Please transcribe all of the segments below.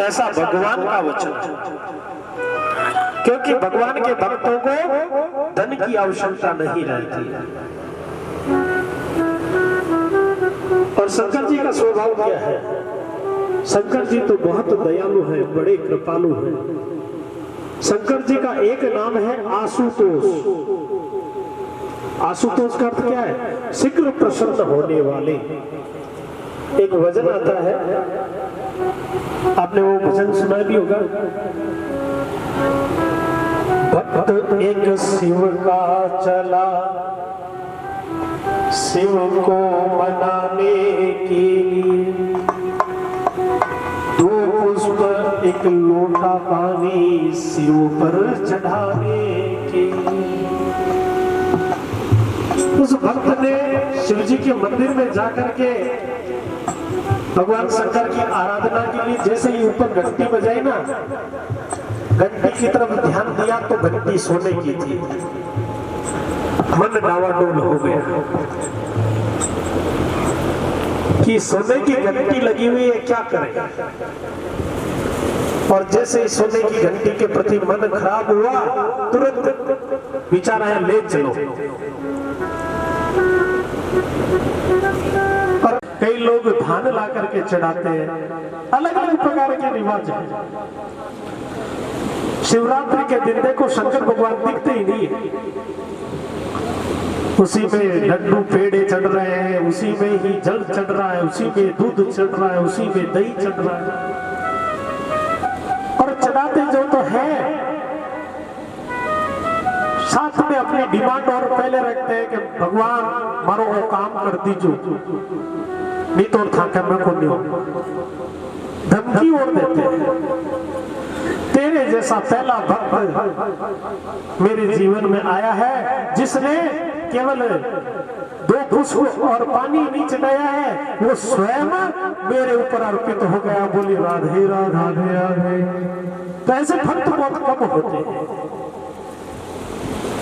ऐसा भगवान का वचन है, क्योंकि भगवान के भक्तों को धन की आवश्यकता नहीं रहती है। और शंकर जी का स्वभाव क्या है? शंकर जी तो बहुत दयालु है, बड़े कृपालु है। शंकर जी का एक नाम है आशुतोष। आशुतोष का अर्थ क्या है? शीघ्र प्रसन्न होने वाले। एक भजन आता है, आपने वो भजन सुना भी होगा। भक्त एक शिव का चला, शिव को मनाने के लिए, दो पुष्प एक लोटा पानी शिव पर चढ़ाने के लिए। उस भक्त ने शिव जी के मंदिर में जाकर के भगवान शंकर की आराधना के लिए जैसे ही ऊपर घंटी बजाई ना, घंटी की तरफ ध्यान दिया तो घंटी सोने की थी। मन डावाडोल हो गया कि सोने की घंटी लगी हुई है, क्या करें। और जैसे ही सोने की घंटी के प्रति मन खराब हुआ, तुरंत विचार आया ले चलो। और कई लोग धान ला करके चढ़ाते हैं, अलग अलग प्रकार के रिवाज हैं। शिवरात्रि के दिन देखो शंकर भगवान दिखते ही नहीं है, उसी में लड्डू पेड़े चढ़ रहे हैं, उसी में ही जल चढ़ रहा है, उसी में दूध चढ़ रहा है, उसी में दही चढ़ रहा है। और चढ़ाते जो तो है, साथ में अपनी डिमांड और पहले रखते हैं कि भगवान मारो वो काम कर दीजो, नहीं तो थाका मैं को नहीं हो, धमकी और देते हैं। तेरे जैसा पहला भक्त मेरे जीवन में आया है जिसने केवल दो पुष्प और पानी नहीं चढ़ाया है, वो स्वयं मेरे ऊपर अर्पित हो गया। बोली राधे राधे राधे। तो ऐसे भक्त बहुत कम होते हैं।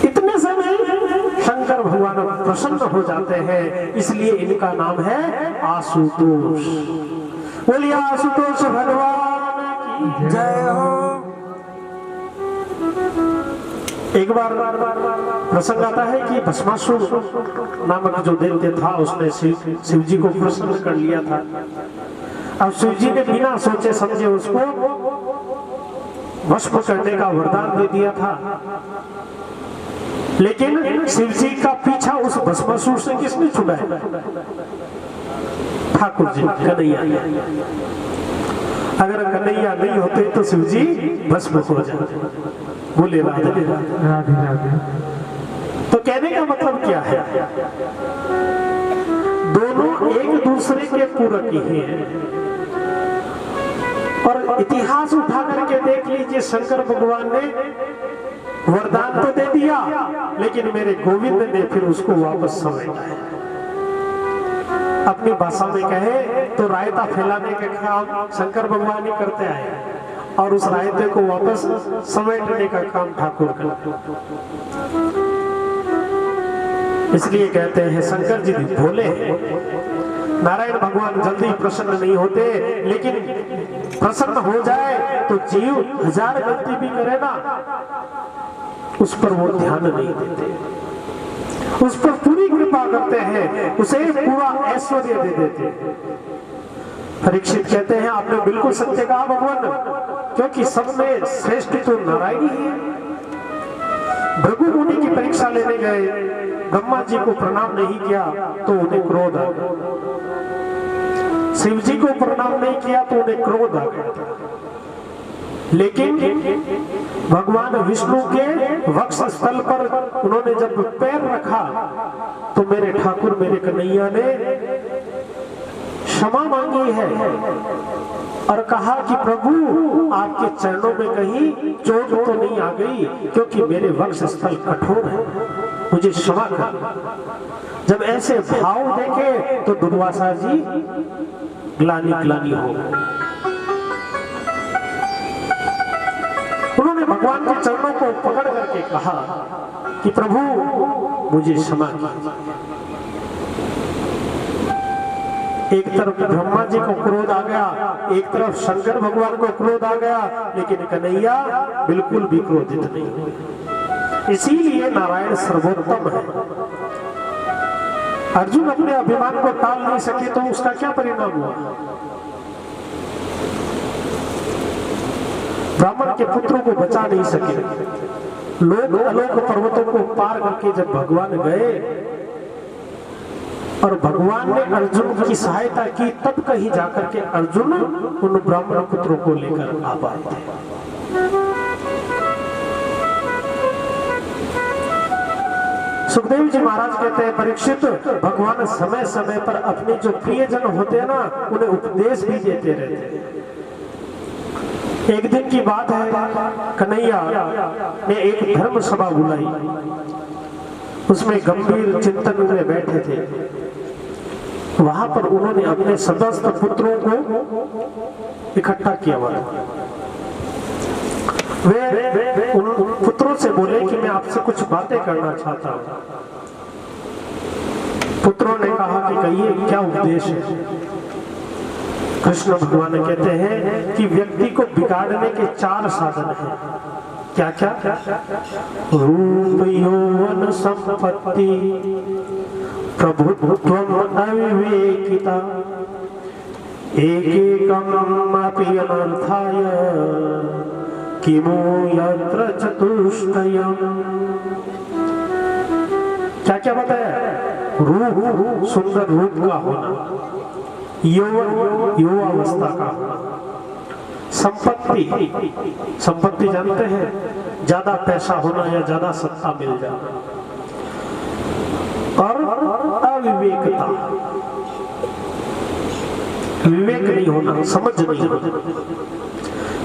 इतने समय शंकर भगवान प्रसन्न हो जाते हैं, इसलिए इनका नाम है आशुतोष। बोलिए आशुतोष भगवान की जय हो। एक बार प्रसंग आता है कि भस्मासुर नामक जो दैत्य था, उसने शिव जी को प्रसन्न कर लिया था। अब शिव जी ने बिना सोचे समझे उसको भस्म करने का वरदान दे दिया था। लेकिन शिव जी का पीछा उस भस्मासुर से किसने छुड़ाया? ठाकुर जी, कन्हैया। अगर कन्हैया नहीं होते तो शिव जी भस्म हो जाते। बोले राधे राधे राधे। तो कहने का मतलब क्या है? दोनों एक दूसरे के पूरक ही हैं। और इतिहास उठा करके देख लीजिए, शंकर भगवान ने वरदान तो दे दिया, लेकिन मेरे गोविंद ने फिर उसको वापस समेटा है। अपनी भाषा में कहे तो रायता फैलाने के काम शंकर भगवान ही करते आए, और उस रायते को वापस समेटने का काम ठाकुर करते। इसलिए कहते हैं शंकर जी भोले हैं। नारायण भगवान जल्दी प्रसन्न नहीं होते, लेकिन प्रसन्न हो जाए तो जीव 1000 गलती भी करे ना, उस पर वो ध्यान नहीं देते, उस पर पूरी कृपा करते हैं, उसे पूरा ऐश्वर्य दे देते हैं। परीक्षित कहते हैं आपने बिल्कुल सत्य कहा भगवान, क्योंकि सब में श्रेष्ठ तो नारायण ही है। भृगु मुनि की परीक्षा लेने गए, ब्रह्मा जी को प्रणाम नहीं किया तो उन्हें क्रोध आ गया, शिव जी को प्रणाम नहीं किया तो उन्हें क्रोध आ गया। लेकिन भगवान विष्णु के वक्ष स्थल पर उन्होंने जब पैर रखा तो मेरे ठाकुर मेरे कन्हैया ने क्षमा मांगी है और कहा कि प्रभु आपके चरणों में कहीं चोट तो नहीं आ गई, क्योंकि मेरे वक्ष स्थल कठोर है, मुझे क्षमा कर। जब ऐसे भाव देखे तो दुर्वासा जी ग्लानि ग्लानि हो गए। उन्होंने भगवान के चरणों को पकड़ करके कहा कि प्रभु मुझे क्षमा कीजिए। एक तरफ ब्रह्मा जी को क्रोध आ गया, एक तरफ शंकर भगवान को क्रोध आ गया, लेकिन कन्हैया बिल्कुल भी क्रोधित नहीं हुए। इसीलिए नारायण सर्वोत्तम है। अर्जुन अपने अभिमान को टाल नहीं सके तो उसका क्या परिणाम हुआ? ब्राह्मण के पुत्रों को बचा नहीं सके। लोग अलोक पर्वतों को पार करके जब भगवान गए और भगवान ने अर्जुन की सहायता की, तब कहीं जाकर के अर्जुन उन ब्राह्मण पुत्रों को लेकर आ पाए थे। सुखदेव जी महाराज कहते हैं, परीक्षित, भगवान समय समय पर अपने जो प्रियजन होते हैं ना, उन्हें उपदेश भी देते रहते हैं। एक दिन की बात है, कन्हैया ने एक धर्म सभा बुलाई। उसमें गंभीर चिंतन में बैठे थे। वहां पर उन्होंने अपने समस्त पुत्रों को इकट्ठा किया हुआ। वे उन पुत्रों से बोले कि मैं आपसे कुछ बातें करना चाहता हूं। पुत्रों ने कहा कि कहिए, क्या उपदेश है? कृष्ण भगवान कहते हैं कि व्यक्ति को बिगाड़ने के 4 साधन हैं। क्या क्या? रूप, यौवन, संपत्ति, प्रभुत्वम, अविवेकिता, एकेकमपि अनर्थाय किमु यत्र चतुष्टयम्। क्या क्या बताया? रूप, सुंदर रूप का होना, यौवन, युवावस्था का होना, संपत्ति, संपत्ति जानते हैं, ज्यादा पैसा होना या ज्यादा सत्ता मिल जाना, और अविवेकता, विवेक नहीं होना, समझ नहीं होना।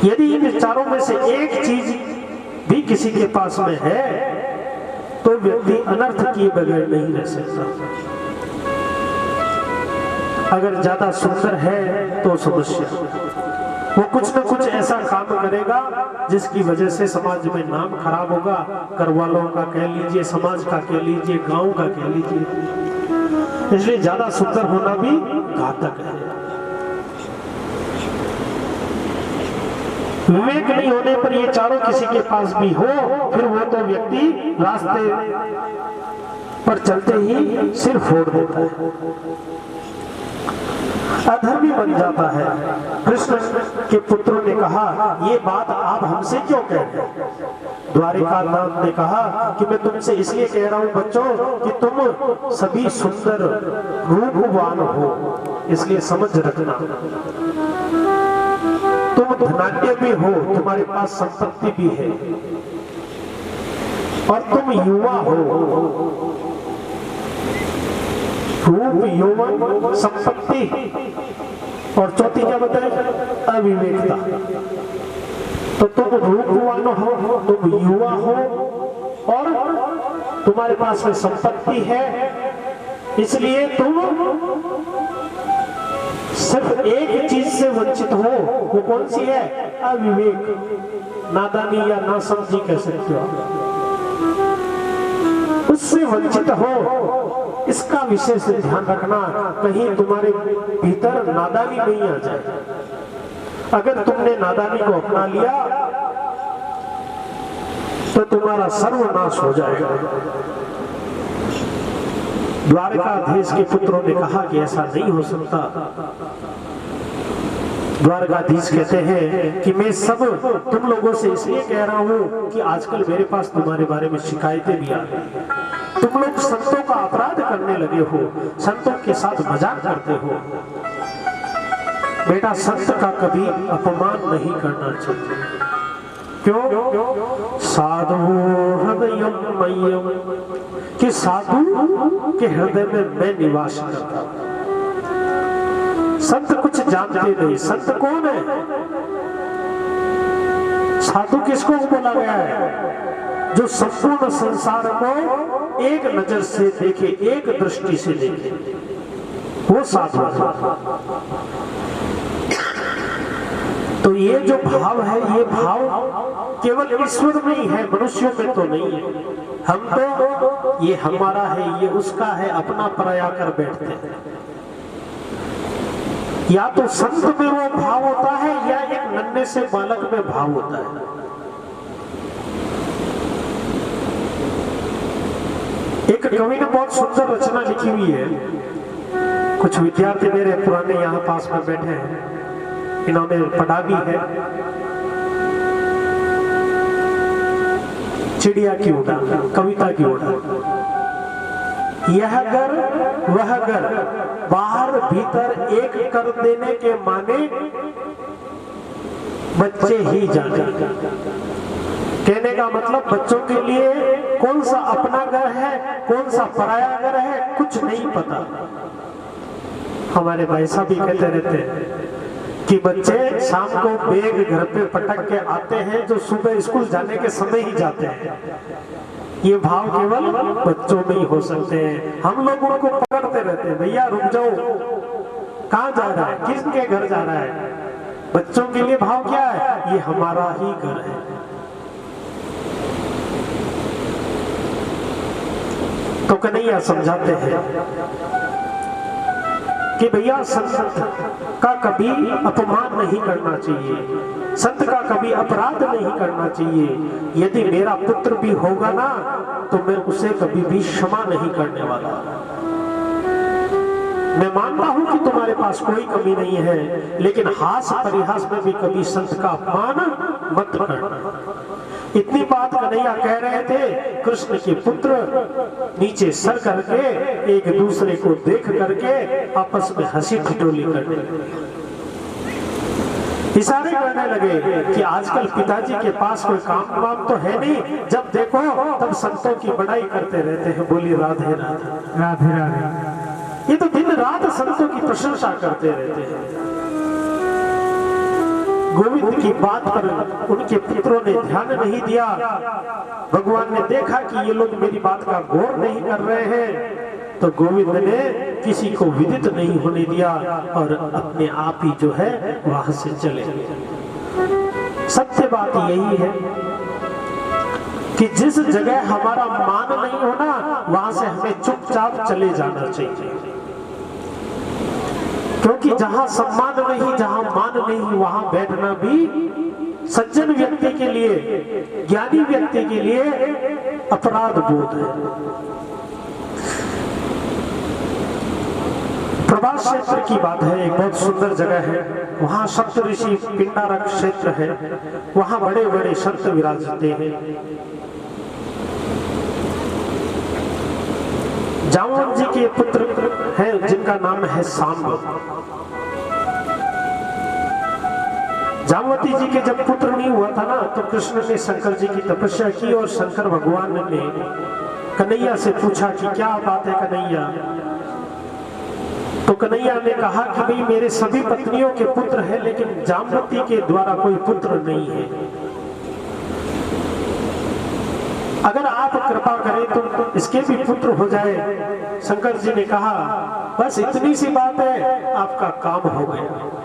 यदि इन चारों में से एक चीज भी किसी के पास में है तो व्यक्ति अनर्थ किए बगैर नहीं रह सकता। अगर ज्यादा सुंदर है तो समस्या, वो कुछ न कुछ ऐसा काम करेगा जिसकी वजह से समाज में नाम खराब होगा। घर वालों का कह लीजिए, समाज का कह लीजिए, गांव का कह लीजिए। इसलिए ज्यादा सुंदर होना भी घातक है। विवेक नहीं होने पर ये चारों किसी के पास भी हो, फिर वो तो व्यक्ति रास्ते पर चलते ही सिर फोड़ देता है, अधर्मी बन जाता है। कृष्ण के पुत्रों ने कहा, ये बात आप हमसे क्यों कह रहे हैं? द्वारिकानाथ ने कहा कि मैं तुमसे इसलिए कह रहा हूं बच्चों कि तुम सभी सुंदर रूपवान हो, इसलिए समझ रखना। तुम धनाढ्य भी हो, तुम्हारे पास संपत्ति भी है, और तुम युवा हो। रूप, यौवन, संपत्ति, और चौथी क्या बताए? अविवेकता। तो तुम रूपवान हो, तुम युवा हो, और तुम्हारे पास में संपत्ति है, इसलिए तुम सिर्फ एक चीज से वंचित हो। वो कौन सी है? अविवेक, नादानी या नासमझी कह सकते हो, उससे वंचित हो। इसका विशेष ध्यान रखना, कहीं तुम्हारे भीतर नादानी नहीं आ जाए। अगर तुमने नादानी को अपना लिया तो तुम्हारा सर्वनाश हो जाएगा। द्वारकाधीश के पुत्रों ने कहा कि ऐसा नहीं हो सकता। द्वारकाधीश कहते हैं कि मैं सब तुम लोगों से इसलिए कह रहा हूं कि आजकल मेरे पास तुम्हारे बारे में शिकायतें भी आ रही। तुम लोग संतों का अपराध करने लगे हो, संतों के साथ मजाक करते हो। बेटा, संत का कभी अपमान नहीं करना चाहिए। क्यों? साधु हृदयम मय्यम, कि साधु के हृदय में मैं निवास करता हूं। संत कुछ जानते नहीं। संत कौन है? साधु किसको बोला गया है? जो संपूर्ण संसार को एक नजर से देखे, एक दृष्टि से देखे, वो साधु है। तो ये जो भाव है, ये भाव केवल ईश्वर में ही है, मनुष्यों में तो नहीं है। हम तो ये हमारा है, ये उसका है, अपना पराया कर बैठते हैं। या तो संत में वो भाव होता है या एक नन्हे से बालक में भाव होता है। एक कवि ने बहुत सुंदर रचना लिखी हुई है, कुछ विद्यार्थी मेरे पुराने यहाँ पास में बैठे हैं, इन्होंने पढ़ा भी है। चिड़िया की उड़ान, कविता की उड़ान। यह घर वह घर, बाहर भीतर एक कर देने के माने बच्चे ही जाने। कहने का मतलब बच्चों के लिए कौन सा अपना घर है, कौन सा पराया घर है, कुछ नहीं पता। हमारे भाई साहब भी कहते रहते हैं कि बच्चे शाम को बैग घर पे पटक के आते हैं जो सुबह स्कूल जाने के समय ही जाते हैं। ये भाव केवल बच्चों में ही हो सकते हैं। हम लोग उनको पकड़ते रहते हैं, भैया रुक जाओ, कहाँ जा रहा है, किसके घर जा रहा है। बच्चों के लिए भाव क्या है, ये हमारा ही घर है। तो कन्हैया समझाते हैं कि भैया संत का कभी अपमान नहीं करना चाहिए, संत का कभी अपराध नहीं करना चाहिए। यदि मेरा पुत्र भी होगा ना तो मैं उसे कभी भी क्षमा नहीं करने वाला। मैं मानता हूं कि तुम्हारे पास कोई कमी नहीं है, लेकिन हास परिहास में भी कभी संत का अपमान मत करना। इतनी बात कन्हैया कह रहे थे, कृष्ण के पुत्र नीचे सर करके एक दूसरे को देख करके आपस में हंसी ठिठोली करने लगे, इशारे करने लगे कि आजकल पिताजी के पास कोई काम वाम तो है नहीं, जब देखो तब संतों की बड़ाई करते रहते हैं। बोली राधे राधे राधे राधे। ये तो दिन रात संतों की प्रशंसा करते रहते हैं। गोविंद की बात पर उनके पुत्रों ने ध्यान नहीं दिया। भगवान ने देखा कि ये लोग मेरी बात का गौर नहीं कर रहे हैं, तो गोविंद ने किसी को विदित नहीं होने दिया और अपने आप ही जो है वहां से चले गए। सत्य बात यही है कि जिस जगह हमारा मान नहीं होना वहां से हमें चुपचाप चले जाना चाहिए, क्योंकि जहां सम्मान नहीं, जहां मान नहीं, वहां बैठना भी सज्जन व्यक्ति के लिए, ज्ञानी व्यक्ति के लिए अपराध बोध है। प्रभास क्षेत्र की बात है, एक बहुत सुंदर जगह है, वहां सप्तऋषि पिंडारक क्षेत्र है, वहां बड़े बड़े संत विराजते हैं। जामवंत जी के पुत्र हैं जिनका नाम है सांब। जामवती जी के जब पुत्र नहीं हुआ था ना तो कृष्ण ने शंकर जी की तपस्या की और शंकर भगवान ने कन्हैया से पूछा कि क्या बात है कन्हैया। तो कन्हैया ने कहा कि भाई मेरे सभी पत्नियों के पुत्र हैं लेकिन जामवती के द्वारा कोई पुत्र नहीं है, अगर आप कृपा करें तो इसके भी पुत्र हो जाए। शंकर जी ने कहा बस इतनी सी बात है, आपका काम हो गया।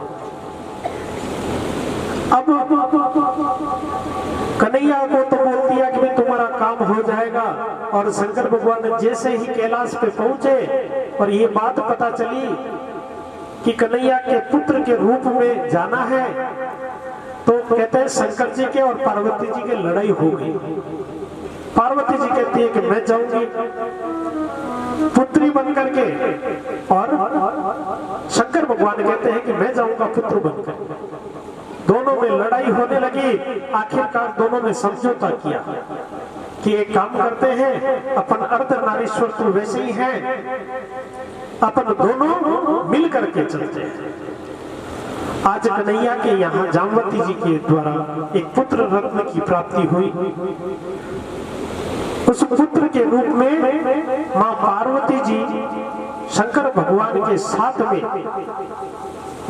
अब कन्हैया को तो बोल दिया कि भाई तुम्हारा काम हो जाएगा, और शंकर भगवान जैसे ही कैलाश पे पहुंचे और ये बात पता चली कि कन्हैया के पुत्र के रूप में जाना है, तो कहते हैं शंकर जी के और पार्वती जी की लड़ाई हो गई। पार्वती जी कहती है कि मैं जाऊंगी पुत्री बनकर के, और शंकर भगवान कहते हैं कि मैं जाऊंगा पुत्र बनकर। दोनों में लड़ाई होने लगी। आखिरकार दोनों ने समझौता किया कि एक काम करते हैं, अपन अर्धनारीश्वर तो वैसे ही हैं, अपन दोनों मिल करके चलते हैं। आज कन्हैया के यहाँ जामवती जी के द्वारा एक पुत्र रत्न की प्राप्ति हुई। उस पुत्र के रूप में मां पार्वती जी शंकर भगवान के साथ में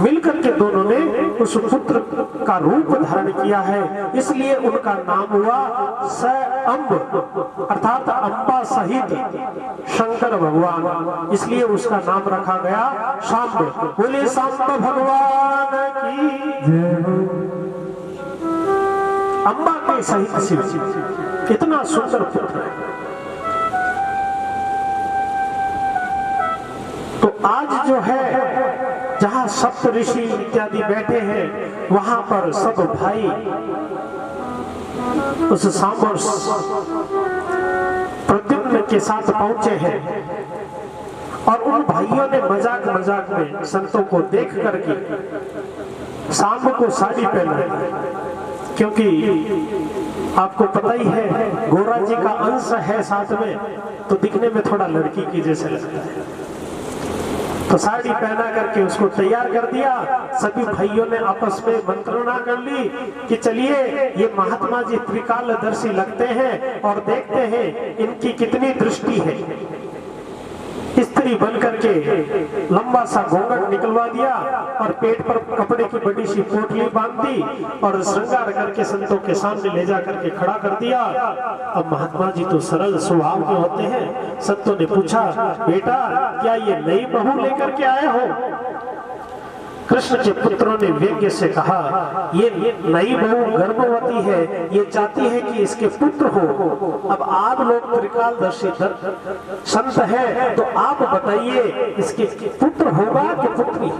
मिलकर के दोनों ने उस पुत्र का रूप धारण किया है, इसलिए उनका नाम हुआ सअंब, अर्थात अंबा सहित शंकर भगवान, इसलिए उसका नाम रखा गया सांब। बोले सांब भगवान की जय। अंबा के सहित शिव, इतना सुंदर पुत्र है। तो आज जो है जहां जहाँ सप्त ऋषि इत्यादि बैठे हैं वहां पर सब भाई उस सांबर प्रद्युम्न के साथ पहुंचे हैं और उन भाइयों ने मजाक मजाक में संतों को देख करके सांब को साड़ी पहना, क्योंकि आपको पता ही है गोरा जी का अंश है साथ में, तो दिखने में थोड़ा लड़की की जैसे लगता है। तो साड़ी पहना करके उसको तैयार कर दिया। सभी भाइयों ने आपस में मंत्रणा कर ली कि चलिए ये महात्मा जी त्रिकालदर्शी लगते हैं और देखते हैं इनकी कितनी दृष्टि है। स्त्री बन करके लंबा सा घूंघट निकलवा दिया और पेट पर कपड़े की बड़ी सी पोटली बांध दी और श्रृंगार करके संतों के सामने ले जा करके खड़ा कर दिया। अब महात्मा जी तो सरल स्वभाव के होते हैं। संतों ने पूछा, बेटा क्या ये नई बहू लेकर के आए हो? कृष्ण के पुत्रों ने व्यंग्य से कहा, ये नई बहू गर्भवती है, ये चाहती है कि इसके पुत्र हो। अब आप लोग त्रिकालदर्शी संत है, तो आप बताइए इसके पुत्र होगा कि पुत्री?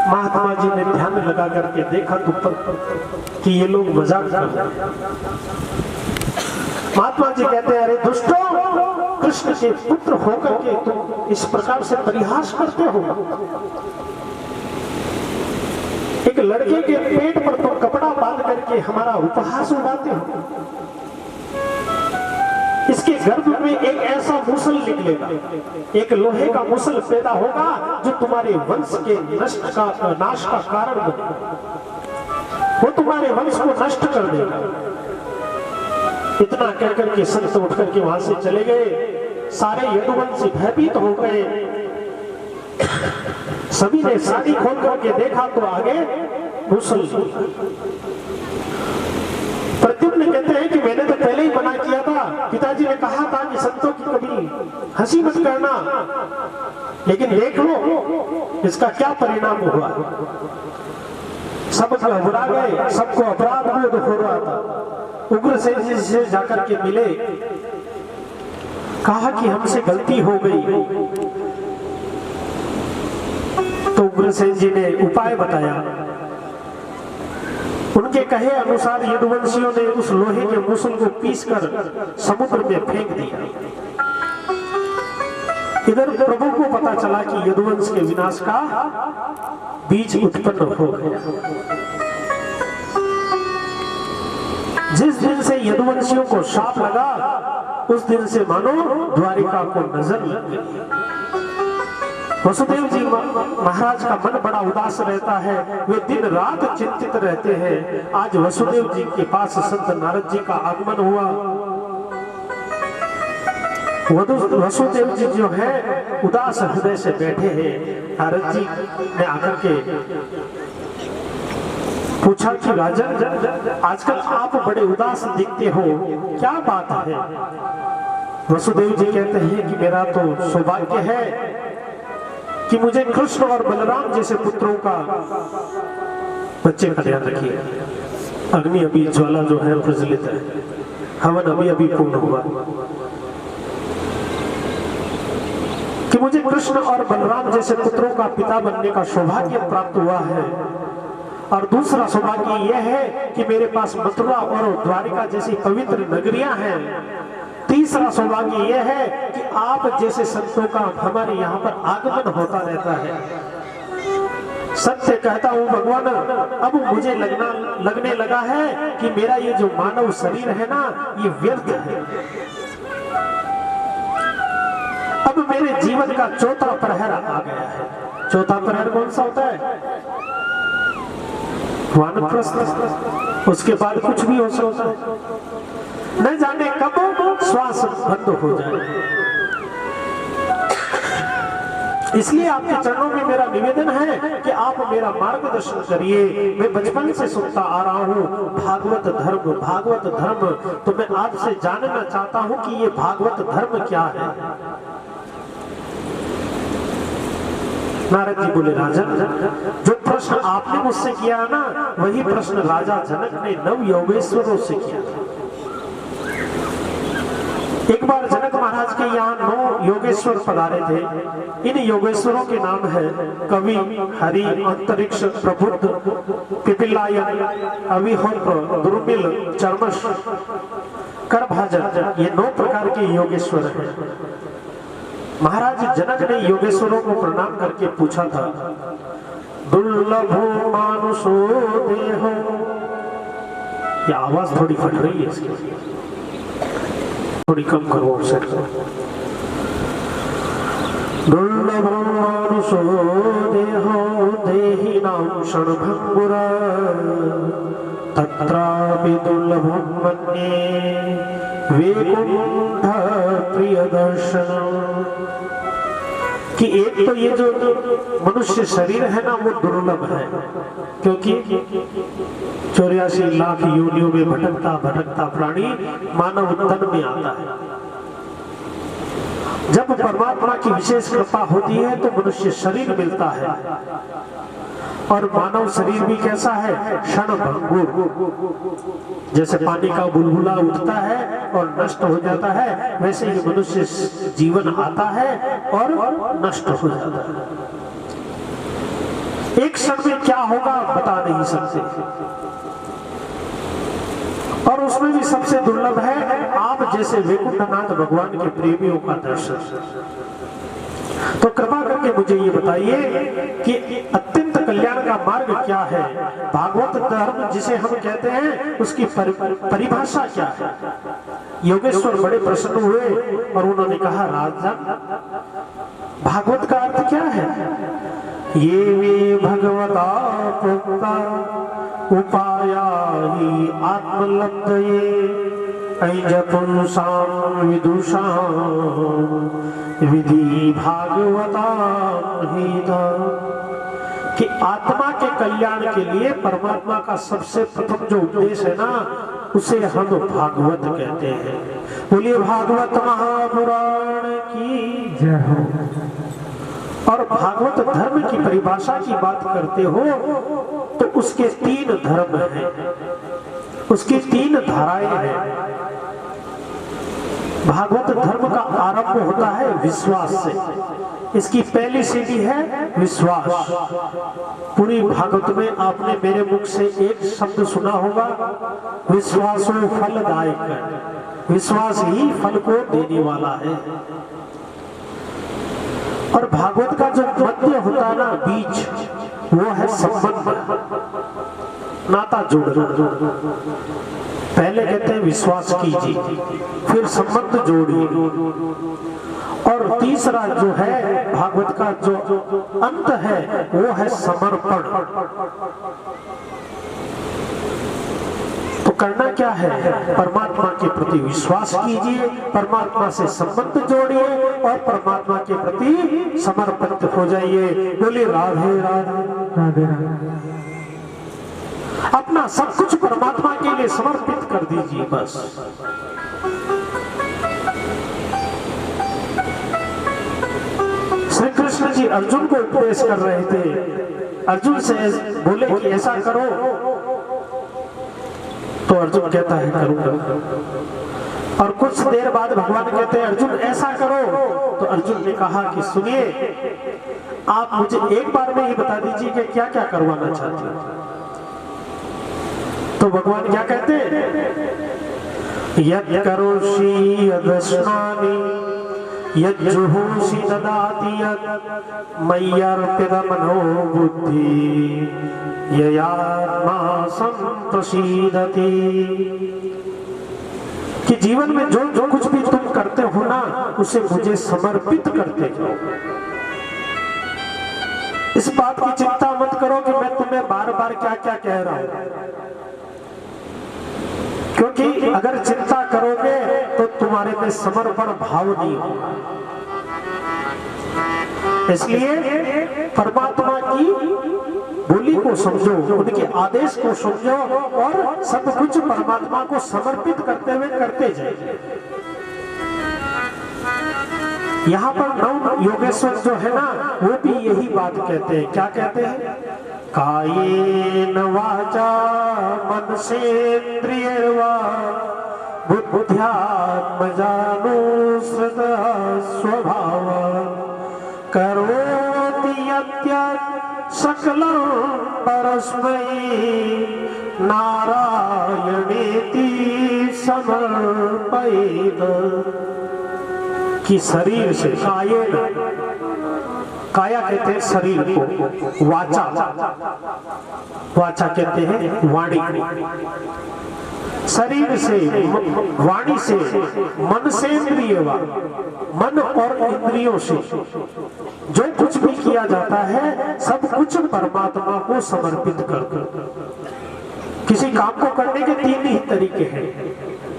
महात्मा जी ने ध्यान लगा करके देखा तो कि ये लोग मजाक कर रहे हैं। महात्मा जी कहते हैं, अरे दुष्टों, कृष्ण के पुत्र होकर के तुम इस प्रकार से परिहास करते हो। एक लड़के के पेट पर तुम कपड़ा बांध करके हमारा उपहास उड़ाते हो। इसके गर्भ में एक ऐसा मुसल निकलेगा, एक लोहे का मुसल पैदा होगा जो तुम्हारे वंश के नाश का कारण बनेगा। वो तुम्हारे वंश को नष्ट कर देगा। इतना कहकर के संत उठ करके वहां से चले गए। सारे यदुवंशी भयभीत हो गए। सभी ने साड़ी खोल करके देखा तो आगे मुसल। प्रद्युम्न कहते हैं कि मैंने तो पहले ही मना किया था, पिताजी ने कहा था कि संतों की कभी हंसी मत करना, लेकिन देख लो इसका क्या परिणाम हुआ। सब घबरा गए, सबको अपराध बोध हो रहा था। उग्रसेन जी से जाकर के मिले, कहा कि हमसे गलती हो गई। तो उग्रसेन जी ने उपाय बताया। उनके कहे अनुसार यदुवंशियों ने उस लोहे के मुसल को पीसकर समुद्र में फेंक दिया। इधर प्रभु को पता चला कि यदुवंश के विनाश का बीज उत्पन्न हो गया। जिस दिन से यदुवंशियों को शाप लगा, उस दिन से मानो द्वारिका को नजर लग गई। वसुदेव जी महाराज का मन बड़ा उदास रहता है, वे दिन रात चिंतित रहते हैं। आज वसुदेव जी के पास संत नारद जी का आगमन हुआ। वसुदेव जी जो है उदास हृदय से बैठे हैं। नारद जी ने आकर के पूछा कि राजन, आजकल आप बड़े उदास दिखते हो, क्या बात है? वसुदेव जी कहते हैं कि मेरा तो सौभाग्य है कि मुझे कृष्ण और बलराम जैसे पुत्रों का बच्चे का ध्यान रखिए। अग्नि अभी ज्वाला जो है प्रज्वलित है, हवन अभी अभी पूर्ण हुआ। कि मुझे कृष्ण और बलराम जैसे पुत्रों का पिता बनने का सौभाग्य प्राप्त हुआ है। और दूसरा सौभाग्य यह है कि मेरे पास मथुरा और द्वारिका जैसी पवित्र नगरियां हैं। तीसरा सौभाग्य यह है कि आप जैसे संतों का हमारे यहाँ पर आगमन होता रहता है। सत्य कहता हूँ भगवान, अब मुझे लगने लगा है कि मेरा ये जो मानव शरीर है ना, ये व्यर्थ है। अब मेरे जीवन का चौथा प्रहर आ गया है। चौथा प्रहर कौन सा होता है? वानप्रस्थ। उसके बाद कुछ भी हो सकता है, न जाने कब श्वास बंद हो जाए। इसलिए आपके चरणों में मेरा निवेदन है कि आप मेरा मार्गदर्शन करिए। मैं बचपन से सुनता आ रहा हूँ भागवत धर्म, भागवत धर्म। तो मैं आपसे जानना चाहता हूँ कि ये भागवत धर्म क्या है। नारद जी बोले, राजन, जो प्रश्न आपने मुझसे किया ना, वही प्रश्न राजा जनक ने नव योगेश्वरों से किया। एक बार जनक महाराज के यहाँ 9 योगेश्वर पधारे थे। इन योगेश्वरों के नाम है कवि, हरि, अंतरिक्ष, प्रबुद्ध, पिपीलायन, अविहोत्र, दुर्मिल, चर्मश, करभाजन। ये 9 प्रकार के योगेश्वर हैं। महाराज जनक ने योगेश्वरों को प्रणाम करके पूछा था, दुर्लभो मानुषो देहो। ये आवाज थोड़ी फट रही है इसकी, थोड़ी कम करो सेट करो। दुर्लभो मानुषो देहो देहिनां क्षणभंगुरा तत्रापि दुर्लभं मन्ये वैकुंठ प्रियदर्शनम्। कि एक तो ये जो मनुष्य शरीर है ना वो दुर्लभ है, क्योंकि 84 लाख योनियों में भटकता भटकता प्राणी मानव तन में आता है। जब परमात्मा की विशेष कृपा होती है तो मनुष्य शरीर मिलता है, और मानव शरीर भी कैसा है, क्षण भंगुर। जैसे पानी का बुलबुला उठता है और नष्ट हो जाता है, वैसे ही मनुष्य जीवन आता है और नष्ट हो जाता है। एक क्षण में क्या होगा बता नहीं सकते, और उसमें भी सबसे दुर्लभ है आप जैसे वैकुंठनाथ भगवान के प्रेमियों का दर्शन। तो कृपा करके मुझे ये बताइए कि अत्यंत कल्याण का मार्ग क्या है, भागवत धर्म जिसे हम कहते हैं उसकी परिभाषा क्या है। योगेश्वर बड़े प्रसन्न हुए और उन्होंने कहा, राजन भागवत का अर्थ क्या है। ये वे भगवता प्रोक्ता उपाया ही आत्मलब्धये पुंसां विदुषां विधि भागवता हिता। कि आत्मा के कल्याण के लिए परमात्मा का सबसे प्रथम जो उपदेश है ना, उसे हम भागवत कहते हैं। बोलिए भागवत महापुराण की जय हो। और भागवत धर्म की परिभाषा की बात करते हो तो उसके 3 धर्म हैं, उसकी 3 धाराएं हैं। भागवत धर्म का आरंभ होता है विश्वास से। इसकी पहली सीढ़ी है विश्वास। पूरी भागवत में आपने मेरे मुख से एक शब्द सुना होगा, विश्वासो फलदायक। विश्वास ही फल को देने वाला है। और भागवत का जो मध्य होता है ना, बीच, वो है संबंध, नाता जोड़ना। पहले कहते हैं विश्वास कीजिए, फिर संबंध जोड़िए, और तीसरा जो है भागवत का जो अंत है वो है समर्पण। तो करना क्या है, परमात्मा के प्रति विश्वास कीजिए, परमात्मा से संबंध जोड़िए और परमात्मा के प्रति समर्पित हो जाइए। बोलिए राधे राधे राधे राधे। अपना सब कुछ परमात्मा के लिए समर्पित कर दीजिए बस। श्री कृष्ण जी अर्जुन को उपदेश कर रहे थे। अर्जुन से बोले कि ऐसा करो, तो अर्जुन कहता है करूंगा। और कुछ देर बाद भगवान कहते हैं अर्जुन ऐसा करो, तो अर्जुन ने कहा कि सुनिए, आप मुझे एक बार में ही बता दीजिए कि क्या क्या करवाना चाहते हैं। तो भगवान क्या कहते हैं, यत् करोषि यदश्नानि यज्जुहोषि ददाति यत् मय्यर्पित मनो बुद्धि ययात्मा संप्रसीदति। कि जीवन में जो जो कुछ भी तुम करते हो ना, उसे मुझे समर्पित करते जाओ। इस बात की चिंता मत करो कि मैं तुम्हें बार बार क्या क्या कह रहा हूं, क्योंकि अगर चिंता करोगे तो तुम्हारे में समर्पण भाव नहीं होगा। इसलिए परमात्मा की बोली को समझो, उनके आदेश को समझो और सब कुछ परमात्मा को समर्पित करते हुए करते जाइए। यहाँ पर 9 योगेश्वर जो है ना, वो भी यही बात कहते हैं। क्या कहते हैं, कायेन वाचा मनसेन्द्रियैर्वा बुद्ध्यात्मजानुसृत स्वभाव करोति यद्यत् सकलं परस्मै नारायणेति समर्पयेत्। कि शरीर से कायेन, काया कहते हैं शरीर को, वाचा, वाचा कहते हैं वाणी, शरीर से वाणी से मन से इंद्रिय, मन और इंद्रियों से जो कुछ भी किया जाता है सब कुछ परमात्मा को समर्पित कर। किसी काम को करने के तीन ही तरीके हैं,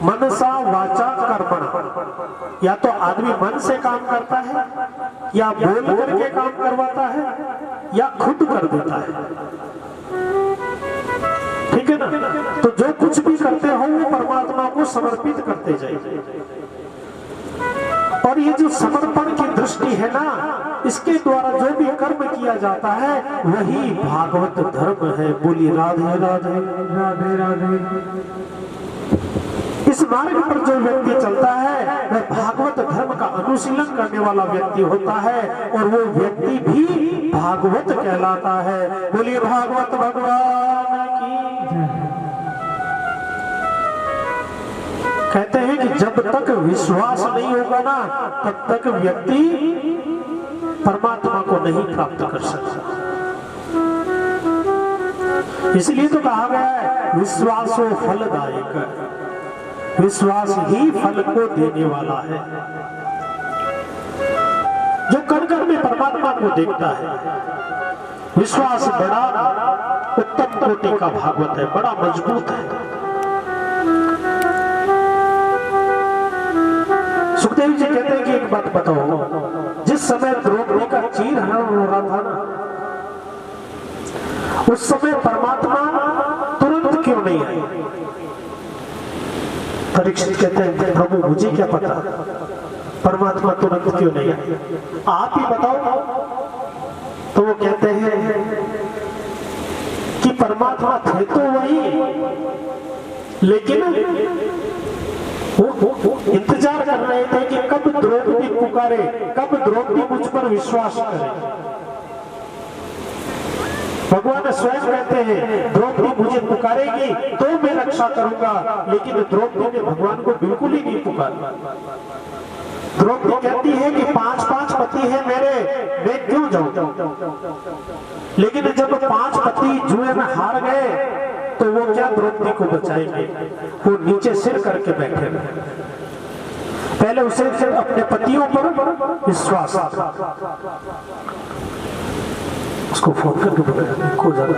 मनसा वाचा कर्मणा। या तो आदमी मन से काम करता है, या बोल करके काम करवाता है, या खुद कर देता है। ठीक है ना? तो जो कुछ भी करते हो वो परमात्मा को समर्पित करते जाइए। और ये जो समर्पण की दृष्टि है ना, इसके द्वारा जो भी कर्म किया जाता है वही भागवत धर्म है। बोली राधे राधे राधे राधे। इस मार्ग पर जो व्यक्ति चलता है वह भागवत धर्म का अनुशीलन करने वाला व्यक्ति होता है, और वो व्यक्ति भी भागवत कहलाता है। बोलिए भागवत भगवान की। कहते हैं कि जब तक विश्वास नहीं होगा ना तब तक व्यक्ति परमात्मा को नहीं प्राप्त कर सकता। इसलिए तो कहा गया है विश्वासो फलदायक, विश्वास ही फल को देने वाला है। जो कण कण में परमात्मा को देखता है, विश्वास बड़ा उत्तम कोटि का भागवत है, बड़ा मजबूत है। सुखदेव जी कहते हैं कि एक बात बताओ, जिस समय द्रौपदी का चीरहरण हो रहा था ना, उस समय परमात्मा तुरंत क्यों नहीं आए? परीक्षित कहते हैं प्रभु मुझे क्या पता परमात्मा तुरंत क्यों नहीं आए, आप ही बताओ। तो वो कहते हैं कि परमात्मा थे तो वही, लेकिन वो इंतजार कर रहे थे कि कब द्रौपदी पुकारे, कब द्रौपदी मुझ पर विश्वास करे। भगवान स्वयं कहते हैं द्रौपदी मुझे पुकारेगी तो मैं रक्षा करूंगा, लेकिन द्रौपदी ने भगवान को बिल्कुल ही नहीं पुकारा। द्रौपदी कहती है कि 5-5 पति है मेरे, मैं क्यों जाऊं? लेकिन जब 5 पति जुए में हार गए तो वो क्या द्रौपदी को बचाएंगे? वो नीचे सिर करके बैठे रहे। पहले उसे अपने पतियों पर विश्वास था, उसको फोन करके खो जाता।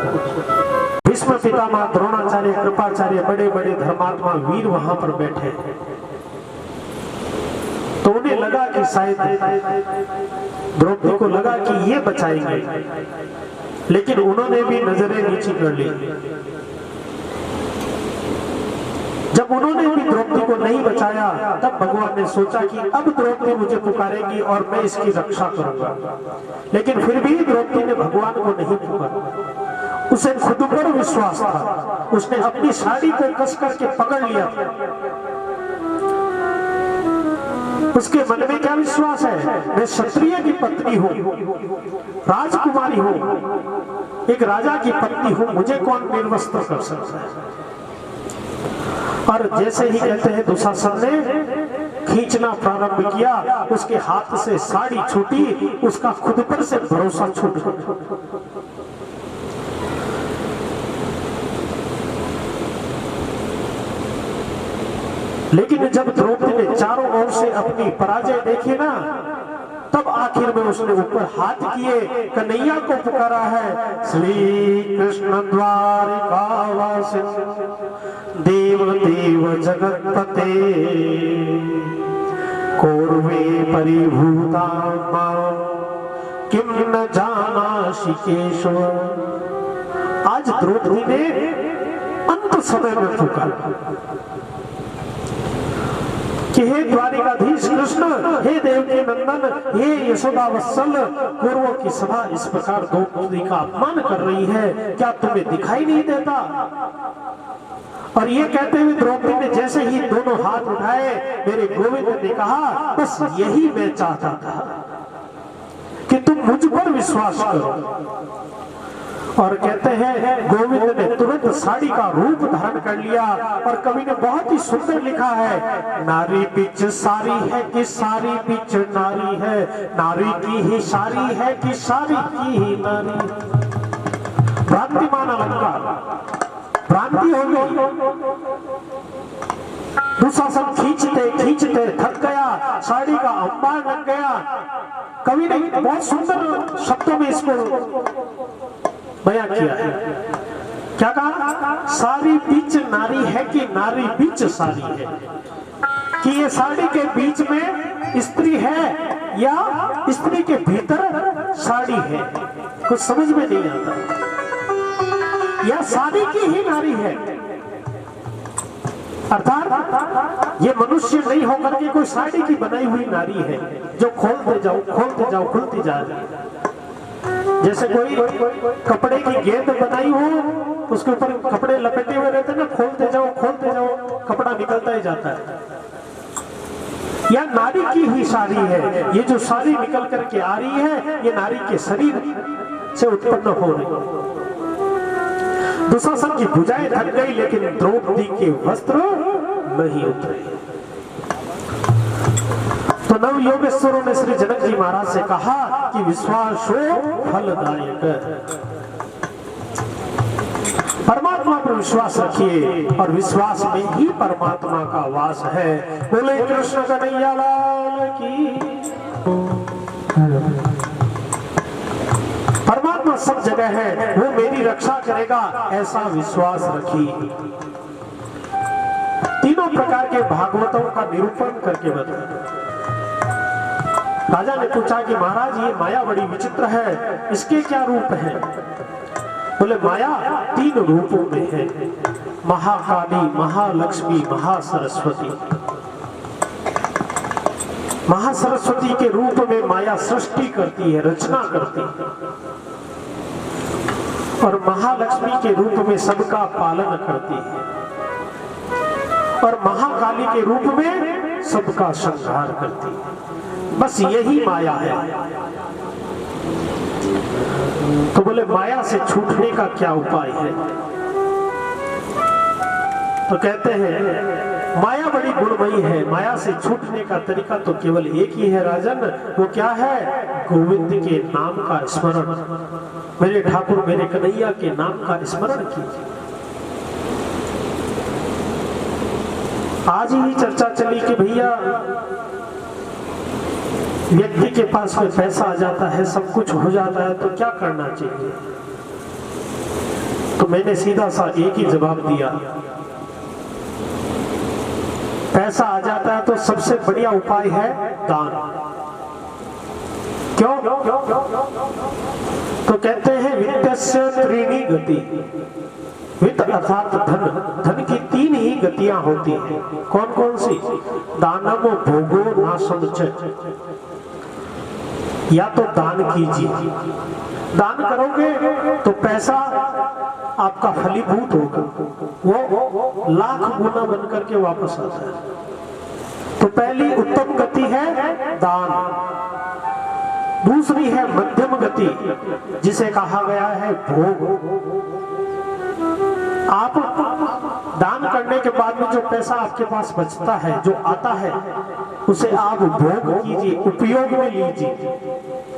भीष्म पितामह, द्रोणाचार्य, कृपाचार्य, बड़े बड़े धर्मात्मा वीर वहां पर बैठे, तो उन्हें लगा कि शायद द्रौपदी को लगा कि ये बचाएंगे, लेकिन उन्होंने भी नजरें नीची कर ली। जब उन्होंने भी द्रौपदी को नहीं बचाया तब भगवान ने सोचा कि अब द्रौपदी मुझे पुकारेगी और मैं इसकी रक्षा करूंगा। लेकिन फिर भी द्रौपदी ने भगवान को नहीं पुकारा, उसे खुद पर विश्वास था। उसने अपनी साड़ी को कस करके पकड़ लिया था। उसके मन में क्या विश्वास है? मैं क्षत्रिय की पत्नी हूँ, राजकुमारी हूँ, एक राजा की पत्नी हूँ, मुझे कौन निर्वस्त्र कर सकता है? और जैसे ही कहते हैं दुशासन ने खींचना प्रारंभ किया, उसके हाथ से साड़ी छूटी, उसका खुद पर से भरोसा छूट गया। लेकिन जब द्रौपदी ने चारों ओर से अपनी पराजय देखी ना, तब आखिर में उसने ऊपर हाथ किए, कन्हैया को पुकारा है, श्री कृष्ण द्वारिकावासी देव देव जगतपते कौरवे परिभूतात्मा किम न जानासि केशव। आज द्रौपदी ने अंत समय में पुकारा कि हे द्वारिकाधीश कृष्ण, हे देवकी नंदन, हे यशोदा वत्सल, कौरवों की सभा इस प्रकार द्रौपदी का अपमान कर रही है, क्या तुम्हें दिखाई नहीं देता? और ये कहते हुए द्रौपदी ने जैसे ही दोनों हाथ उठाए, मेरे गोविंद ने कहा बस यही मैं चाहता था कि तुम मुझ पर विश्वास करो। और कहते हैं गोविंद ने तुरंत साड़ी का रूप धारण कर लिया। और कवि ने बहुत ही सुंदर लिखा है, नारी बीच सारी है कि सारी बीच नारी है, नारी की ही सारी है कि सारी की ही नारी। भ्रांतिमान अलंकार, भ्रांति हो गई। दुशासन खींचते खींचते थक गया, साड़ी का अंबार लग गया। कवि ने बहुत सुंदर शब्दों में इसको बयां किया है। क्या कहा? सारी बीच नारी है कि नारी बीच सारी है, कि ये साड़ी के बीच में स्त्री है या स्त्री के भीतर साड़ी है, कुछ समझ में नहीं आता। या साड़ी की ही नारी है, अर्थात ये मनुष्य नहीं होकर के कोई साड़ी की बनाई हुई नारी है जो खोलते जाओ खुलती जा रही है। जैसे कोई कपड़े की गेंद बनाई हो, उसके ऊपर कपड़े लपेटे हुए रहते हैं ना, खोलते जाओ कपड़ा निकलता ही जाता है। या नारी की ही साड़ी है, ये जो साड़ी निकल करके आ रही है ये नारी के शरीर से उत्पन्न हो रही। दुशासन की भुजाएं थक गई, लेकिन द्रौपदी के वस्त्र नहीं उतरे। तो नव योगेश्वरों ने श्री जनक जी महाराज से कहा कि विश्वास हो फलदायक, परमात्मा पर विश्वास रखिए और विश्वास में ही परमात्मा का वास है। बोले कृष्ण कन्हैया लाल की। परमात्मा सब जगह है, वो मेरी रक्षा करेगा, ऐसा विश्वास रखिए। तीनों प्रकार के भागवतों का निरूपण करके बताया। राजा ने पूछा कि महाराज ये माया बड़ी विचित्र है, इसके क्या रूप हैं? बोले माया 3 रूपों में है, महाकाली, महालक्ष्मी, महासरस्वती। महासरस्वती के रूप में माया सृष्टि करती है, रचना करती है। और महालक्ष्मी के रूप में सबका पालन करती है। और महाकाली के रूप में सबका संहार करती है। बस यही माया है। तो बोले माया से छूटने का क्या उपाय है? तो कहते हैं माया बड़ी गुणमयी है, माया से छूटने का तरीका तो केवल एक ही है राजन। वो क्या है? गोविंद के नाम का स्मरण, मेरे ठाकुर मेरे कन्हैया के नाम का स्मरण कीजिए। आज ही चर्चा चली कि भैया व्यक्ति के पास में पैसा आ जाता है, सब कुछ हो जाता है, तो क्या करना चाहिए? तो मैंने सीधा सा एक ही जवाब दिया, पैसा आ जाता है तो सबसे बढ़िया उपाय है दान। क्यों? तो कहते हैं वित्तस्य त्रीणि गति। वित्त अर्थात धन, धन की 3 ही गतियां होती हैं। कौन कौन सी? दानम भोगो नाशम च। या तो दान कीजिए, दान करोगे तो पैसा आपका फलीभूत होगा, वो लाख गुना बनकर के वापस आता है। तो पहली उत्तम गति है दान। दूसरी है मध्यम गति, जिसे कहा गया है भोग। आप दान करने के बाद में जो पैसा आपके पास बचता है, जो आता है, उसे आप भोग कीजिए, उपयोग में लीजिए,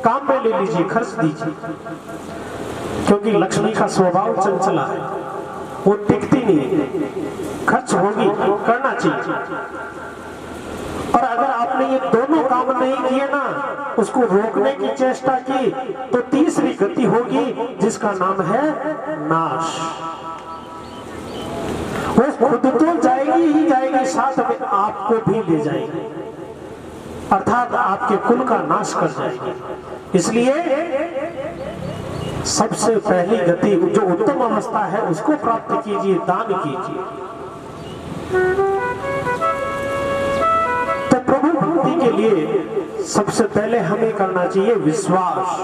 काम में ले लीजिए, खर्च दीजिए। क्योंकि लक्ष्मी का स्वभाव चंचला है, वो टिकती नहीं है, खर्च होगी, करना चाहिए। और अगर आपने ये दोनों काम नहीं किए ना, उसको रोकने की चेष्टा की, तो तीसरी गति होगी जिसका नाम है नाश। वो खुद तो जाएगी ही जाएगी, साथ में आपको भी ले जाएगी, अर्थात आपके कुल का नाश कर जाएगी। इसलिए सबसे पहली गति जो उत्तम अवस्था है उसको प्राप्त कीजिए, दान कीजिए। तो प्रभु भक्ति के लिए सबसे पहले हमें करना चाहिए विश्वास।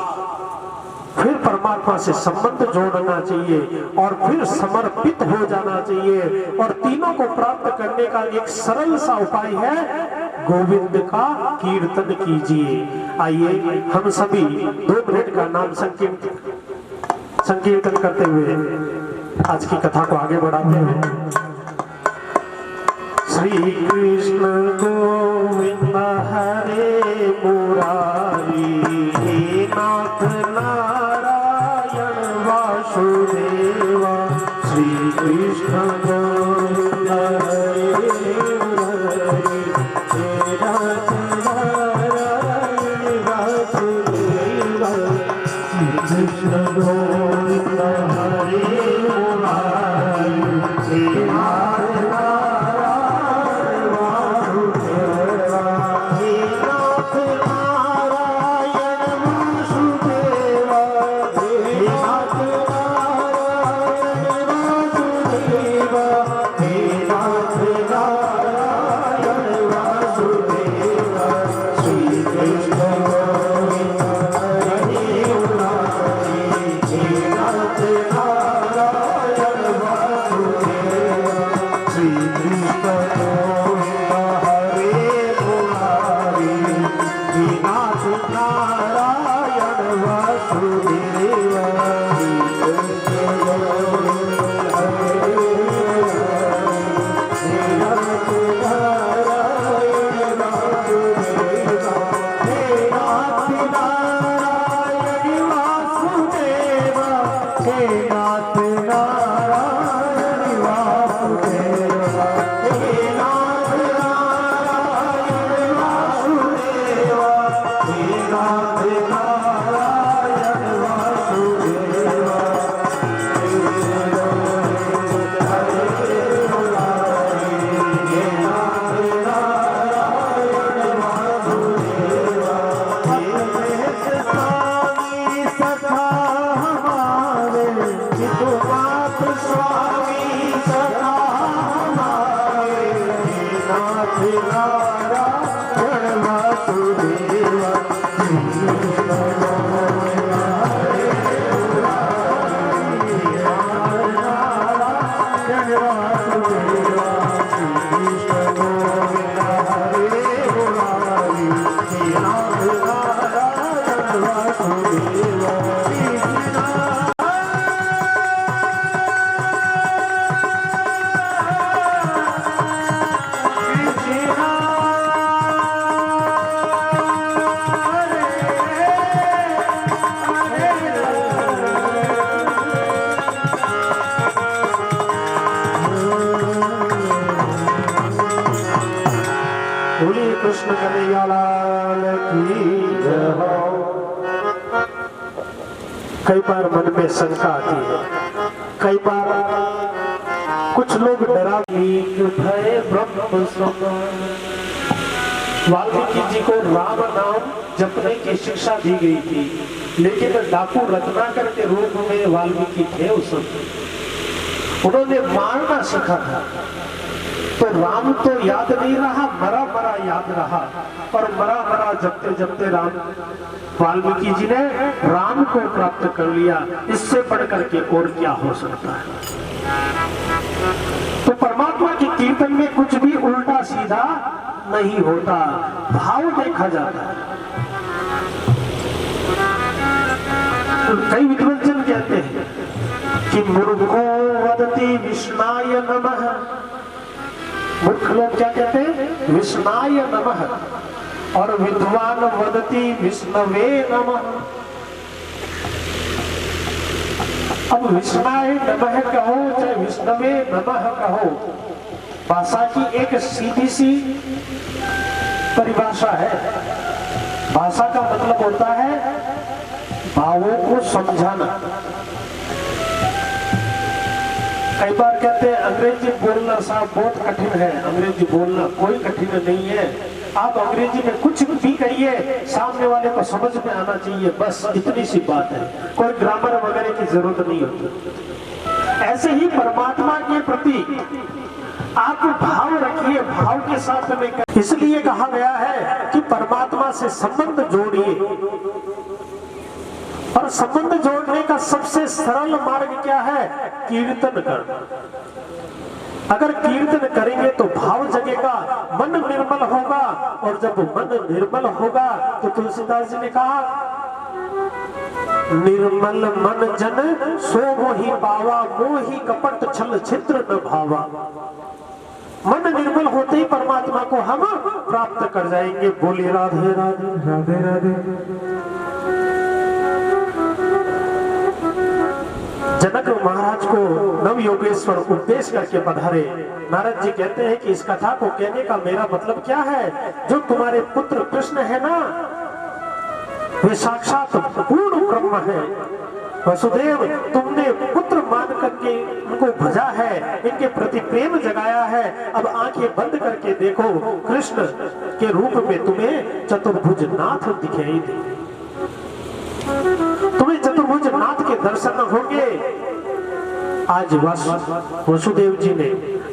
फिर परमात्मा से संबंध जोड़ना चाहिए और फिर समर्पित हो जाना चाहिए। और तीनों को प्राप्त करने का एक सरल सा उपाय है, गोविंद का कीर्तन कीजिए। आइए हम सभी 2 मिनट का नाम संकीर्तन करते हुए आज की कथा को आगे बढ़ाते हैं। श्री कृष्ण गोविंद हरे मुरारी, नाथ नारायण वासुदेवा। श्री कृष्ण गोविंद हरे मुरारी, नाथ नारायण वासुदेवा। श्री कृष्ण गोविंद हरे मुरारी, कृष्ण कन्हैया लाल की जय हो। कई बार मन में शंका आती है, कई बार कुछ लोग डरा भय ब्रह्म समान। वाल्मीकि जी को राम नाम जपने की शिक्षा दी गई थी, लेकिन डाकू रत्नाकर के रूप में वाल्मीकि थे उस समय। उन्होंने मारना सीखा था, तो राम तो याद नहीं रहा, मरा मरा याद रहा। और मरा मरा जपते जपते राम वाल्मीकि जी ने राम को प्राप्त कर लिया। इससे बढ़कर के और क्या हो सकता है। तो परमात्मा के कीर्तन में कुछ भी उल्टा सीधा नहीं होता, भाव देखा जाता है। तो कई विद्वान कहते हैं कि मूर्खो वदति विष्णाय नमः। मूर्ख लोग क्या कहते हैं? विष्णाय नमः। और विद्वान वदति विष्णवे नमः। अब विष्णाय नमः कहो चाहे विष्णवे नमः कहो, भाषा की एक सीधी सी परिभाषा है। भाषा का मतलब होता है भावों को समझाना। कई बार कहते हैं अंग्रेजी बोलना साहब बहुत कठिन है। अंग्रेजी बोलना कोई कठिन नहीं है। आप अंग्रेजी में कुछ भी कहिए, सामने वाले को समझ में आना चाहिए, बस इतनी सी बात है। कोई ग्रामर वगैरह की जरूरत नहीं होती। ऐसे ही परमात्मा के प्रति आप भाव रखिए, भाव के साथ में। इसलिए कहा गया है कि परमात्मा से संबंध जोड़िए और संबंध जोड़ने का सबसे सरल मार्ग क्या है? कीर्तन करना। अगर कीर्तन करेंगे तो भाव जगेगा, मन निर्मल होगा, और जब मन निर्मल होगा तो तुलसीदास जी ने कहा, निर्मल मन जन सो मोहि पावा, मोहि कपट छल छिद्र न भावा। मन निर्मल होते ही परमात्मा को हम प्राप्त कर जाएंगे। बोलिए राधे राधे राधे राधे। जनक महाराज को नव योगेश्वर उपदेश करके पधारे। नारद जी कहते हैं कि इस कथा को कहने का मेरा मतलब क्या है? जो तुम्हारे पुत्र कृष्ण है ना, वे साक्षात पूर्ण ब्रह्म है। वसुदेव, तुमने पुत्र मान करके उनको भजा है, इनके प्रति प्रेम जगाया है। अब आंखें बंद करके देखो, कृष्ण के रूप में तुम्हें चतुर्भुज नाथ दिखाई दे, तुम्हें चतुर्भुज नाथ के दर्शन होंगे। आज वसुदेव जी ने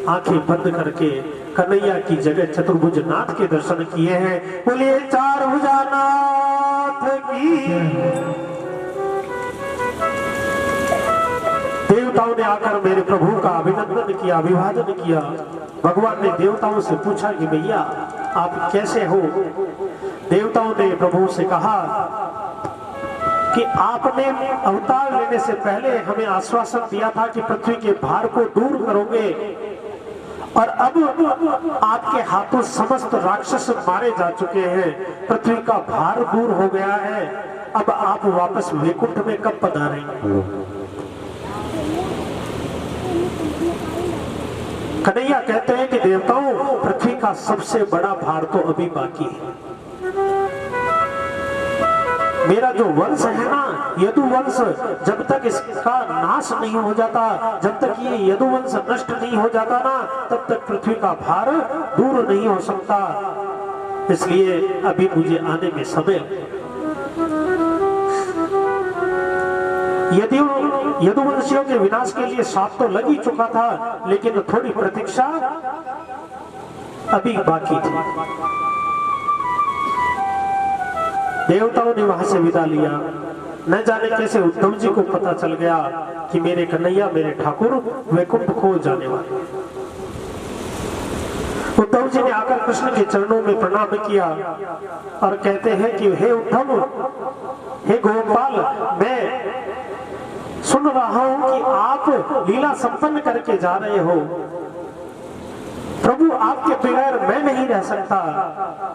आंखें बंद करके कन्हैया की जगह चतुर्भुज नाथ के दर्शन किए हैं। बोलिए चार भुजा नाथ की। देवताओं ने आकर मेरे प्रभु का अभिनंदन किया, अभिवादन किया। भगवान ने देवताओं से पूछा कि भैया आप कैसे हो? देवताओं ने प्रभु से कहा कि आपने अवतार लेने से पहले हमें आश्वासन दिया था कि पृथ्वी के भार को दूर करोगे, और अब आपके हाथों समस्त राक्षस मारे जा चुके हैं, पृथ्वी का भार दूर हो गया है। अब आप वापस वैकुंठ में कब पधारेंगे? कन्हैया कहते हैं कि देवताओं, पृथ्वी का सबसे बड़ा भार तो अभी बाकी है। मेरा जो वंश है ना, यदुवंश, जब तक इसका नाश नहीं हो जाता, जब तक ये यदुवंश नष्ट नहीं हो जाता ना, तब तक पृथ्वी का भार दूर नहीं हो सकता। इसलिए अभी मुझे आने में समय। यदुवंशियों के विनाश के लिए साथ तो लग ही चुका था, लेकिन थोड़ी प्रतीक्षा अभी बाकी थी। देवताओं ने वहां से विदा लिया। न जाने कैसे उद्धव जी को पता चल गया कि मेरे कन्हैया, मेरे ठाकुर वैकुंठ को जाने वाले। उद्धव जी ने आकर कृष्ण के चरणों में प्रणाम किया और कहते हैं कि हे उद्धव, हे गोपाल, मैं सुन रहा हूं कि आप लीला संपन्न करके जा रहे हो। प्रभु, आपके बगैर मैं नहीं रह सकता।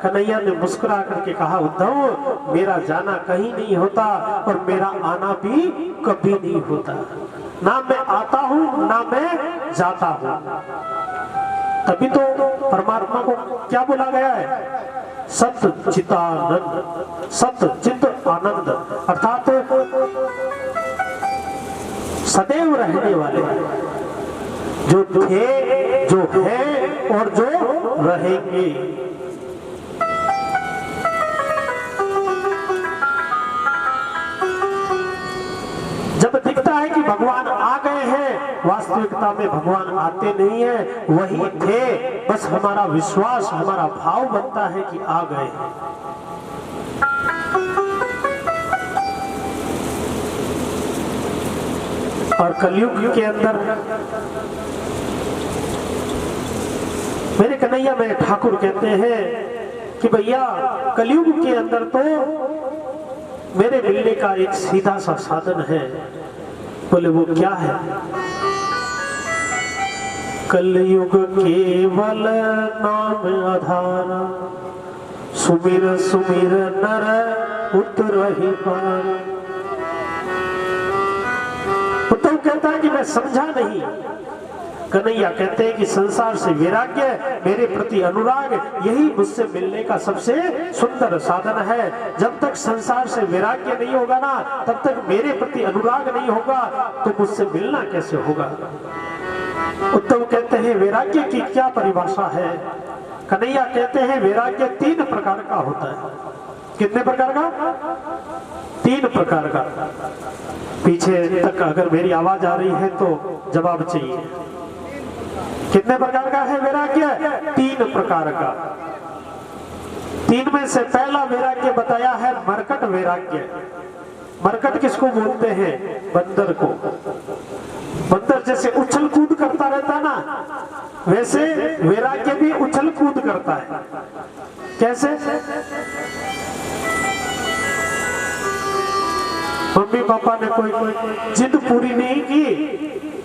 कन्हैया ने मुस्कुरा करके कहा, उद्धव, मेरा जाना कहीं नहीं होता और मेरा आना भी कभी नहीं होता। ना मैं आता हूं, ना मैं जाता हूं। तभी तो परमात्मा को क्या बोला गया है? सत चितानंद, सत चित आनंद, अर्थात सदैव रहने वाले, जो थे, जो है और जो रहेंगे। जब दिखता है कि भगवान आ गए हैं, वास्तविकता में भगवान आते नहीं हैं, वही थे। बस हमारा विश्वास, हमारा भाव बनता है कि आ गए हैं। और कलयुग के अंदर मेरे कन्हैया, मेरे ठाकुर कहते हैं कि भैया, कलयुग के अंदर तो मेरे मिलने का एक सीधा सा साधन है। बोले वो क्या है? कलयुग केवल नाम आधार, सुमिर सुमिर नर उतरहि पार। उद्धव कहता है कि मैं समझा नहीं। कन्हैया कहते हैं कि संसार से वैराग्य, मेरे प्रति अनुराग, यही मुझसे मिलने का सबसे सुंदर साधन है। जब तक संसार से वैराग्य नहीं होगा ना, तब तक मेरे प्रति अनुराग नहीं होगा, तो मुझसे मिलना कैसे होगा? उद्धव कहते हैं वैराग्य की क्या परिभाषा है? कन्हैया कहते हैं वैराग्य 3 प्रकार का होता है। कितने प्रकार का? 3 प्रकार का। पीछे तक अगर मेरी आवाज आ रही है तो जवाब चाहिए। कितने प्रकार का है वैराग्य? 3 प्रकार का। 3 में से पहला वैराग्य बताया है मरकट वैराग्य। मरकट किसको बोलते हैं? बंदर को। बंदर जैसे उछल कूद करता रहता है ना, वैसे वैराग्य भी उछल कूद करता है। कैसे? मम्मी पापा ने कोई जिद पूरी नहीं की,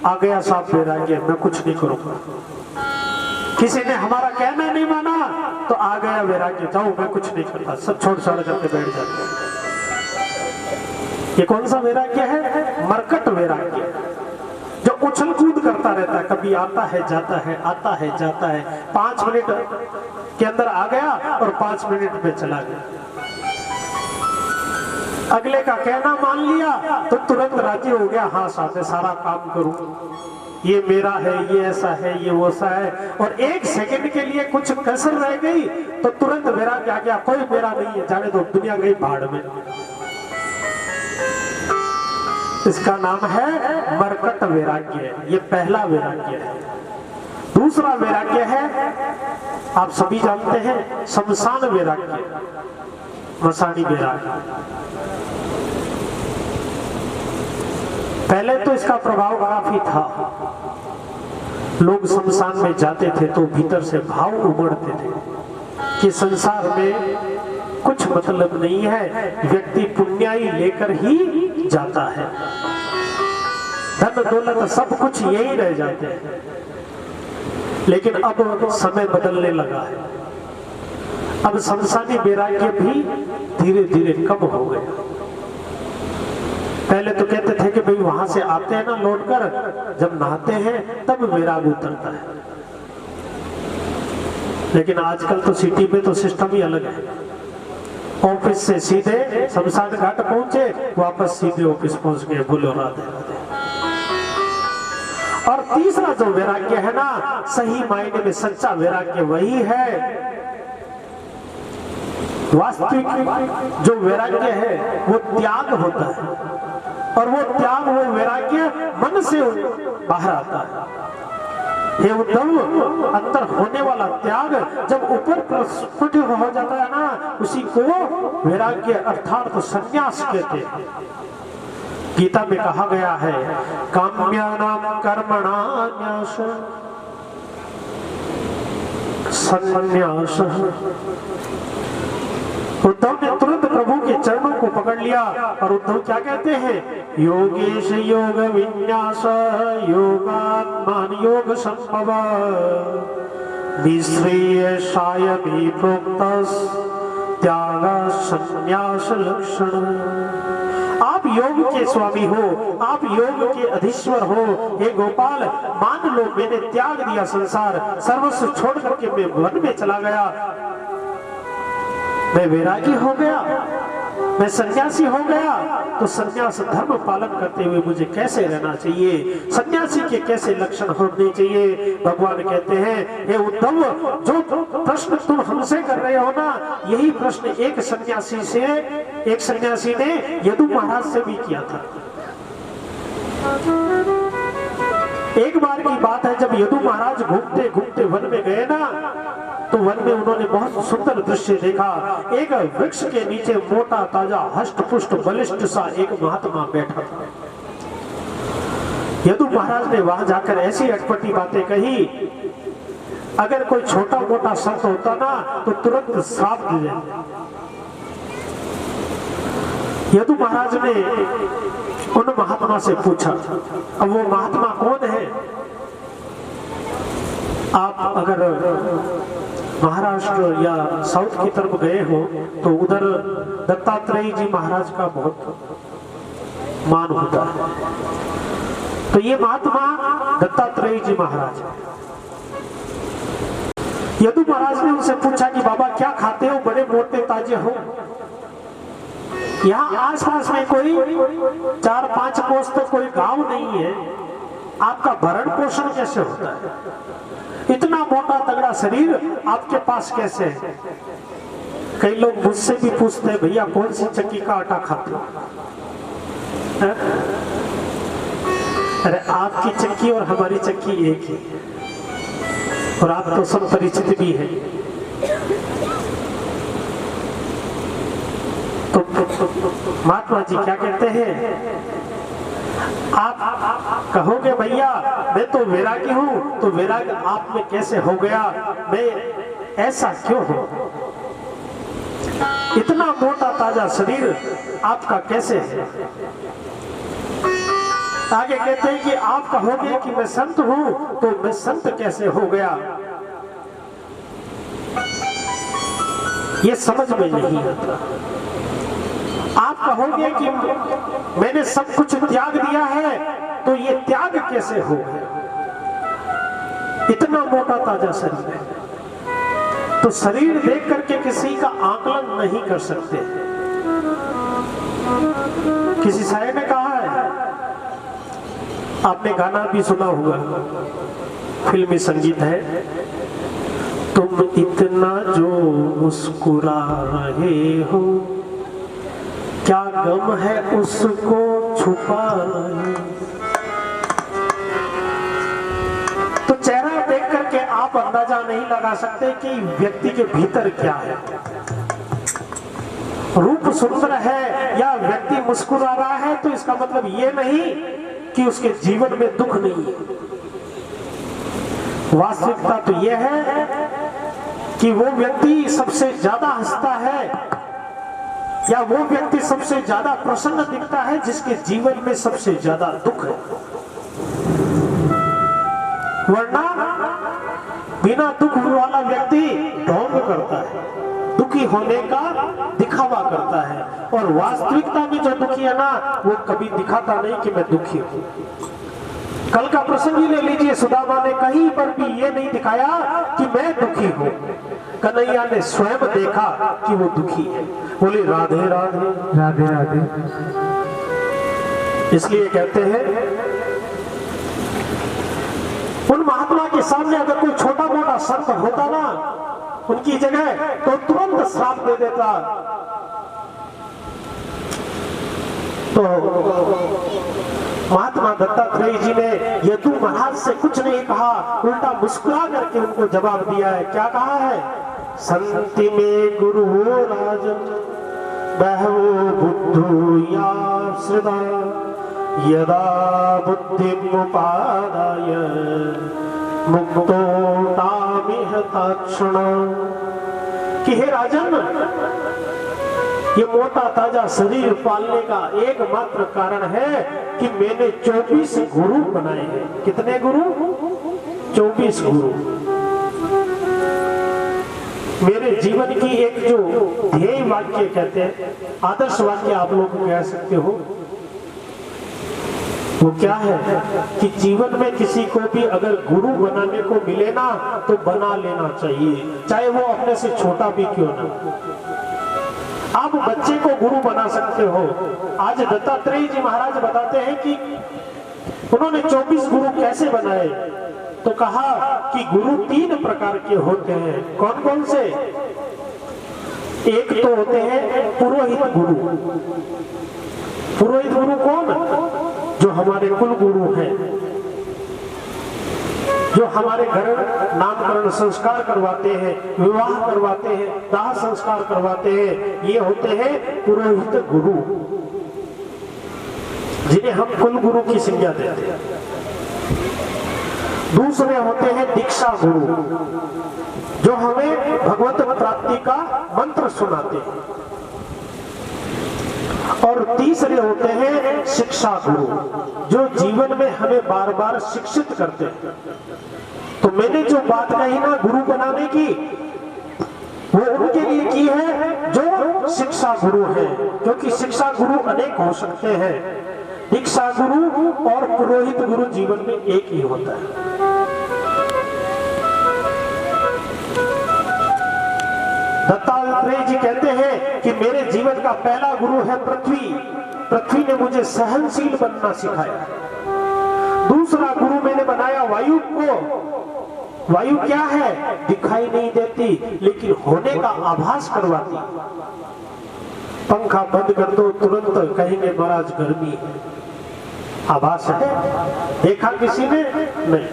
आ गया साहब वैराग्य, मैं कुछ नहीं करूंगा। किसी ने हमारा कहना नहीं माना तो आ गया वैराग्य, जाओ मैं कुछ नहीं करता, सब छोड़ छाड़ करके बैठ जाते हैं। ये कौन सा वैराग्य है? मरकट वैराग्य, जो उछल कूद करता रहता है, कभी आता है जाता है, आता है जाता है, 5 मिनट के अंदर आ गया और 5 मिनट में चला गया। अगले का कहना मान लिया तो तुरंत राजी हो गया, हाँ साथ सारा काम करूं, ये मेरा है, ये ऐसा है, ये वैसा है। और 1 सेकंड के लिए कुछ कसर रह गई तो तुरंत वैराग्य आ गया, कोई मेरा नहीं है, जाने दो, दुनिया गई भाड़ में। इसका नाम है मरकट वैराग्य। ये पहला वैराग्य है। दूसरा वैराग्य है, आप सभी जानते हैं, शमशान वैराग्य, मसाणी वैराग्य। पहले तो इसका प्रभाव काफी था। लोग शमशान में जाते थे तो भीतर से भाव उमड़ते थे कि संसार में कुछ मतलब नहीं है, व्यक्ति पुण्याई लेकर ही जाता है, धन दौलत सब कुछ यही रह जाते हैं। लेकिन अब समय बदलने लगा है, अब शमशानी वैराग्य भी धीरे धीरे कम हो गया। पहले तो कहते थे कि भाई वहां से आते हैं ना लौटकर, जब नहाते हैं तब वैराग उतरता है। लेकिन आजकल तो सिटी में तो सिस्टम ही अलग है। ऑफिस से सीधे शमशान घाट पहुंचे, वापस सीधे ऑफिस पहुंच गए, बोलो राधे राधे। और तीसरा जो वैराग्य है ना, सही मायने में सच्चा वैराग्य वही है। वास्तविक जो वैराग्य है वो त्याग होता है, और वो त्याग, वो वैराग्य मन से बाहर आता है। ये उद्धव, अंदर होने वाला त्याग जब ऊपर प्रस्फुट हो जाता है ना, उसी को वैराग्य अर्थात संन्यास कहते हैं। गीता में कहा गया है, काम्यानां कर्मणान्यास संन्यासः। उद्धव ने तुरंत प्रभु के चरणों को पकड़ लिया और उद्धव क्या कहते हैं? योगेश योग विन्यास योगात्मान योग संभव निश्रेय शायमी प्रोक्तस त्याग संन्यास लक्षण। आप योग के स्वामी हो, आप योग के अधीश्वर हो। हे गोपाल, मान लो मैंने त्याग दिया संसार, सर्वस्व छोड़ करके मैं वन में चला गया, मैं वैरागी हो गया, मैं सन्यासी हो गया, तो सन्यास धर्म पालन करते हुए मुझे कैसे रहना चाहिए, सन्यासी के कैसे लक्षण होने चाहिए। भगवान कहते हैं, हे उद्धव, जो प्रश्न तुम हमसे कर रहे हो ना, यही प्रश्न एक सन्यासी ने यदु महाराज से भी किया था। एक बार की बात है, जब यदु महाराज घूमते घूमते वन में गए ना, तो वन में उन्होंने बहुत सुंदर दृश्य देखा। एक वृक्ष के नीचे मोटा ताजा हष्ट पुष्ट बलिष्ठ सा एक महात्मा बैठा था। यदु महाराज ने वहां जाकर ऐसी अटपटी बातें कही, अगर कोई छोटा मोटा संत होता ना तो तुरंत श्राप दे देते। यदु महाराज ने उन महात्मा से पूछा, अब वो महात्मा कौन है? आप अगर महाराष्ट्र या साउथ की तरफ गए हो तो उधर दत्तात्रेय जी महाराज का बहुत मान होता है। तो ये महात्मा दत्तात्रेय जी महाराज। यदु महाराज ने उनसे पूछा कि बाबा क्या खाते हो, बड़े मोटे ताजे हो, यहाँ आसपास में कोई 4-5 कोस तक कोई गांव नहीं है, आपका भरण पोषण कैसे होता है? इतना मोटा तगड़ा शरीर आपके पास कैसे है? कई लोग मुझसे भी पूछते हैं, भैया कौन सी चक्की का आटा खाते हो? अरे आपकी चक्की और हमारी चक्की एक ही, और आप तो सब परिचित भी है। तो महात्मा जी क्या कहते हैं, आप कहोगे भैया मैं तो वैरागी हूं, तो वैराग आप में कैसे हो गया, मैं ऐसा क्यों हूं, इतना मोटा ताजा शरीर आपका कैसे है। आगे कहते हैं कि आप कहोगे कि मैं संत हूं, तो मैं संत कैसे हो गया, ये समझ में नहीं आता। आप कहोगे कि मैंने सब कुछ त्याग दिया है, तो ये त्याग कैसे हो गया, इतना मोटा ताजा शरीर है। तो शरीर देख करके किसी का आकलन नहीं कर सकते। किसी शायर ने कहा है, आपने गाना भी सुना होगा, फिल्मी संगीत है, तुम इतना जो मुस्कुरा रहे हो, क्या गम है उसको छुपा रहे। तो चेहरा देख करके आप अंदाजा नहीं लगा सकते कि व्यक्ति के भीतर क्या है। रूप सुंदर है या व्यक्ति मुस्कुरा रहा है, तो इसका मतलब ये नहीं कि उसके जीवन में दुख नहीं है। वास्तविकता तो यह है कि वो व्यक्ति सबसे ज्यादा हंसता है या वो व्यक्ति सबसे ज्यादा प्रसन्न दिखता है जिसके जीवन में सबसे ज्यादा दुख है। वरना बिना दुख वाला व्यक्ति ढोंग करता है, दुखी होने का दिखावा करता है, और वास्तविकता में जो दुखी है ना, वो कभी दिखाता नहीं कि मैं दुखी हूं। कल का प्रसंग ही ले लीजिए, सुदामा ने कहीं पर भी ये नहीं दिखाया कि मैं दुखी हूं, कन्हैया ने स्वयं देखा कि वो दुखी है। बोले राधे राधे राधे राधे। इसलिए कहते हैं उन महात्मा के सामने अगर कोई छोटा मोटा संत होता ना उनकी जगह, तो तुरंत श्राप दे देता। तो महात्मा दत्तात्रेय जी ने यदु महाराज से कुछ नहीं कहा, उल्टा मुस्कुरा करके उनको जवाब दिया है। क्या कहा है, संति में गुरु राजन बहवो बुद्धू या सदा यदा बुद्धि मुपादाय मुक्तो तामिह तत्क्षण। कि हे राजन, ये मोटा ताजा शरीर पालने का एकमात्र कारण है कि मैंने 24 गुरु बनाए हैं। कितने गुरु? 24 गुरु। मेरे जीवन की एक जो ध्येय वाक्य कहते हैं, आदर्श वाक्य आप लोग कह सकते हो, वो क्या है कि जीवन में किसी को भी अगर गुरु बनाने को मिले ना, तो बना लेना चाहिए, चाहे वो अपने से छोटा भी क्यों ना। आप बच्चे को गुरु बना सकते हो। आज दत्तात्रेय जी महाराज बताते हैं कि उन्होंने 24 गुरु कैसे बनाए। तो कहा कि गुरु 3 प्रकार के होते हैं। कौन कौन से? एक तो होते हैं पुरोहित गुरु। पुरोहित गुरु कौन? जो हमारे कुल गुरु हैं, जो हमारे घर नामकरण संस्कार करवाते हैं, विवाह करवाते हैं, दाह संस्कार करवाते हैं, ये होते हैं पुरोहित गुरु, जिन्हें हम कुल गुरु की संज्ञा देते हैं। दूसरे होते हैं दीक्षा गुरु, जो हमें भगवत प्राप्ति का मंत्र सुनाते हैं। और तीसरे होते हैं शिक्षा गुरु, जो जीवन में हमें बार बार शिक्षित करते हैं। तो मैंने जो बात कही ना गुरु बनाने की, वो उनके लिए की है जो शिक्षा गुरु है, क्योंकि शिक्षा गुरु अनेक हो सकते हैं। दीक्षा गुरु और पुरोहित गुरु जीवन में एक ही होता है। दत्तात्रेय जी कहते हैं कि मेरे जीवन का पहला गुरु है पृथ्वी। पृथ्वी ने मुझे सहनशील बनना सिखाया। दूसरा गुरु मैंने बनाया वायु को। वायु क्या है? दिखाई नहीं देती, लेकिन होने का आभास करवाती। पंखा बंद कर दो, तुरंत कहेंगे महाराज गर्मी है। आभास है, देखा किसी ने? नहीं।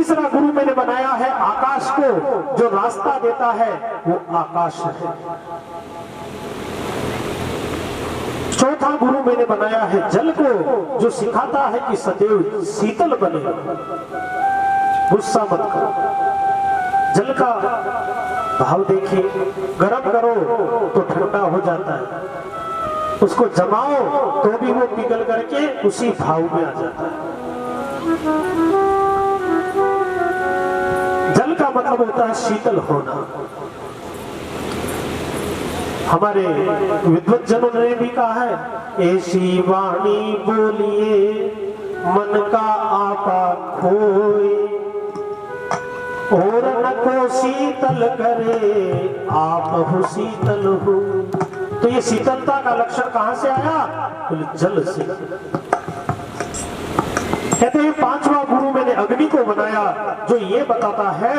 तीसरा गुरु मैंने बनाया है आकाश को, जो रास्ता देता है वो आकाश है। चौथा गुरु मैंने बनाया है जल को, जो सिखाता है कि सदैव शीतल बने, गुस्सा मत करो। जल का भाव देखिए, गर्म करो तो ठंडा हो जाता है, उसको जमाओ तो भी वो पिघल करके उसी भाव में आ जाता है। जल का मतलब होता है शीतल होना। हमारे विद्वज्जनों ने भी कहा है, ऐसी वाणी बोलिए मन का आपा खोए, और न को शीतल करे आप हो शीतल हो। तो ये शीतलता का लक्षण कहां से आया? जल से। कहते हैं पांचवा गुरु मैंने अग्नि को बनाया, जो ये बताता है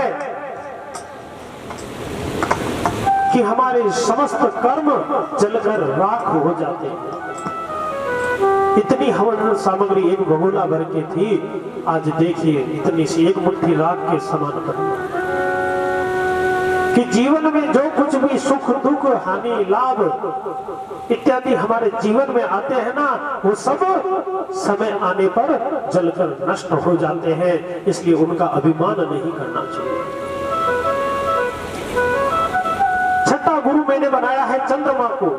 कि हमारे समस्त कर्म जलकर राख हो जाते हैं। इतनी हवन सामग्री एक भगोला भर के थी, आज देखिए इतनी सी एक मुट्ठी राख के समान बन। कि जीवन में जो कुछ भी सुख दुख हानि लाभ इत्यादि हमारे जीवन में आते हैं ना, वो सब समय आने पर जलकर नष्ट हो जाते हैं, इसलिए उनका अभिमान नहीं करना चाहिए। छठा गुरु मैंने बनाया है चंद्रमा को।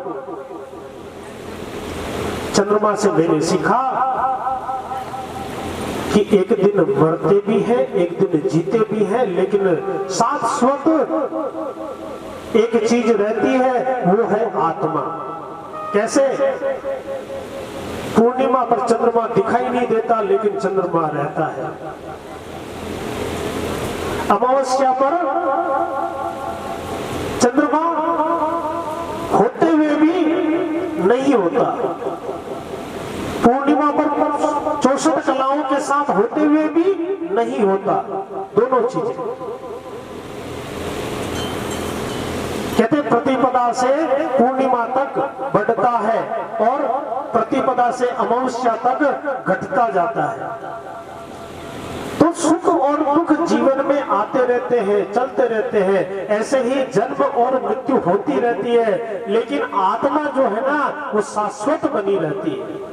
चंद्रमा से मैंने सीखा कि एक दिन मरते भी हैं, एक दिन जीते भी हैं, लेकिन शाश्वत एक चीज रहती है, वो है आत्मा। कैसे? पूर्णिमा पर चंद्रमा दिखाई नहीं देता, लेकिन चंद्रमा रहता है। अमावस्या पर चंद्रमा होते हुए भी नहीं होता, पूर्णिमा पर 64 कलाओं के साथ होते हुए भी नहीं होता। दोनों चीजें कहते हैं प्रतिपदा से पूर्णिमा तक बढ़ता है और प्रतिपदा से अमावस्या तक घटता जाता है। तो सुख और दुख जीवन में आते रहते हैं, चलते रहते हैं। ऐसे ही जन्म और मृत्यु होती रहती है, लेकिन आत्मा जो है ना, वो शाश्वत बनी रहती है।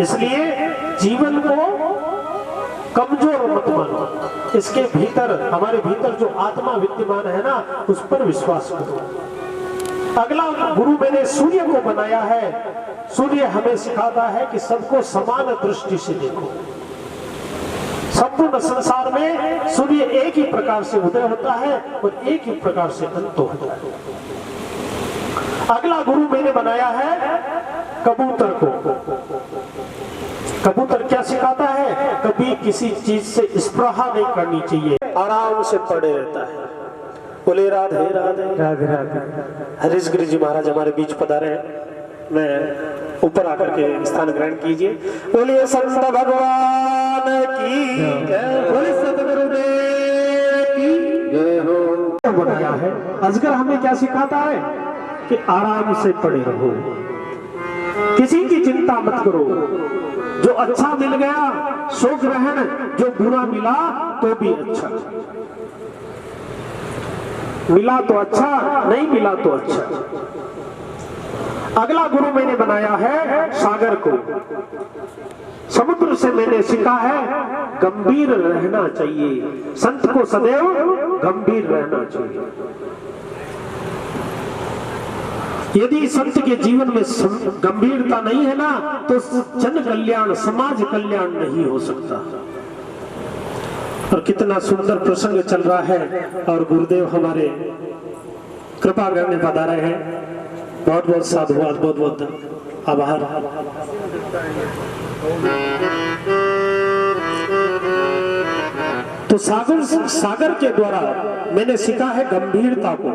इसलिए जीवन को कमजोर मत मानो, इसके भीतर, हमारे भीतर जो आत्मा विद्यमान है ना, उस पर विश्वास करो। अगला गुरु मैंने सूर्य को बनाया है। सूर्य हमें सिखाता है कि सबको समान दृष्टि से देखो। संपूर्ण संसार में सूर्य एक ही प्रकार से उदय होता है और एक ही प्रकार से अंत होता है। अगला गुरु मैंने बनाया है कबूतर को। कबूतर क्या सिखाता है? कभी किसी चीज से स्पृहा नहीं करनी चाहिए, आराम से पड़े रहता है। बोले राधे राधे राधे राधे। हरीश गिरी जी महाराज हमारे बीच पधारे हैं, मैं ऊपर आकर के स्थान ग्रहण कीजिए। बोलिए संत भगवान की जय, बोलिए सतगुरुदेव की जय हो। बनाया है अजगर हमें क्या सिखाता है कि आराम से पड़े रहो, किसी की चिंता मत करो। जो अच्छा मिल गया सो ग्रहण, जो बुरा मिला तो भी अच्छा। मिला तो अच्छा, नहीं मिला तो अच्छा। अगला गुरु मैंने बनाया है सागर को। समुद्र से मैंने सीखा है गंभीर रहना चाहिए। संत को सदैव गंभीर रहना चाहिए। यदि संत के जीवन में गंभीरता नहीं है ना, तो जन कल्याण, समाज कल्याण नहीं हो सकता। और कितना सुंदर प्रसंग चल रहा है और गुरुदेव हमारे कृपा करने पधारे हैं। बहुत बहुत साधुवाद, बहुत बहुत आभार। तो सागर के द्वारा मैंने सीखा है गंभीरता को।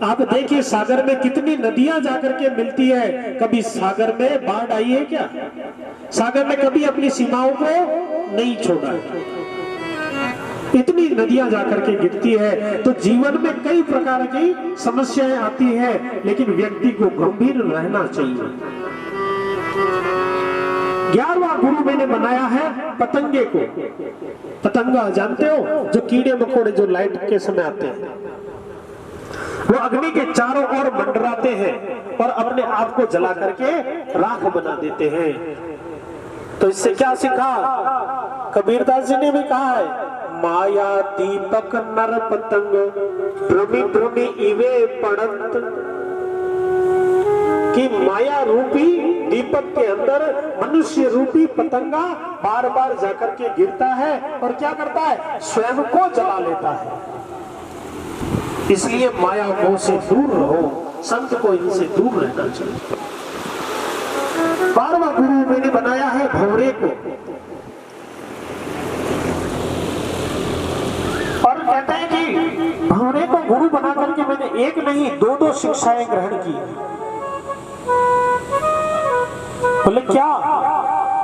आप देखिए सागर में कितनी नदियां जाकर के मिलती है। कभी सागर में बाढ़ आई है क्या? सागर ने कभी अपनी सीमाओं को नहीं छोड़ा। इतनी नदियां जाकर के गिरती है। तो जीवन में कई प्रकार की समस्याएं आती है, लेकिन व्यक्ति को गंभीर रहना चाहिए। 11वां गुरु मैंने बनाया है पतंगे को। पतंगा जानते हो, जो कीड़े मकोड़े जो लाइट के समय आते हैं, वो अग्नि के चारों ओर मंडराते हैं और अपने आप को जला करके राख बना देते हैं। तो इससे क्या सीखा? कबीरदास जी ने भी कहा है, माया दीपक नर पतंग भ्रमि भ्रमि इवे पड़ंत, कि माया रूपी दीपक के अंदर मनुष्य रूपी पतंगा बार बार जाकर के गिरता है और क्या करता है? स्वयं को जला लेता है। इसलिए माया मोह से दूर रहो, संत को इनसे दूर रहना चाहिए। 12वां गुरु मैंने बनाया है भंवरे को, और कहते हैं कि भंवरे को गुरु बना करके मैंने एक नहीं 2-2 शिक्षाएं ग्रहण की। बोले क्या?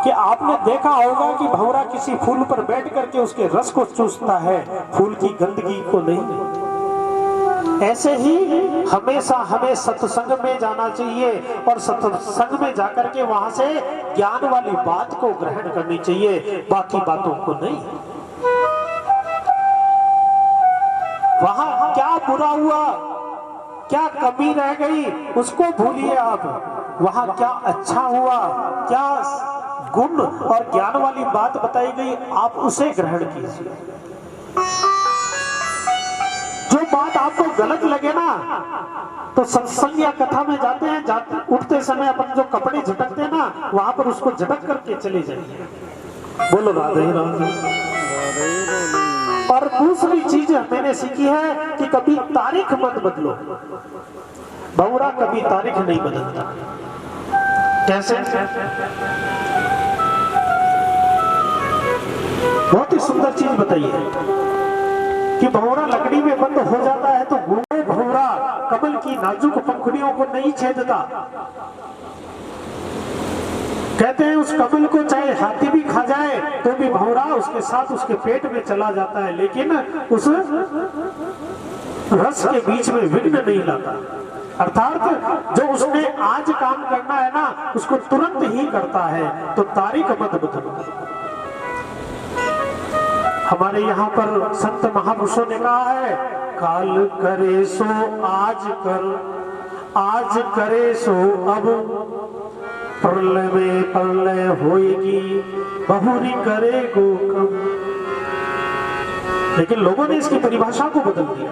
कि आपने देखा होगा कि भंवरा किसी फूल पर बैठ करके उसके रस को चूसता है, फूल की गंदगी को नहीं। ऐसे ही हमेशा हमें सत्संग में जाना चाहिए और सत्संग में जाकर के वहां से ज्ञान वाली बात को ग्रहण करनी चाहिए, बाकी बातों को नहीं। वहां क्या बुरा हुआ, क्या कमी रह गई, उसको भूलिए आप। वहां क्या अच्छा हुआ, क्या गुण और ज्ञान वाली बात बताई गई, आप उसे ग्रहण कीजिए। जो बात आपको गलत लगे ना, तो सत्संग या कथा में जाते हैं, उठते समय अपन जो कपड़े झटकते हैं ना, वहां पर उसको झटक करके चले जाइए। बोलो राधे राधे। और दूसरी चीज मैंने सीखी है कि कभी तारीख मत बदलो। भंवरा कभी तारीख नहीं बदलता। कैसे? बहुत ही सुंदर चीज बताइए कि भंवरा लकड़ी में बंद हो जाता है तो वो भंवरा कमल की नाजुक पंखुड़ियों को नहीं छेदता। कहते हैं उस कमल को चाहे हाथी भी खा जाए तो भी भंवरा उसके साथ उसके पेट में चला जाता है, लेकिन उस रस के बीच में विघ्न नहीं लाता। अर्थात जो उसने आज काम करना है ना, उसको तुरंत ही करता है। तो तारीख मत बदलो। हमारे यहाँ पर संत महापुरुषों ने कहा है, काल करे सो आज कर, आज करे सो अब, प्रलय में प्रलय होएगी, बहुरी करेगो कब। लेकिन लोगों ने इसकी परिभाषा को बदल दिया।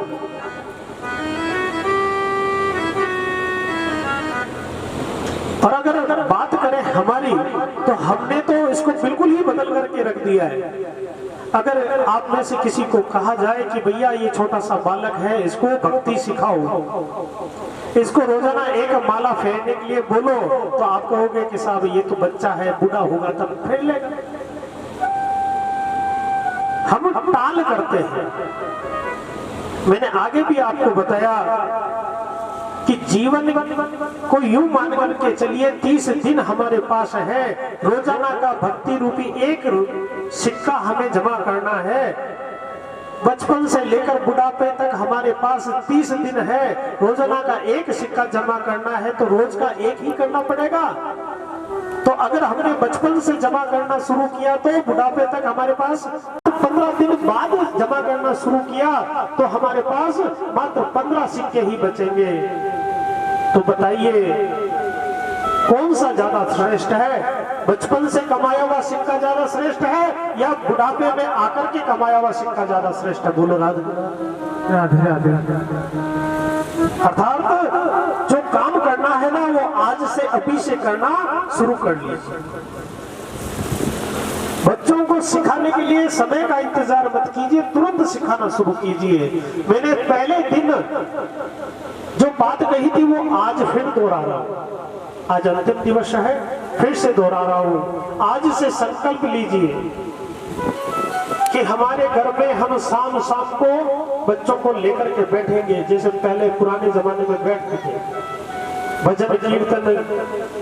और अगर बात करें हमारी, तो हमने तो इसको बिल्कुल ही बदल करके रख दिया है। अगर आप में से किसी को कहा जाए कि भैया ये छोटा सा बालक है, इसको भक्ति सिखाओ, इसको रोजाना एक माला फेरने के लिए बोलो, तो आप कहोगे कि साहब ये तो बच्चा है, बूढ़ा होगा तब फेर लेगा। हम टाल करते हैं। मैंने आगे भी आपको बताया कि जीवन को यूं मान करके चलिए, 30 दिन हमारे पास है, रोजाना का भक्ति रूपी एक सिक्का हमें जमा करना है। बचपन से लेकर बुढ़ापे तक हमारे पास 30 दिन है, रोजाना का एक सिक्का जमा करना है, तो रोज का एक ही करना पड़ेगा। तो अगर हमने बचपन से जमा करना शुरू किया तो बुढ़ापे तक हमारे पास 15 दिन बाद जमा करना शुरू किया तो हमारे पास मात्र 15 सिक्के ही बचेंगे। तो बताइए कौन सा ज्यादा श्रेष्ठ है? बचपन से कमाया हुआ सिक्का ज्यादा श्रेष्ठ है या बुढ़ापे में आकर के कमाया हुआ सिक्का ज्यादा श्रेष्ठ है? बोलो राधे राधे राधे। अर्थात जो काम करना है ना, वो आज से अभी से करना शुरू कर लीजिए। बच्चों को सिखाने के लिए समय का इंतजार मत कीजिए, तुरंत सिखाना शुरू कीजिए। मैंने पहले दिन जो बात कही थी वो आज फिर दोहरा रहा हूं। आज अंतिम दिवस है, फिर से दोहरा रहा हूं। आज से संकल्प लीजिए कि हमारे घर में हम शाम शाम को बच्चों को लेकर के बैठेंगे, जैसे पहले पुराने जमाने में बैठते थे, भजन कीर्तन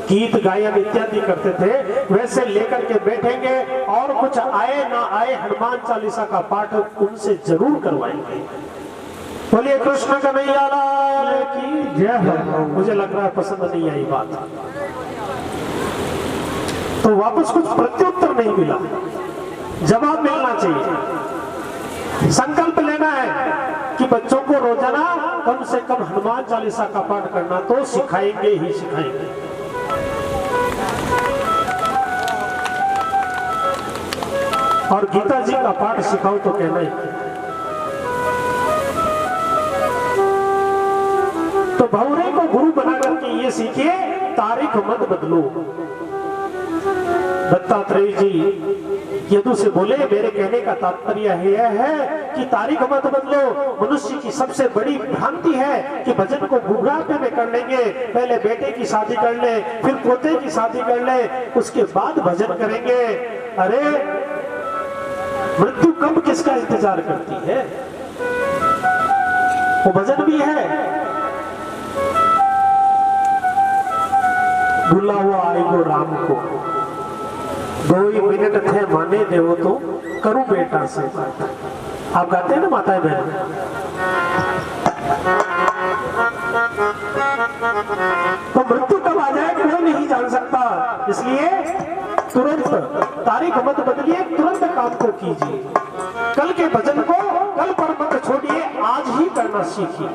गीत गायन इत्यादि करते थे, वैसे लेकर के बैठेंगे और कुछ आए ना आए हनुमान चालीसा का पाठ उनसे जरूर करवाएंगे। बोलिए कृष्ण कन्हैया लाल की जय हो। मुझे लग रहा है पसंद नहीं आई बात। तो वापस कुछ प्रत्युत्तर नहीं मिला, जवाब मिलना चाहिए। संकल्प लेना है कि बच्चों को रोजाना कम से कम हनुमान चालीसा का पाठ करना तो सिखाएंगे ही सिखाएंगे। और गीता जी का पाठ सिखाओ तो कहना ही। तो भौरे को गुरु बना करके ये सीखिए, तारीख मत बदलो। दत्तात्रेय जी यदु से बोले, मेरे कहने का तात्पर्य यह है कि तारीख मत बदलो। मनुष्य की सबसे बड़ी भ्रांति है कि भजन को बुढ़ापे में कर लेंगे, पहले बेटे की शादी कर ले, फिर पोते की शादी कर ले, उसके बाद भजन करेंगे। अरे मृत्यु कब किसका इंतजार करती है? वो भजन भी है, बुला हुआ आएगो राम को, 2 मिनट थे माने देवो तो करूं बेटा से बात। आप गाते हैं ना माताएं बहन, तो मृत्यु कब आ जाए कोई नहीं जान सकता। इसलिए तुरंत तारीख मत बदलिए, तुरंत काम को कीजिए। कल के भजन को कल पर मत छोड़िए, आज ही करना सीखिए,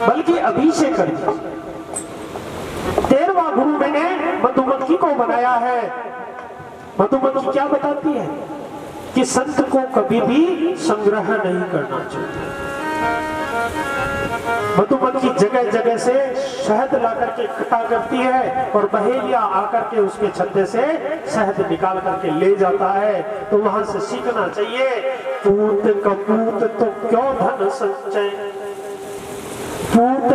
बल्कि अभी से करिए। 13वां गुरु मैंने मधुमक्खी को बनाया है। मधुमक्खी क्या बताती है कि संत को कभी भी संग्रह नहीं करना चाहिए। मधुमक्खी जगह जगह से शहद ला करके इकट्ठा करती है और बहेलिया आकर के उसके छत्ते से शहद निकाल करके ले जाता है। तो वहां से सीखना चाहिए, पूत कपूत तो क्यों धन संचय, पूत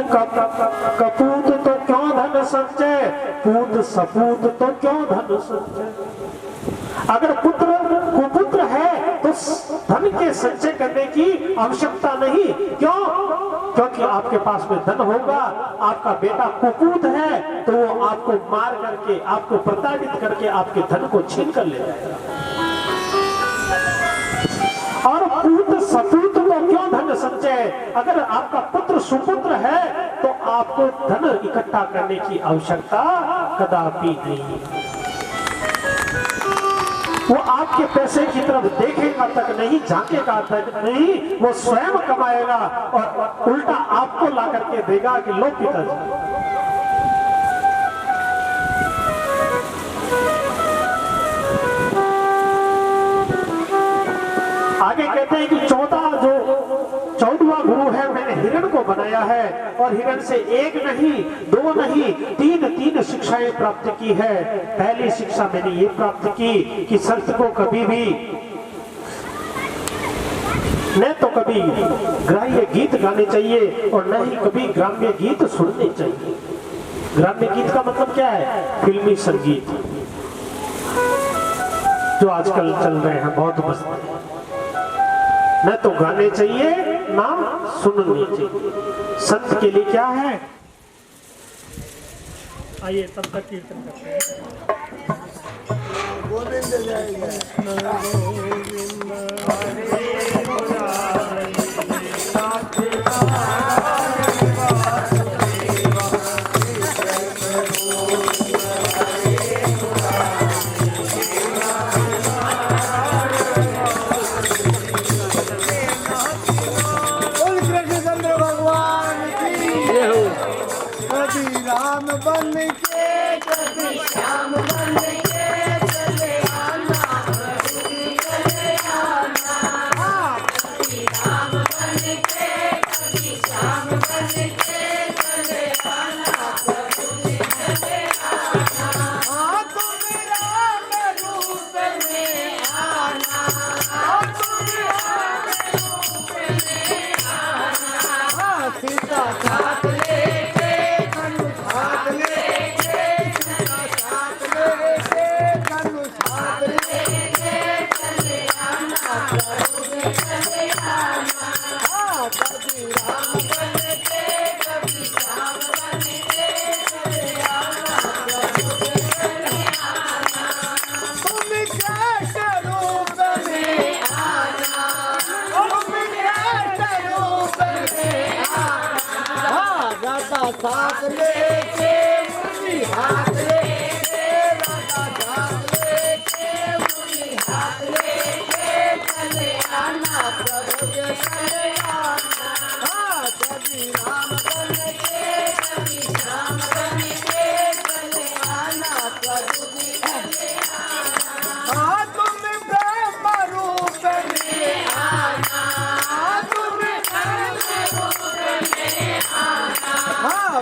कपूत तो क्यों धन संचय, पूत सपूत तो क्यों धन संचय। अगर पुत्र कुपुत्र है तो धन के संचय करने की आवश्यकता नहीं। क्यों? क्योंकि आपके पास में धन होगा, आपका बेटा कुपूत है तो वो आपको मार करके, आपको प्रताड़ित करके आपके धन को छीन कर ले जाएगा। और पूत सपूत तो क्यों धन संचय, अगर आपका पुत्र सुपुत्र है तो आपको धन इकट्ठा करने की आवश्यकता कदापि नहीं। वो आपके पैसे की तरफ देखेगा तक नहीं, झांकेगा तक नहीं, वो स्वयं कमाएगा और उल्टा आपको ला करके देगा कि लो पिताजी। आगे कहते हैं कि 14वां गुरु है, मैंने हिरण को बनाया है और हिरण से 1 नहीं 2 नहीं 3 शिक्षाएं प्राप्त की है। पहली शिक्षा मैंने ये प्राप्त की कि संत को कभी भी न तो कभी ग्राह्य गीत गाने चाहिए और न ही कभी ग्राम्य गीत सुनने चाहिए। ग्राम्य गीत का मतलब क्या है? फिल्मी संगीत जो आजकल चल रहे हैं, बहुत मस्त। न तो गाने चाहिए ना सुनने चाहिए। संत के लिए क्या है? आइए तब तक कीर्तन करते हैं। गोविंद जय बन के कभी श्याम बन के चले आना, चले आना। कभी राम बन के कभी श्याम बन के चले आना, चले आना। हाँ तुम राम रूप में आना, तुम राम रूप में आना। हाँ सीता साथ लेके साथ लेके साथ लेके कनु साथ लेके चले आना, चले आना। हाँ कभी राम बन के कभी श्याम बन के चले आना, चले आना। तुम कैसे रूप में आना, तुम कैसे रूप में आना। हाँ दादा साथ लेके हाथ लेके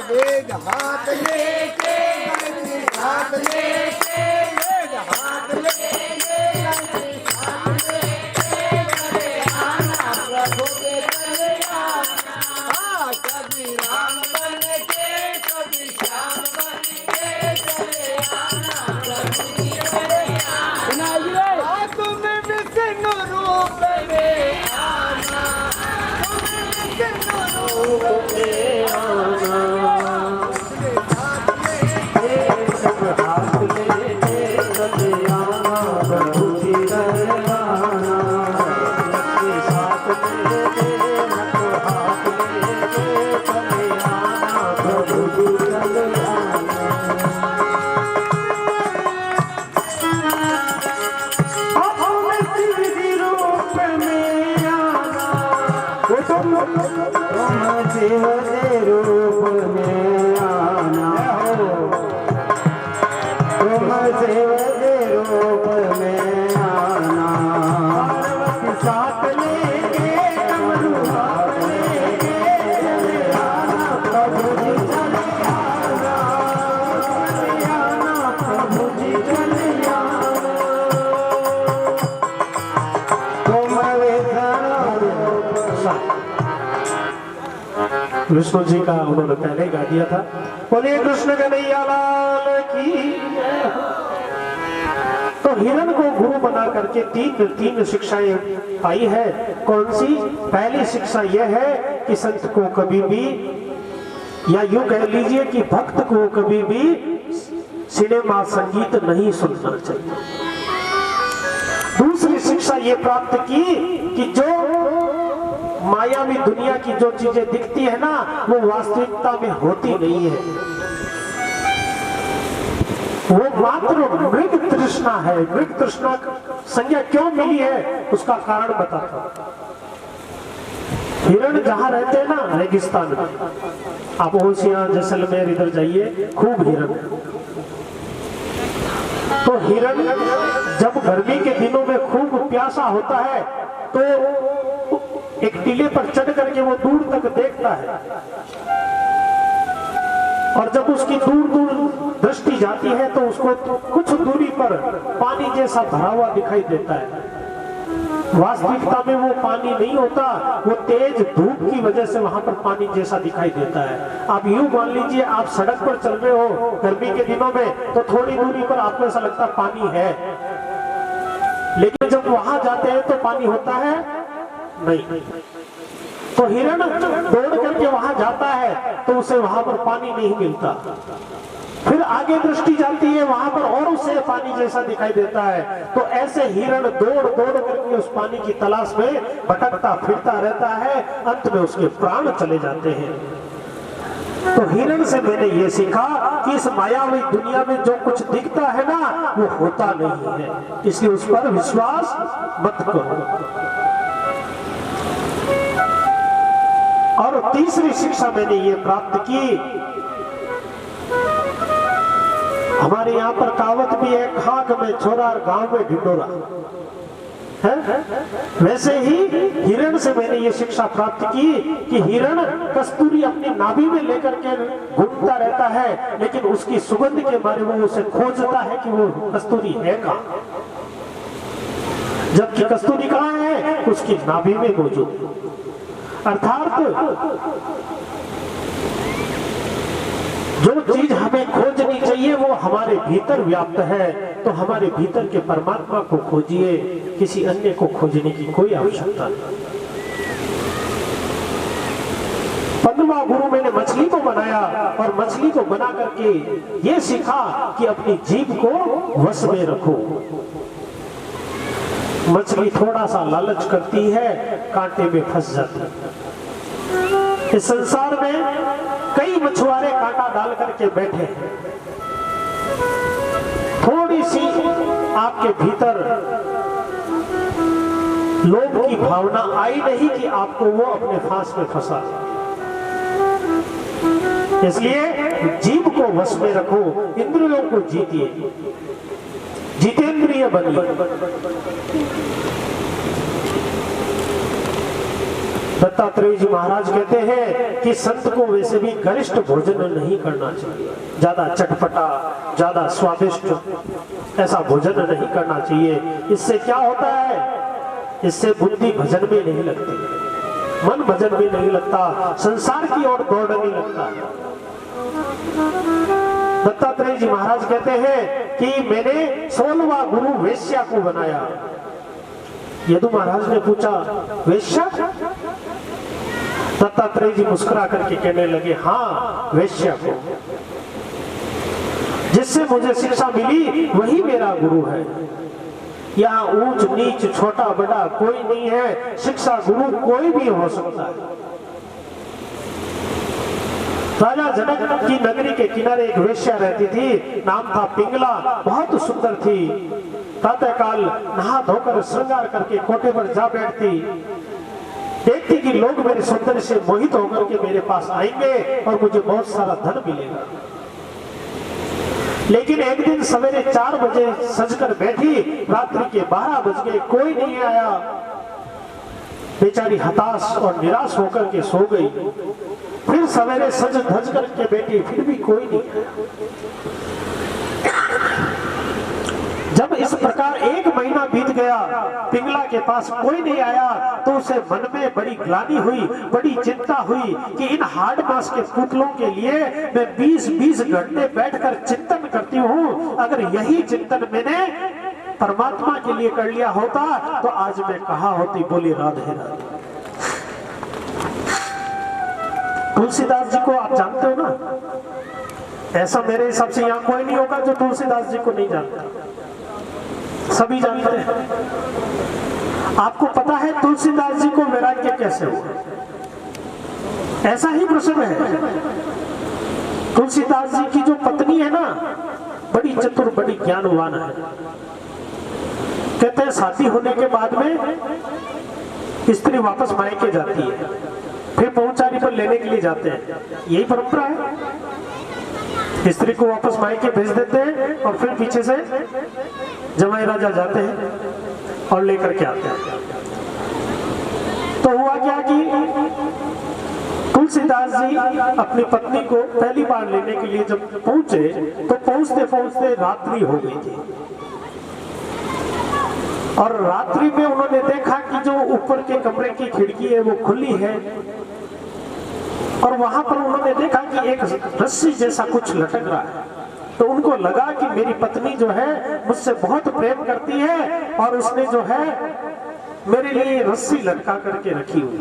वेद हाथ लेके हाथ लेके वेद हाथ लेके हाथ लेके चले आना प्रभु के चले आना। हाँ कभी राम बन के कभी श्याम बन के चले आना प्रभु के चले आना। तुम विष्णु रूप में आना तुम विष्णु रूप में आना। विष्णु जी का उन्होंने पहले गा दिया था। बोलिए कृष्ण कन्हैया लाल की। तो हिरण को गुरु बना करके तीन शिक्षाएं पाई है। कौन सी? पहली शिक्षा यह है कि संत को कभी भी, या यूं कह लीजिए कि भक्त को कभी भी सिनेमा संगीत नहीं सुनना चाहिए। दूसरी शिक्षा ये प्राप्त की कि जो मायावी दुनिया की जो चीजें दिखती है ना, वो वास्तविकता में होती नहीं है, वो मात्र मृग तृष्णा है। मृग तृष्णा संज्ञा क्यों मिली है, उसका कारण बताता। हिरण जहां रहते हैं ना, रेगिस्तान में, आप होशियार जैसलमेर इधर जाइए, खूब हिरण। तो हिरण जब गर्मी के दिनों में खूब प्यासा होता है तो एक टीले पर चढ़ करके वो दूर तक देखता है, और जब उसकी दूर दूर दृष्टि जाती है तो उसको कुछ दूरी पर पानी जैसा भरा हुआ दिखाई देता है। वास्तविकता में वो पानी नहीं होता, वो तेज धूप की वजह से वहां पर पानी जैसा दिखाई देता है। आप यूं मान लीजिए, आप सड़क पर चल रहे हो गर्मी के दिनों में, तो थोड़ी दूरी पर आपको ऐसा लगता पानी है, लेकिन जब वहां जाते हैं तो पानी होता है नहीं। तो हिरण दौड़ करके वहां जाता है तो उसे वहां पर पानी नहीं मिलता, फिर आगे दृष्टि जाती है, वहां पर और उसे पानी जैसा दिखाई देता है। तो ऐसे हिरण दौड़ दौड़ करके उस पानी की तलाश में भटकता फिरता रहता है, अंत में उसके प्राण चले जाते हैं। तो हिरण से मैंने ये सीखा कि इस मायावी दुनिया में जो कुछ दिखता है ना, वो होता नहीं है, इसलिए उस पर विश्वास मत करो। और तीसरी शिक्षा मैंने ये प्राप्त की, हमारे यहाँ पर कहावत भी है, खाक में छोरा और गांव में ढिंडोरा है। वैसे ही हिरण से मैंने ये शिक्षा प्राप्त की कि हिरण कस्तूरी अपनी नाभि में लेकर के घूमता रहता है, लेकिन उसकी सुगंध के बारे में उसे खोजता है कि वो कस्तूरी है कहाँ, जबकि कस्तूरी कहाँ है, उसकी नाभि में मौजूद। अर्थात जो चीज हमें खोजनी चाहिए वो हमारे भीतर व्याप्त है, तो हमारे भीतर के परमात्मा को खोजिए, किसी अन्य को खोजने की कोई आवश्यकता नहीं। 15वां गुरु मैंने मछली को बनाया, और मछली को बना करके ये सीखा कि अपनी जीभ को वश में रखो। मछली थोड़ा सा लालच करती है, कांटे में फंस जाती है। इस संसार में कई मछुआरे कांटा डाल करके बैठे हैं, थोड़ी सी आपके भीतर लोभ की भावना आई नहीं कि आपको वो अपने फांस में फंसा। इसलिए जीव को वश में रखो, इंद्रियों को जीतिए, जितेंद्रिय बनिए। दत्तात्रेय जी महाराज कहते हैं कि संत को वैसे भी गरिष्ठ भोजन नहीं करना चाहिए, ज्यादा चटपटा, ज्यादा स्वादिष्ट ऐसा भोजन नहीं करना चाहिए। इससे क्या होता है, इससे बुद्धि भजन में नहीं लगती, मन भजन में नहीं लगता, संसार की ओर दौड़ने लगता। दत्तात्रेय जी महाराज कहते हैं कि मैंने 16वां गुरु वेश्या को बनाया। यदु महाराज ने पूछा, वेश्या? दत्तात्रेय जी मुस्कुरा करके कहने लगे, हाँ, वेश्या को। जिससे मुझे शिक्षा मिली वही मेरा गुरु है। यहाँ ऊंच नीच छोटा बड़ा कोई नहीं है, शिक्षा गुरु कोई भी हो सकता है। राजा जनक की नगरी के किनारे एक वेश्या रहती थी, नाम था पिंगला, बहुत सुंदर थी। प्रातःकाल नहा धोकर श्रृंगार करके कोटे पर जा बैठती, देखती कि लोग मेरे सौंदर्य से मोहित होकर के मेरे पास आएंगे और मुझे बहुत सारा धन मिलेगा। लेकिन एक दिन सवेरे 4 बजे सजकर बैठी, रात्रि के 12 बज गए, कोई नहीं आया। बेचारी हताश और निराश होकर के सो गई। फिर सवेरे सज धज करके बैठी, फिर भी कोई नहीं आया। जब इस प्रकार 1 महीना बीत गया, पिंगला के पास कोई नहीं आया, तो उसे मन में बड़ी ग्लानि हुई, बड़ी चिंता हुई कि इन हाड़ मांस के पुतलों के लिए मैं 20-20 घंटे बैठकर चिंतन करती हूँ। अगर यही चिंतन मैंने परमात्मा के लिए कर लिया होता तो आज मैं कहाँ होती। बोली राधे राधे। तुलसीदास जी को आप जानते हो ना? ऐसा मेरे हिसाब से यहाँ कोई नहीं होगा जो तुलसीदास जी को नहीं जानता, सभी जानते हैं। आपको पता है तुलसीदास जी को वैराग्य कैसे हुआ? ऐसा ही प्रश्न है। तुलसीदास जी की जो पत्नी है ना, बड़ी चतुर, बड़ी ज्ञानवान है। कहते हैं शादी होने के बाद में स्त्री वापस मायके जाती है, फिर पहुंचारी पर लेने के लिए जाते हैं, यही परंपरा है। स्त्री को वापस मायके भेज देते हैं और फिर पीछे से जमाई राजा जाते हैं और लेकर के आते हैं। तो हुआ क्या कि तुलसीदास जी अपनी पत्नी को पहली बार लेने के लिए जब पहुंचे, तो पहुंचते पहुंचते रात्रि हो गई थी। और रात्रि में उन्होंने देखा कि जो ऊपर के कमरे की खिड़की है वो खुली है, और वहां पर उन्होंने देखा कि एक रस्सी जैसा कुछ लटक रहा है। तो उनको लगा कि मेरी पत्नी जो है मुझसे बहुत प्रेम करती है और उसने जो है मेरे लिए रस्सी लटका करके रखी हुई।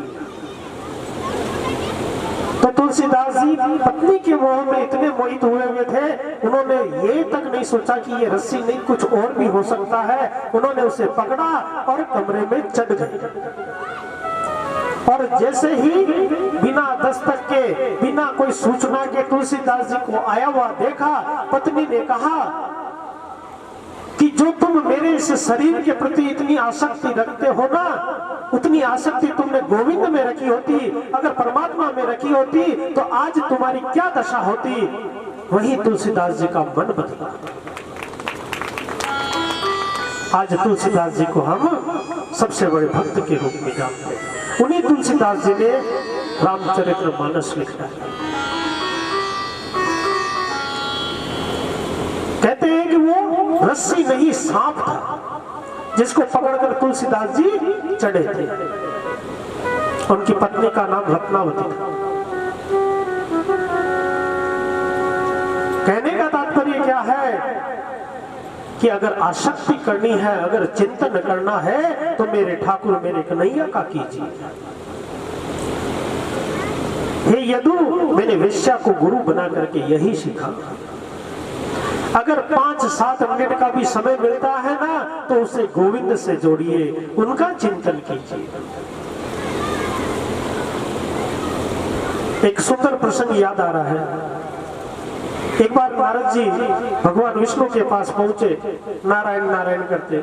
तो तुलसीदास जी पत्नी के मोह में इतने मोहित हुए थे, उन्होंने ये तक नहीं सोचा कि ये रस्सी नहीं कुछ और भी हो सकता है। उन्होंने उसे पकड़ा और कमरे में चढ़ गए। और जैसे ही बिना दस्तक के, बिना कोई सूचना के तुलसीदास जी को आया हुआ देखा, पत्नी ने कहा कि जो तुम मेरे इस शरीर के प्रति इतनी आसक्ति रखते हो ना, उतनी आसक्ति तुमने गोविंद में रखी होती, अगर परमात्मा में रखी होती तो आज तुम्हारी क्या दशा होती। वही तुलसीदास जी का मन बदला। आज तुलसीदास जी को हम सबसे बड़े भक्त के रूप में जानते हैं। उन्हीं तुलसीदास जी ने रामचरितमानस लिखा है। कहते हैं कि वो रस्सी नहीं सांप था जिसको पकड़कर तुलसीदास जी चढ़े थे। उनकी पत्नी का नाम रत्नावती था। कहने का तात्पर्य क्या है कि अगर आसक्ति करनी है, अगर चिंतन करना है तो मेरे ठाकुर, मेरे कन्हैया का कीजिए। हे यदु, मैंने वेश्या को गुरु बना करके यही सीखा। अगर 5-7 मिनट का भी समय मिलता है ना, तो उसे गोविंद से जोड़िए, उनका चिंतन कीजिए। एक सुंदर प्रसंग याद आ रहा है। एक बार नारद जी भगवान विष्णु के पास पहुंचे, नारायण नारायण करते।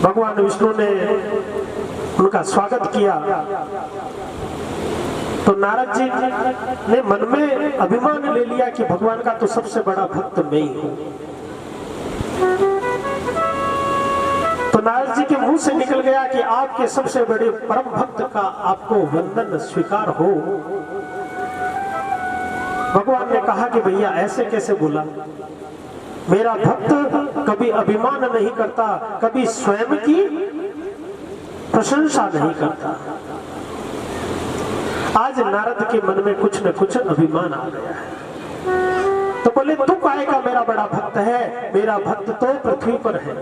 भगवान विष्णु ने उनका स्वागत किया तो नारद जी ने मन में अभिमान ले लिया कि भगवान का तो सबसे बड़ा भक्त मैं ही हूं। तो नारद जी के मुंह से निकल गया कि आपके सबसे बड़े परम भक्त का आपको वंदन स्वीकार हो। भगवान ने कहा कि भैया ऐसे कैसे बोला, मेरा भक्त कभी अभिमान नहीं करता, कभी स्वयं की प्रशंसा नहीं करता। आज नारद के मन में कुछ न कुछ अभिमान आ गया है। तो बोले तू काहे का मेरा बड़ा भक्त है, मेरा भक्त तो पृथ्वी पर है।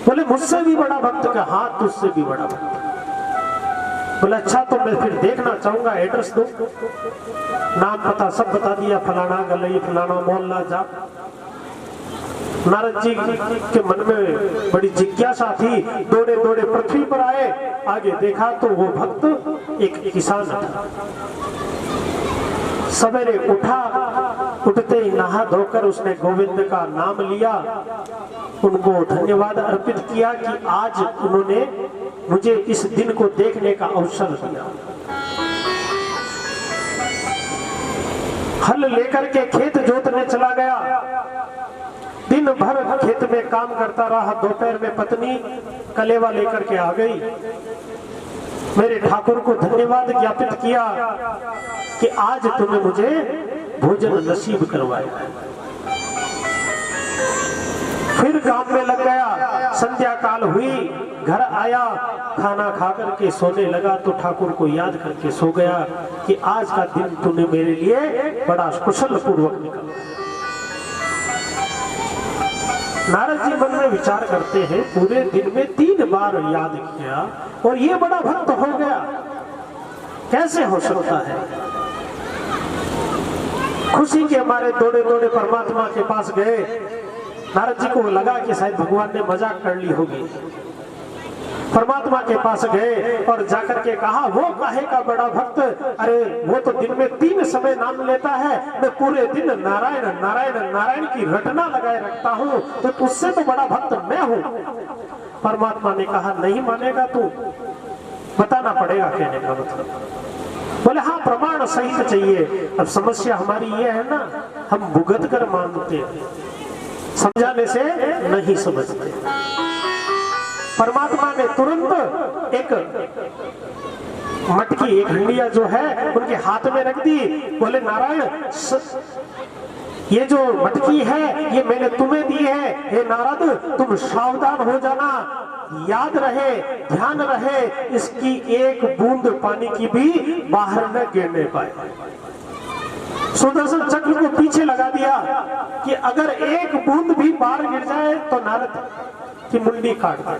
बोले मुझसे भी बड़ा भक्त का, हाँ तुझसे भी बड़ा भक्त। बोले अच्छा तो मैं फिर देखना चाहूंगा, एड्रेस दो। नाम पता सब बता दिया, फलाना गली फलाना मोहल्ला जा। नारद जी के मन में बड़ी जिज्ञासा थी, दौड़े दौड़े पृथ्वी पर आए। आगे देखा तो वो भक्त एक किसान था। सवेरे उठा, उठते ही नहा धोकर उसने गोविंद का नाम लिया, उनको धन्यवाद अर्पित किया कि आज उन्होंने मुझे इस दिन को देखने का अवसर दिया। हल लेकर के खेत जोतने चला गया, दिन भर खेत में काम करता रहा। दोपहर में पत्नी कलेवा लेकर के आ गई, मेरे ठाकुर को धन्यवाद ज्ञापित किया कि आज तूने मुझे भोजन नसीब करवाया। फिर काम में लग गया, संध्या काल हुई, घर आया, खाना खा करके सोने लगा तो ठाकुर को याद करके सो गया कि आज का दिन तूने मेरे लिए बड़ा कुशल पूर्वक निकाला। नारद जी मन में विचार करते हैं, पूरे दिन में 3 बार याद किया और ये बड़ा भक्त हो गया, कैसे हो सकता है। खुशी के हमारे दौड़े दौड़े परमात्मा के पास गए। नारद जी को लगा कि शायद भगवान ने मजाक कर ली होगी। परमात्मा के पास गए और जाकर के कहा, वो काहे का बड़ा भक्त, अरे वो तो दिन में 3 समय नाम लेता है, मैं पूरे दिन नारायण नारायण नारायण की रटना लगाए रखता हूँ, तो तुझसे तो बड़ा भक्त मैं हूँ। परमात्मा ने कहा, नहीं मानेगा तू, बताना पड़ेगा। कहने का मतलब, बोले हाँ प्रमाण सहित चाहिए। अब समस्या हमारी ये है ना, हम भुगत कर मानते हैं, समझाने से नहीं समझते। परमात्मा ने तुरंत एक मटकी, एक हंडिया जो है उनके हाथ में रख दी। बोले नारायण, ये जो मटकी है ये मैंने तुम्हें दी है, हे नारद तुम सावधान हो जाना, याद रहे, ध्यान रहे, इसकी एक बूंद पानी की भी बाहर न गिरने पाए। सुदर्शन चक्र को पीछे लगा दिया कि अगर एक बूंद भी बाहर गिर जाए तो नारद की मुंडी काट दे।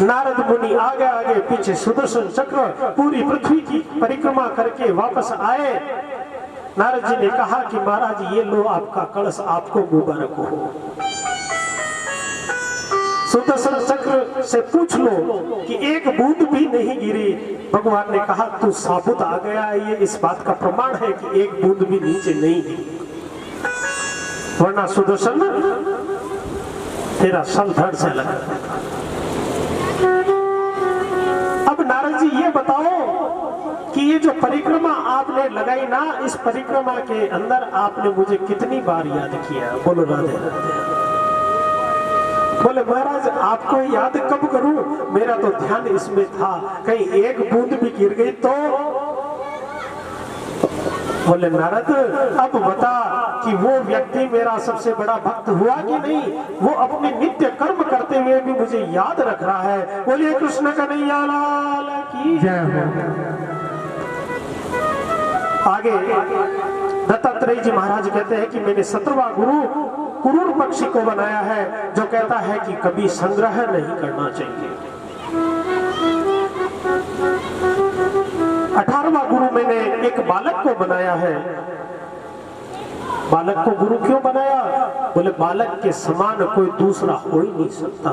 नारद मुनि आगे आगे पीछे सुदर्शन चक्र पूरी पृथ्वी की परिक्रमा करके वापस आए। नारद जी ने कहा कि महाराज ये लो आपका कलश, आपको मुबारक हो। सुदर्शन चक्र से पूछ लो कि एक बूंद भी नहीं गिरी। भगवान ने कहा तू साबुत आ गया है, ये इस बात का प्रमाण है कि एक बूंद भी नीचे नहीं गिरी, वरना सुदर्शन तेरा सल धड़ से लगा। अब नारद जी ये बताओ कि ये जो परिक्रमा आपने लगाई ना, इस परिक्रमा के अंदर आपने मुझे कितनी बार याद किया? बोलो राधे राधे। बोले महाराज आपको याद कब करूं, मेरा तो ध्यान इसमें था, कहीं एक बूंद भी गिर गई तो। बोले नारद अब बता कि वो व्यक्ति मेरा सबसे बड़ा भक्त हुआ कि नहीं, वो अपने नित्य कर्म करते हुए भी मुझे याद रख रहा है। बोलिए कृष्ण कन्हैया लाल की जय हो। आगे दत्तात्रेय जी महाराज कहते हैं कि मैंने 17वां गुरु क्रूर पक्षी को बनाया है, जो कहता है कि कभी संग्रह नहीं करना चाहिए। 18वां गुरु मैंने एक बालक को बनाया है। बालक को गुरु क्यों बनाया? बोले बालक के समान कोई दूसरा हो ही नहीं सकता।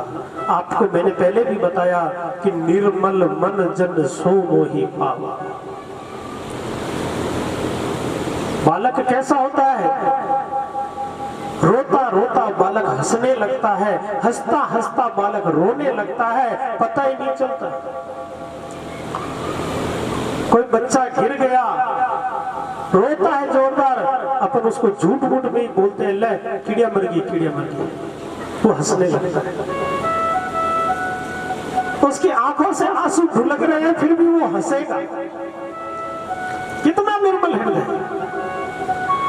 आपको मैंने पहले भी बताया कि निर्मल मन जन सो मोहि पावा। कैसा होता है? रोता रोता बालक हंसने लगता है, हंसता हंसता बालक रोने लगता है, पता ही नहीं चलता। कोई बच्चा गिर गया, रोता है जोरदार, अपन उसको झूठ मूठ में ही बोलते हैं, ले कीड़िया मर गई, कीड़िया मर गई, वो हंसने लगता है। उसकी आंखों से आंसू ढुलक रहे हैं, फिर भी वो हंसेगा। कितना निर्मल हृदय!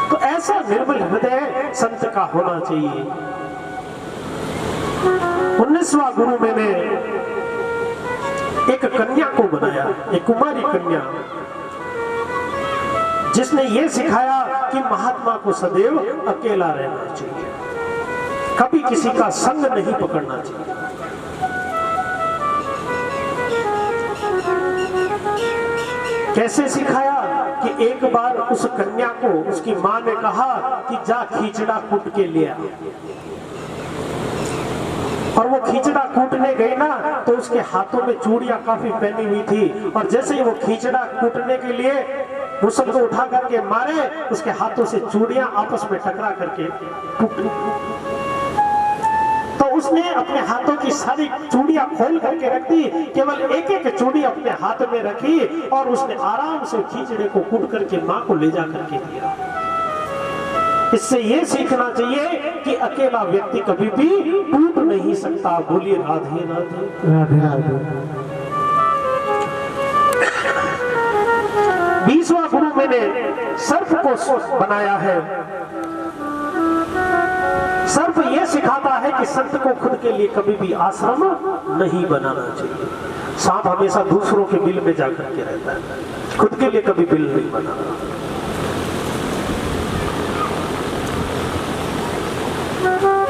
तो ऐसा निर्मल हृदय संत का होना चाहिए। 19वां गुरु मैंने एक कन्या को बनाया, एक कुमारी कन्या, जिसने ये सिखाया कि महात्मा को सदैव अकेला रहना चाहिए, कभी किसी का संग नहीं पकड़ना चाहिए। कैसे सिखाया कि एक बार उस कन्या को उसकी मां ने कहा कि जा खींचड़ा कूट के लिया, और वो खींचड़ा कूटने गई ना तो उसके हाथों में चूड़ियां काफी पहनी हुई थी, और जैसे ही वो खींचड़ा कूटने के लिए मुसल को उठा करके मारे, उसके हाथों से चूड़ियां आपस में टकरा करके टूट। तो उसने अपने हाथों की सारी चूड़ियां खोल करके रख दी, केवल एक एक चूड़ी अपने हाथ में रखी, और उसने आराम से खींचड़े को कूट करके मां को ले जा करके दिया। इससे ये सीखना चाहिए कि अकेला व्यक्ति कभी भी टूट नहीं सकता। बोलिए राधे राधे राधे राधे। 20वां गुरु मैंने सर्प को बनाया है। सर्प ये सिखाता है कि संत को खुद के लिए कभी भी आश्रम नहीं बनाना चाहिए। सांप हमेशा दूसरों के बिल में जाकर के रहता है, खुद के लिए कभी बिल नहीं बनाना।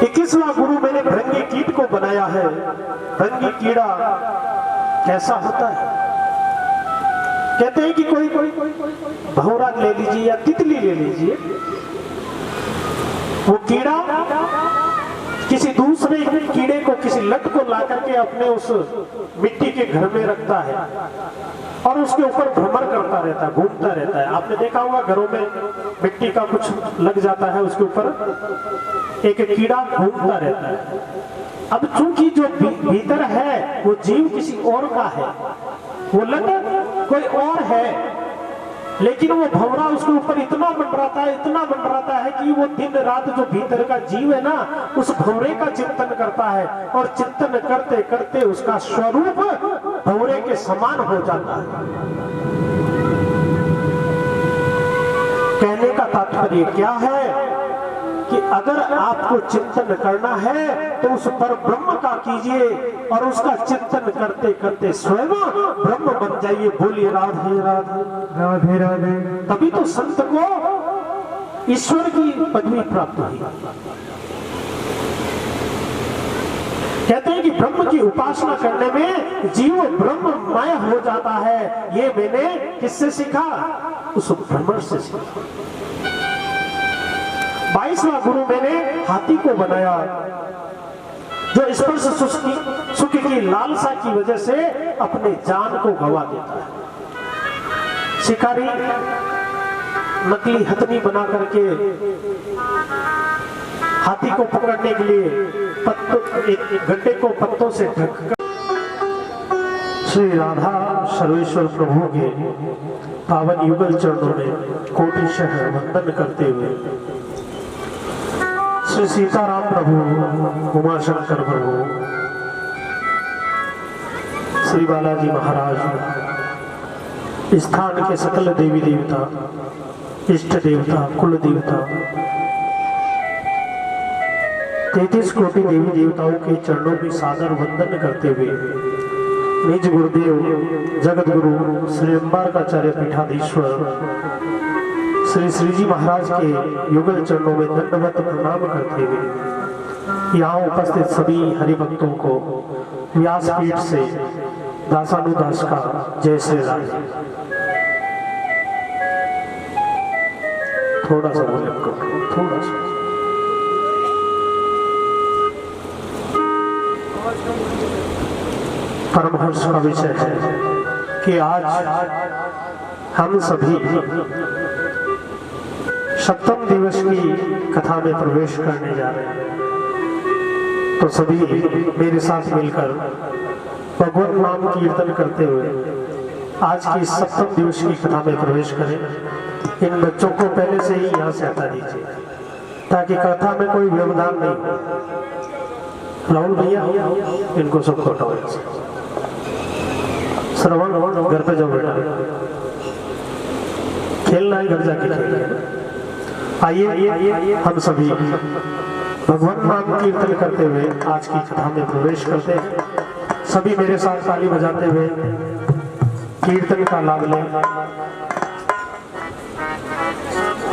21वां गुरु मैंने भृंगी कीट को बनाया है। भृंगी कीड़ा कैसा होता है? कहते हैं कि कोई भौरा ले लीजिए या तितली ले लीजिए, वो कीड़ा किसी दूसरे कीड़े को, किसी लट को ला करके अपने उस मिट्टी के घर में रखता है और उसके ऊपर भ्रमण करता रहता है, घूमता रहता है। आपने देखा होगा घरों में मिट्टी का कुछ लग जाता है, उसके ऊपर एक कीड़ा घूमता रहता है। अब चूंकि जो भीतर है वो जीव किसी और का है, वो लट कोई और है, लेकिन वो भंवरा उसके ऊपर इतना मंडराता है, इतना मंडराता है कि वो दिन रात जो भीतर का जीव है ना, उस भंवरे का चिंतन करता है, और चिंतन करते करते उसका स्वरूप भंवरे के समान हो जाता है। कहने का तात्पर्य क्या है कि अगर आपको चिंतन करना है तो उस पर ब्रह्म का कीजिए, और उसका चिंतन करते करते स्वयं ब्रह्म बन जाइए। बोलिए राधे राधे राधे राधे। तभी तो संत को ईश्वर की पदवी प्राप्त हुई। कहते हैं कि ब्रह्म की उपासना करने में जीव ब्रह्ममय हो जाता है। ये मैंने किससे सीखा? उस भ्रमण से सीखा। 22वां गुरु मैंने हाथी को बनाया, जो स्पर्श सुख की लालसा की वजह से अपने जान को गवा देता है। शिकारी नकली हथनी बना करके हाथी को पकड़ने के लिए एक गड्ढे को पत्तों से ढककर श्री राधा सर्वेश्वर प्रभु के पावन युगल चरणों में कोटिशः वंदन करते हुए श्री सीताराम प्रभु, उमाशंकर प्रभु, श्री बालाजी महाराज, स्थान के सकल देवी देवता, इष्ट देवता, कुल देवता, 33 कोटि देवी देवताओं के चरणों की सादर वंदन करते हुए निज गुरुदेव जगत गुरु श्री अम्बारकाचार्य पीठाधीश्वर श्री श्रीजी महाराज के युगल चरणों में दंडवत प्रणाम करते हुए यहाँ उपस्थित सभी हरिभक्तों को व्यासपीठ से दासानुदास का जय श्री राम। थोड़ा सा वॉल्यूम करो, थोड़ा सा। परमहंस का विषय है कि आज हम सभी सप्तम दिवस की कथा में प्रवेश करने जा रहे हैं, तो सभी मेरे साथ मिलकर भगवान नाम कीर्तन करते हुए आज की सप्तम दिवस की कथा में प्रवेश करें। इन बच्चों को पहले से ही यहाँ से हटा दीजिए ताकि कथा में कोई व्यवधान नहीं हो। राहुल भैया इनको सबको हटाओ। श्रवण घर पे जाओ बेटा, खेलना है घर जाके खेलना। आइए हम सभी भगवान नाम कीर्तन करते हुए आज की कथा में प्रवेश करते हैं। सभी मेरे साथ ताली बजाते हुए कीर्तन का लाभ लें।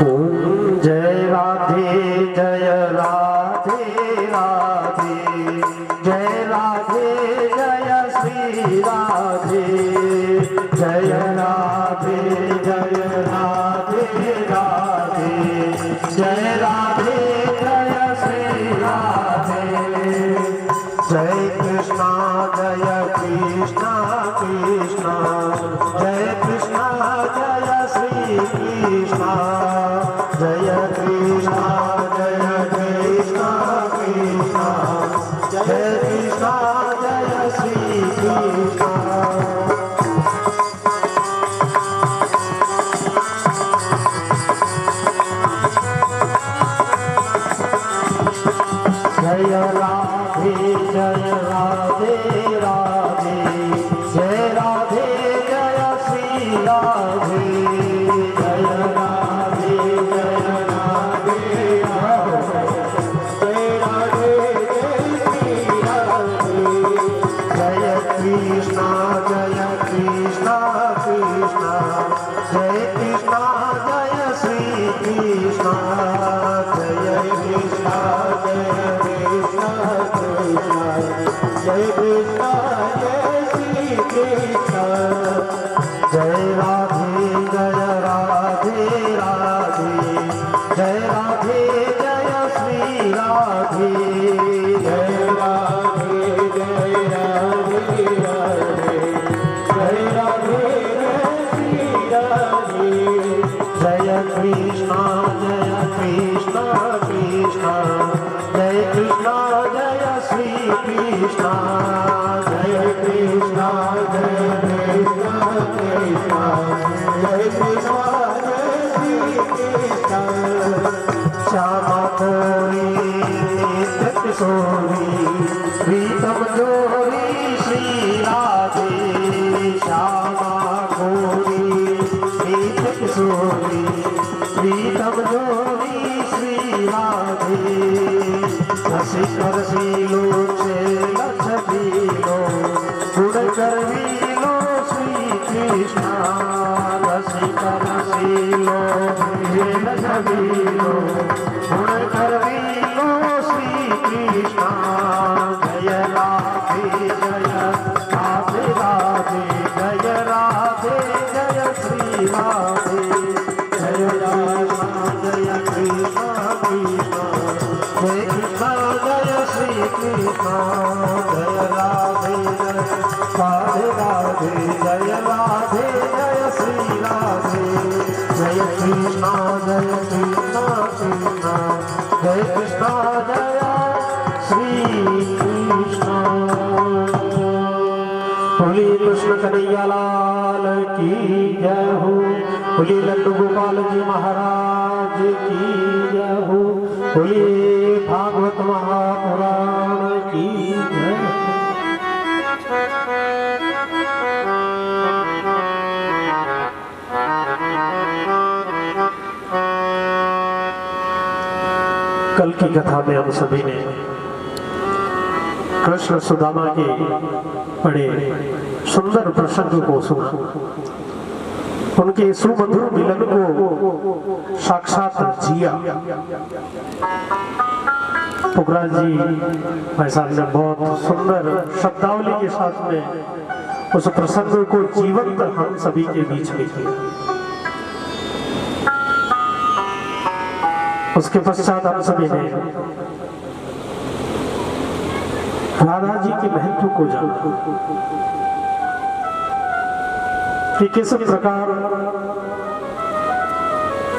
ओम जय राधे जय राधे राधे, जय राधे जय श्री राधे, जय राधे जय राधे राधे, जय राधे जय श्री राधे, जय कृष्णा कृष्णा कृष्णा, जय कृष्णा जय श्री कृष्णा, जय कृष्णा कृष्णा कृष्णा, जय कृष्णा जय श्री कृष्णा। जय राधे जय राधे राधे, जय राधे जय श्री राधे, जय राधे जय राधे राधे, जय राधे जय श्री राधे, जय कृष्णा कृष्णा कृष्णा, जय कृष्णा जय श्री कृष्णा, जय कृष्णा जय कृष्णा जय श्री कृष्णा, जय राधे जय राधे राधे, जय राधे जय श्री राधे, जय राधे जय राधे राधे, जय राधे जय श्री राधे, जय कृष्णा कृष्णा कृष्णा, जय कृष्णा जय श्री कृष्णा, जय कृष्णा कृष्णा कृष्णा, जय कृष्णा जय श्री कृष्णा। श्यामा गौरी नित्य किशोरी प्रीतम जोरी श्री राधे, श्यामा गौरी नित्य किशोरी प्रीतम जोरी श्री राधे, रसिलो लक्षीलो गुण करवीलो श्री कृष्णा, रसिलो लक्षीलो गुण करवीलो श्री कृष्णा, जय राधे जय राधे राधे, जय राधे जय श्री राधे, जय राधा जय कृष्णा कृष्णा, जय कृष्णा जय श्री कृष्णा, जय राधे जय राधे राधे, जय राधे जय श्री राधे, जय कृष्णा कृष्णा कृष्णा, जय कृष्णा जय श्री कृष्णा। बोली कृष्ण कन्हैया लाल की जय हो, बोली लड्डू गोपाल जी महाराज की जय हो, बोली भागवत महापुराण की जय। कल की कथा में हम सभी ने कृष्ण सुदामा के बड़े सुंदर प्रसंग को सुना, उनके सुमधुर मिलन को साक्षात जिया। पुखराज जी भाई साहब ने बहुत सुंदर शब्दावली के साथ में उस प्रसंग को जीवंत हम सभी के बीच में किया। उसके पश्चात हम सभी ने राधा जी के महत्व को जाना कि किस प्रकार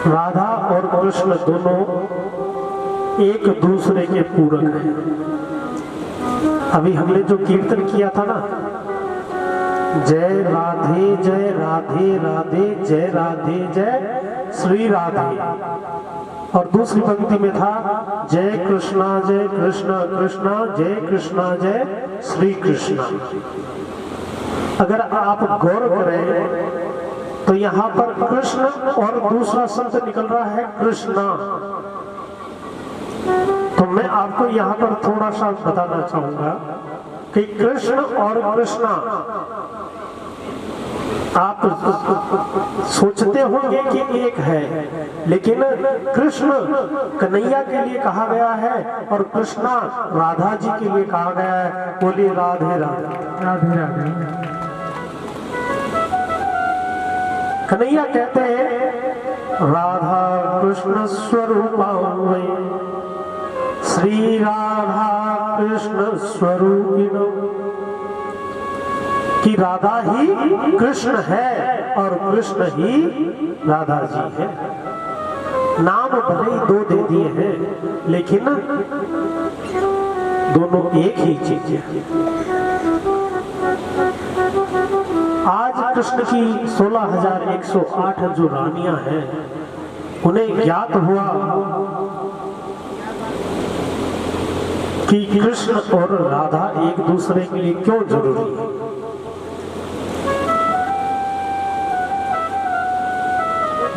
राधा और कृष्ण दोनों एक दूसरे के पूरक हैं। अभी हमने जो कीर्तन किया था ना, जय राधे जय राधे राधे जय राधे जय श्री राधे, और दूसरी पंक्ति में था जय कृष्णा कृष्णा जय कृष्णा जय श्री कृष्णा। अगर आप गौर करें तो यहाँ पर कृष्ण और दूसरा शब्द निकल रहा है कृष्णा। तो मैं आपको यहाँ पर थोड़ा सा बताना चाहूंगा कि कृष्ण और कृष्णा, आप सोचते होंगे कि एक है, लेकिन कृष्ण कन्हैया के लिए कहा गया है और कृष्णा राधा जी के लिए कहा गया है। बोलिए राधे राधे राधे राधे। कन्हैया कहते हैं राधा कृष्ण स्वरूपावै श्री राधा कृष्ण स्वरूपिणो, कि राधा ही कृष्ण है और कृष्ण ही राधा जी है। नाम भले ही दो दे दिए हैं, लेकिन दोनों एक ही चीज है। आज कृष्ण की 16,108 जो रानियां हैं, उन्हें ज्ञात हुआ कि कृष्ण और राधा एक दूसरे के लिए क्यों जरूरी है।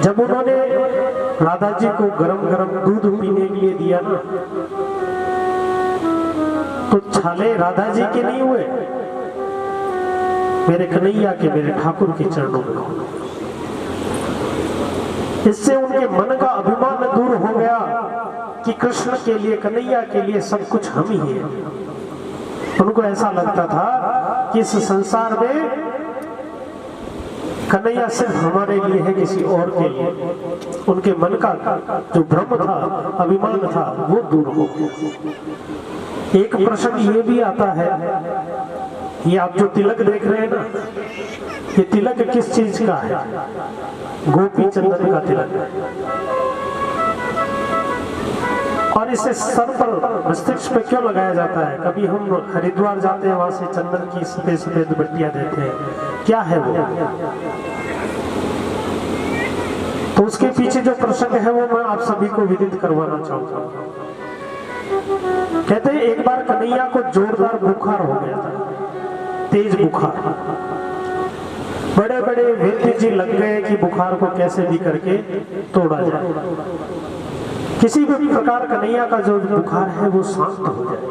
जब उन्होंने राधा जी को गरम गरम दूध पीने के लिए दिया ना, तो छाले राधा जी के नहीं हुए, मेरे कन्हैया के, मेरे ठाकुर के चरणों में हो। इससे उनके मन का अभिमान दूर हो गया कि कृष्ण के लिए, कन्हैया के लिए सब कुछ हम ही है। उनको ऐसा लगता था कि इस संसार में कन्हैया सिर्फ हमारे लिए है, किसी और के लिए। उनके मन का जो भ्रम था, अभिमान था, वो दूर हो गया। एक प्रश्न ये भी आता है, ये आप जो तिलक देख रहे हैं ना, ये तिलक किस चीज का है? गोपी चंदन का तिलक है। और इसे सर पर, मस्तिष्क पे क्यों लगाया जाता है? कभी हम हरिद्वार जाते हैं, वहां से चंदन की सफेद सफेद बट्टियां देते हैं, क्या है वो? तो उसके पीछे जो प्रसंग है वो मैं आप सभी को विदित करवाना चाहूंगा। कहते हैं एक बार कन्हैया को जोरदार बुखार हो गया था, तेज बुखार। बड़े बड़े वैद्य जी लग गए कि बुखार को कैसे भी करके तोड़ा जाए, किसी भी प्रकार कन्हैया का जो बुखार है वो शांत हो जाए।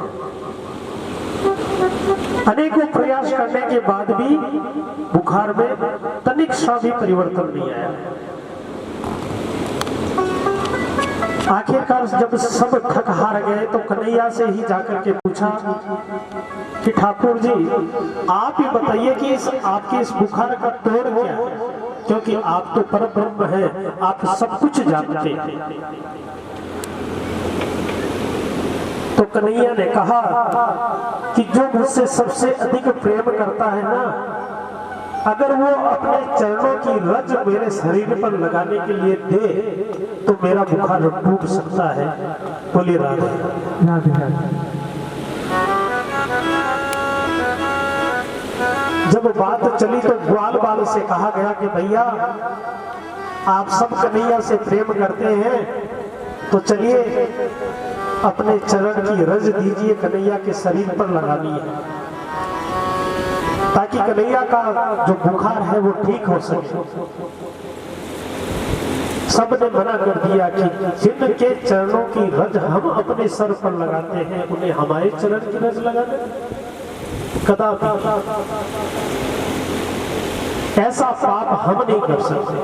अनेकों प्रयास करने के बाद भी बुखार में तनिक सा भी परिवर्तन नहीं आया। आखिरकार जब सब थक हार गए तो कन्हैया से ही जाकर के पूछा कि ठाकुर जी, आप ही बताइए कि आपके इस बुखार का तोड़ क्या है, क्योंकि आप तो परब्रह्म हैं, आप सब कुछ जानते हैं। तो कन्हैया ने कहा कि जो मुझसे सबसे अधिक प्रेम करता है ना, अगर वो अपने चरणों की रज मेरे शरीर पर लगाने के लिए दे तो मेरा बुखार टूट सकता है। बोलिए राधे राधे। जब बात चली तो ग्वाल बाल से कहा गया कि भैया आप सब कन्हैया से प्रेम करते हैं, तो चलिए अपने चरण की रज दीजिए, कन्हैया के शरीर पर लगानी है, ताकि कन्हैया का जो बुखार है वो ठीक हो सके। सबने मना कर दिया कि जिनके चरणों की रज हम अपने सर पर लगाते हैं, उन्हें हमारे चरण की रज लगाने कदापि ऐसा पाप हम नहीं कर सकते।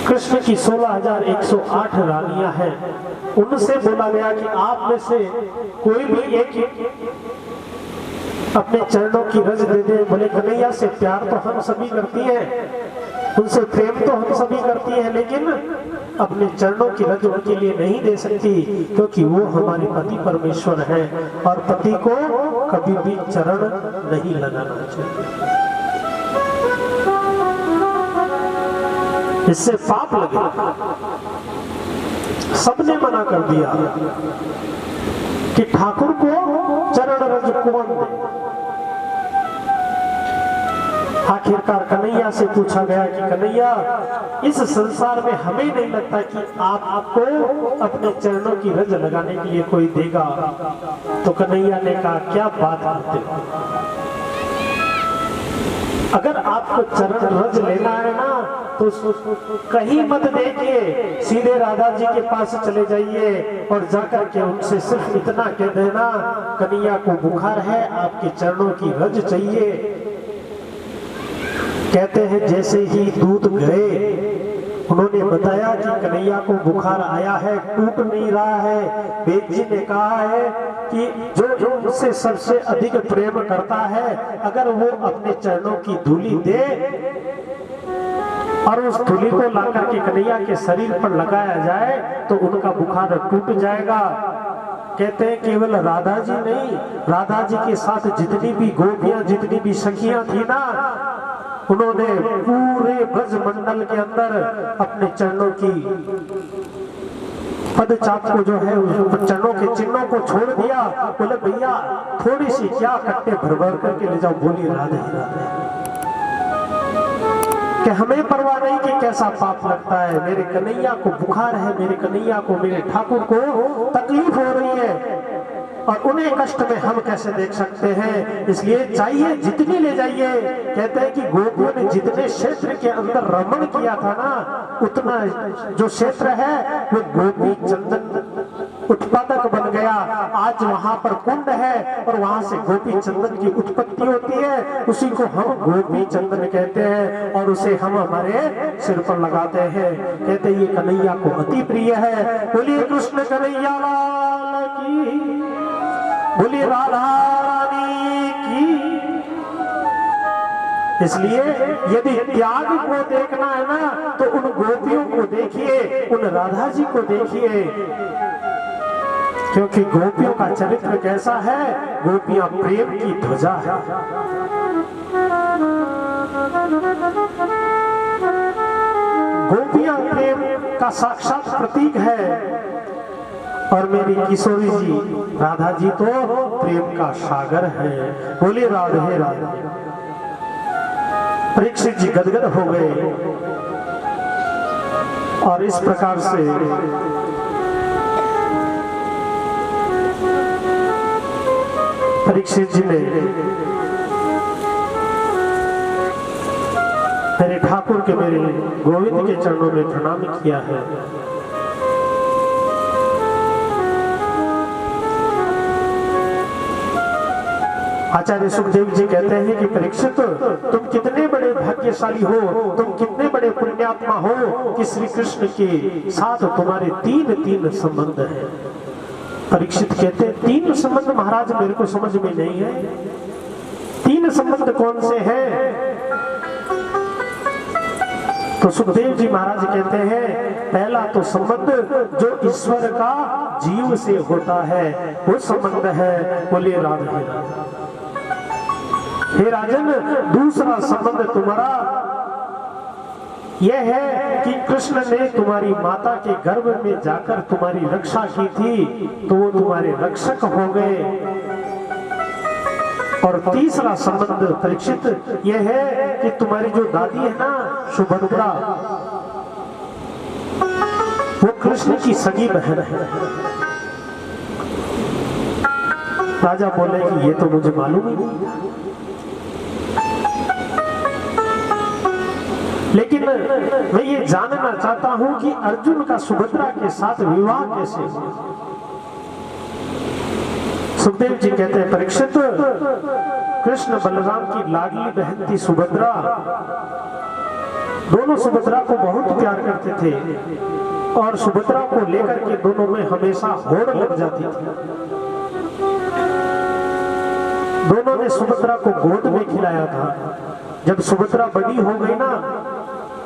कृष्ण की 16,108 रानियां हैं, उनसे बोला गया कि आप में से कोई भी एक अपने चरणों की रज दे दे। बोले कन्हैया से प्यार तो हम सभी करती हैं, उनसे प्रेम तो हम सभी करती हैं, लेकिन अपने चरणों की रज उनके लिए नहीं दे सकती, क्योंकि वो हमारे पति परमेश्वर हैं और पति को कभी भी चरण नहीं लगाना चाहिए। इससे पाप लगे। सबने मना कर दिया कि ठाकुर को चरण रज कौन दे। आखिरकार कन्हैया से पूछा गया कि कन्हैया, इस संसार में हमें नहीं लगता कि आपको अपने चरणों की रज लगाने के लिए कोई देगा। तो कन्हैया ने कहा, क्या बात करते हो, अगर आपको चरण रज लेना है ना तो कहीं मत देखिए, सीधे राधा जी के पास चले जाइए और जाकर के उनसे सिर्फ इतना कह देना, कन्हैया को बुखार है, आपके चरणों की रज चाहिए। कहते हैं जैसे ही दूत गए, उन्होंने बताया कि कन्हैया को बुखार आया है, टूट नहीं रहा है। वेद जी ने कहा है कि जो मुझसे सबसे अधिक प्रेम करता है, अगर वो अपने चरणों की धूली दे और उस धूली को लाकर के कन्हैया के शरीर पर लगाया जाए तो उनका बुखार टूट जाएगा। कहते हैं केवल राधा जी नहीं, राधा जी के साथ जितनी भी गोपियां, जितनी भी सखियां थी ना, उन्होंने पूरे ब्रज मंडल के अंदर अपने चरणों की पदचाप को जो है, चरणों के चिन्हों को छोड़ दिया। बोले भैया थोड़ी सी क्या, कट्टे भर भर करके ले जाओ, बोलिए राधे राधे। कि हमें परवाह नहीं कि कैसा पाप लगता है, मेरे कन्हैया को बुखार है, मेरे कन्हैया को, मेरे ठाकुर को तकलीफ हो रही है और उन्हें कष्ट में हम कैसे देख सकते हैं। इसलिए चाहिए जितनी ले जाइए। कहते हैं कि गोपियों ने जितने क्षेत्र के अंदर रमण किया था ना, उतना जो क्षेत्र है वो गोपी चंदन उत्पादक बन गया। आज वहां पर कुंड है और वहां से गोपी चंदन की उत्पत्ति होती है, उसी को हम गोपी चंदन कहते हैं और उसे हम हमारे सिर पर लगाते हैं। कहते हैं ये कन्हैया को अति प्रिय है। बोलिए कृष्ण कन्हैया लाल की, बोलिए राधा रानी की। इसलिए यदि त्याग को देखना है ना तो उन गोपियों को देखिए, उन राधा जी को देखिए, क्योंकि गोपियों का चरित्र कैसा है, गोपियां प्रेम की ध्वजा है। गोपियां प्रेम का साक्षात प्रतीक है और मेरी किशोरी जी राधा जी तो प्रेम का सागर है। बोले राधे राधे। परीक्षित जी गदगद हो गए और इस प्रकार से परीक्षित जी ने मेरे ठाकुर के, मेरे गोविंद के चरणों में प्रणाम किया है। आचार्य सुखदेव जी कहते हैं कि परीक्षित, तुम कितने बड़े भाग्यशाली हो, तुम कितने बड़े पुण्यात्मा हो कि श्री कृष्ण के साथ तुम्हारे तीन संबंध है। परीक्षित कहते हैं तीन संबंध महाराज मेरे को समझ में नहीं है। तीन संबंध कौन से हैं? तो सुखदेव जी महाराज कहते हैं पहला तो संबंध जो ईश्वर का जीव से होता है वो संबंध है। बोलिए राधे राधे। हे राजन, दूसरा संबंध तुम्हारा यह है कि कृष्ण ने तुम्हारी माता के गर्भ में जाकर तुम्हारी रक्षा की थी तो वो तुम्हारे रक्षक हो गए। और तीसरा संबंध परीक्षित यह है कि तुम्हारी जो दादी है ना सुभद्रा, वो कृष्ण की सगी बहन है। राजा बोले कि ये तो मुझे मालूम ही नहीं, लेकिन मैं ये जानना चाहता हूं कि अर्जुन का सुभद्रा के साथ विवाह कैसे हुआ। सुखदेव जी कहते हैं परीक्षित, कृष्ण बलराम की लाडली बहन थी सुभद्रा। दोनों सुभद्रा को बहुत प्यार करते थे और सुभद्रा को लेकर के दोनों में हमेशा होड़ लग जाती थी। दोनों ने सुभद्रा को गोद में खिलाया था। जब सुभद्रा बड़ी हो गई ना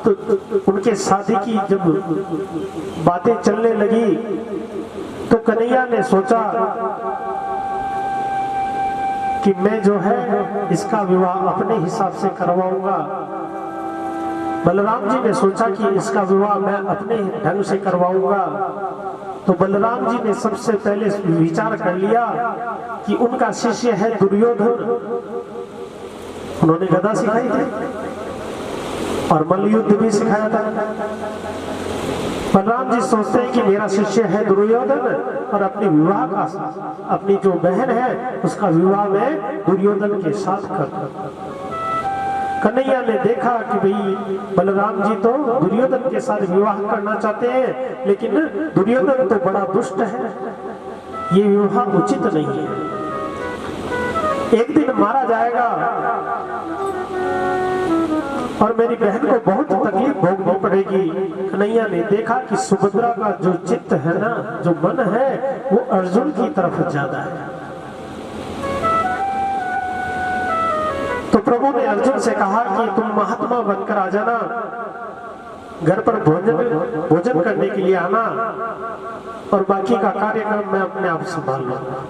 तो उनके शादी की जब बातें चलने लगी तो कन्हैया ने सोचा कि मैं जो है इसका विवाह अपने हिसाब से करवाऊंगा। बलराम जी ने सोचा कि इसका विवाह मैं अपने ढंग से करवाऊंगा। तो बलराम जी ने सबसे पहले विचार कर लिया कि उनका शिष्य है दुर्योधन, उन्होंने गदा सिखाई थी और मल्लयुद्ध भी सिखाया था। बलराम जी सोचते हैं कि मेरा शिष्य है दुर्योधन और अपने विवाह का, अपनी जो बहन है उसका विवाह मैं दुर्योधन के साथ कर। कन्हैया ने देखा कि भाई बलराम जी तो दुर्योधन के साथ विवाह करना चाहते हैं, लेकिन दुर्योधन तो बड़ा दुष्ट है, ये विवाह उचित नहीं है, एक दिन मारा जाएगा और मेरी बहन को बहुत तकलीफ भोगनी पड़ेगी। कन्हैया ने देखा कि सुभद्रा का जो चित्त है ना, जो मन है, वो अर्जुन की तरफ ज्यादा है। तो प्रभु ने अर्जुन से कहा कि तुम महात्मा बनकर आ जाना, घर पर भोजन करने के लिए आना और बाकी का कार्यक्रम मैं अपने आप संभाल लूंगा।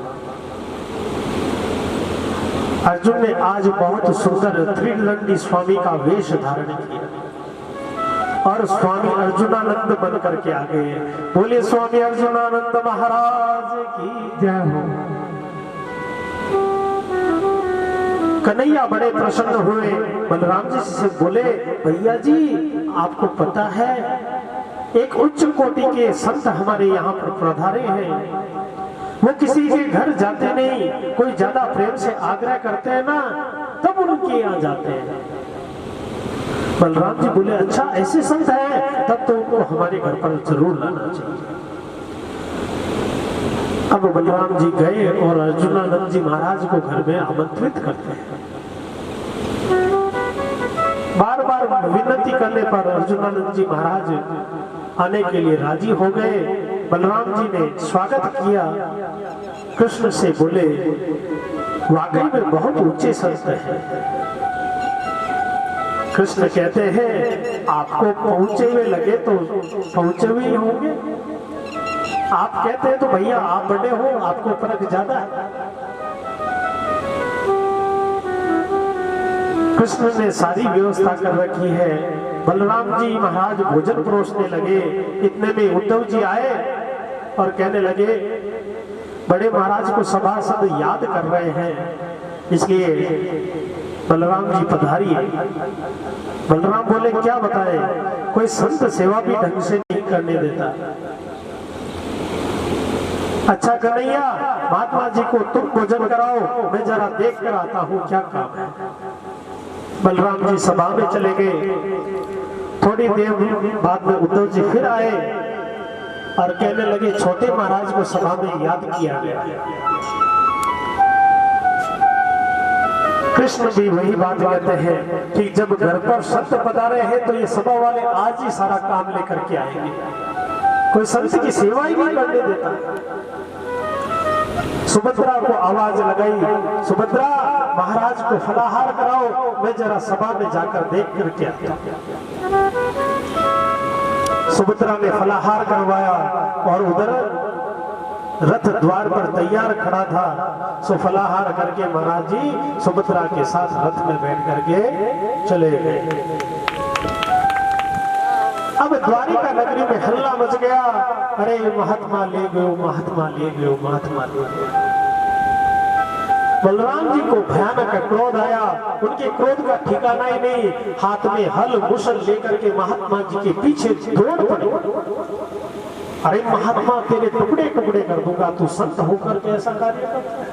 अर्जुन ने आज बहुत सुंदर त्रिदंडी स्वामी का वेश धारण किया और स्वामी अर्जुनानंद बन करके आ गए। बोले स्वामी अर्जुनानंद महाराज की जय हो। कन्हैया बड़े प्रसन्न हुए, बलराम जी से बोले भैया जी आपको पता है एक उच्च कोटि के संत हमारे यहाँ पर पधारे हैं, वो किसी के घर जाते नहीं, कोई ज्यादा प्रेम से आग्रह करते हैं ना तब उनके यहाँ जाते हैं। बलराम जी बोले अच्छा ऐसे संत हैं, तब तो उनको हमारे घर पर जरूर लाना चाहिए। अब बलराम जी गए और अर्जुनानंद जी महाराज को घर में आमंत्रित करते हैं। बार बार विनती करने पर अर्जुनानंद जी महाराज आने के लिए राजी हो गए। बलराम जी ने स्वागत किया, कृष्ण से बोले वाकई में बहुत ऊंचे संत हैं। कृष्ण कहते हैं आपको पहुंचे हुए लगे तो पहुंचे हुए ही होंगे, आप कहते हैं तो भैया आप बड़े हो, आपको फर्क ज्यादा है। कृष्ण ने सारी व्यवस्था कर रखी है। बलराम जी महाराज भोजन परोसने लगे, इतने में उद्धव जी आए और कहने लगे बड़े महाराज को सभासद याद कर रहे हैं, इसलिए बलराम जी पधारिए। बलराम बोले क्या बताए, कोई संत सेवा भी ढंग से नहीं करने देता। अच्छा कन्हैया महात्मा जी को तुम भोजन कराओ, मैं जरा देख कर आता हूँ क्या काम है। बलराम जी सभा में चले गए। थोड़ी देर बाद में उद्धव जी फिर आए और कहने लगे छोटे महाराज को सभा में याद किया गया। कृष्ण भी वही बात कहते हैं कि जब घर पर संत पधारे हैं तो ये सभा वाले आज ही सारा काम लेकर के आएंगे, कोई संत की सेवा ही नहीं करने देता। सुभद्रा को आवाज लगाई, सुभद्रा महाराज को फलाहार कराओ, मैं जरा सभा में जाकर देख करके आता हूं। सुभद्रा ने फलाहार करवाया और उधर रथ द्वार पर तैयार खड़ा था। सो फलाहार करके महाराज जी सुभद्रा के साथ रथ में बैठ करके चले गए। अब द्वारिका नगरी में हल्ला मच गया, अरे महात्मा ले गयो, महात्मा ले गयो, महात्मा ले गयो। बलराम जी को भयानक क्रोध आया, उनके क्रोध का ठिकाना ही नहीं, हाथ में हल मुसल लेकर के महात्मा जी के पीछे दौड़ पड़े। अरे महात्मा तेरे टुकड़े टुकड़े कर दूंगा, तू संत होकर के ऐसा कार्य करता है।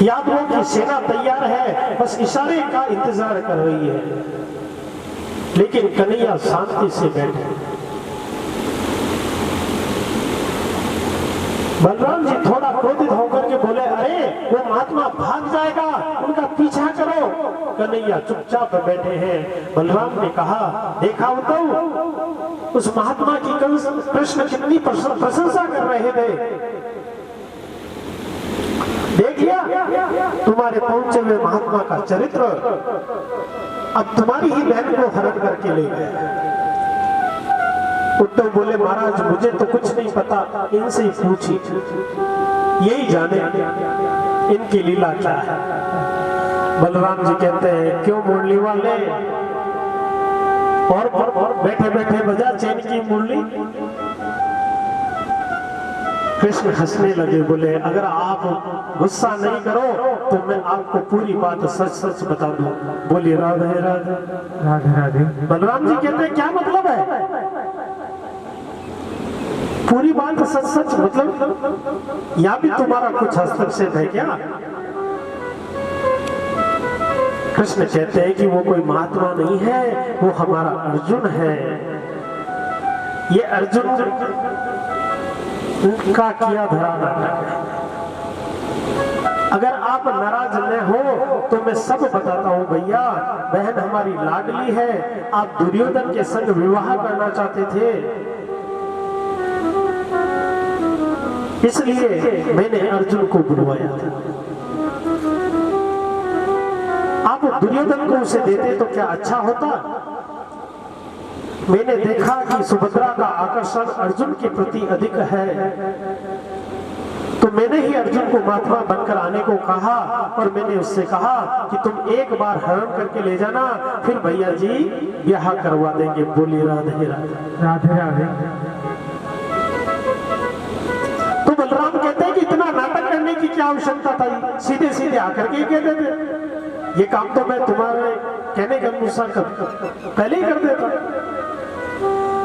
याद हो कि सेना तैयार है, बस इशारे का इंतजार कर रही है, लेकिन कन्हैया शांति से बैठे। बलराम जी थोड़ा क्रोधित होकर के बोले अरे वो महात्मा भाग जाएगा, उनका पीछा करो। कन्हैया चुपचाप बैठे हैं। बलराम ने कहा देखा उद्धव, उस महात्मा की कृष्ण कितनी प्रशंसा कर रहे थे, देख लिया तुम्हारे पहुंचे हुए महात्मा का चरित्र, अब तुम्हारी ही बहन को हरण करके ले गए। उद्धव बोले महाराज मुझे तो कुछ नहीं पता, इनसे ही पूछिए, यही जाने इनकी लीला क्या है। बलराम जी कहते हैं क्यों मुरली वाले, और बैठे बैठे बजा चैन की मुरली। कृष्ण हंसने लगे, बोले अगर आप गुस्सा नहीं करो तो मैं आपको पूरी बात सच सच बता दूं। बोलिए राधे राधे राधे राधे। बलराम जी कहते हैं क्या मतलब है पूरी बात सच सच, मतलब या भी तुम्हारा कुछ हस्तक्षेप है क्या? कृष्ण कहते हैं कि वो कोई महात्मा नहीं है, वो हमारा अर्जुन है। ये अर्जुन का किया धरा नाटक है। अगर आप नाराज न हो तो मैं सब बताता हूं भैया। बहन हमारी लाडली है, आप दुर्योधन के संग विवाह करना चाहते थे, इसलिए मैंने अर्जुन को बुलवाया था। आप दुर्योधन को उसे देते तो क्या अच्छा होता? मैंने देखा कि सुभद्रा का आकर्षण अर्जुन के प्रति अधिक है, तो मैंने ही अर्जुन को महात्मा बनकर आने को कहा, और मैंने उससे कहा कि तुम एक बार हरण करके ले जाना, फिर भैया जी ब्याह करवा देंगे। बोलिए राधे राधे राधे राधे। तो बलराम कहते हैं कि इतना नाटक करने की क्या आवश्यकता था, सीधे सीधे आकर के कह देते। ये काम तो मैं तुम्हारे कहने के अनुसार पहले ही कर देता।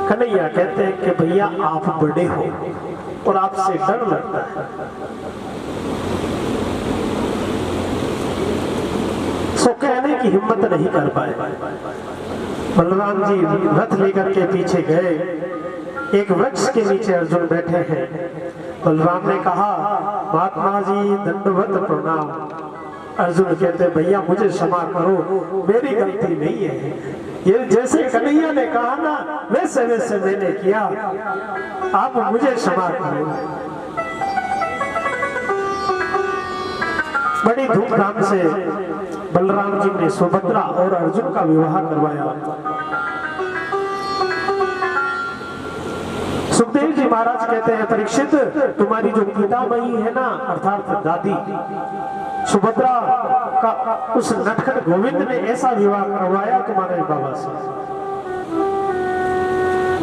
कन्हैया कहते हैं कि भैया आप बड़े हो और आपसे डर लगता है, सो कहने की हिम्मत नहीं कर पाए। बलराम जी रथ लेकर के पीछे गए, एक वृक्ष के नीचे अर्जुन बैठे हैं। बलराम ने कहा महात्मा जी दंडवत प्रणाम। अर्जुन कहते भैया मुझे क्षमा करो, मेरी गलती नहीं है, ये जैसे कन्हैया ने कहा ना वैसे वैसे मैंने किया, आप मुझे क्षमा करो। बड़ी धूमधाम से बलराम जी ने सुभद्रा और अर्जुन का विवाह करवाया। सुखदेव जी महाराज कहते हैं परीक्षित, तुम्हारी जो पितामही है ना अर्थात दादी सुभद्रा का उस नटखट गोविंद ने ऐसा विवाह करवाया तुम्हारे बाबा से।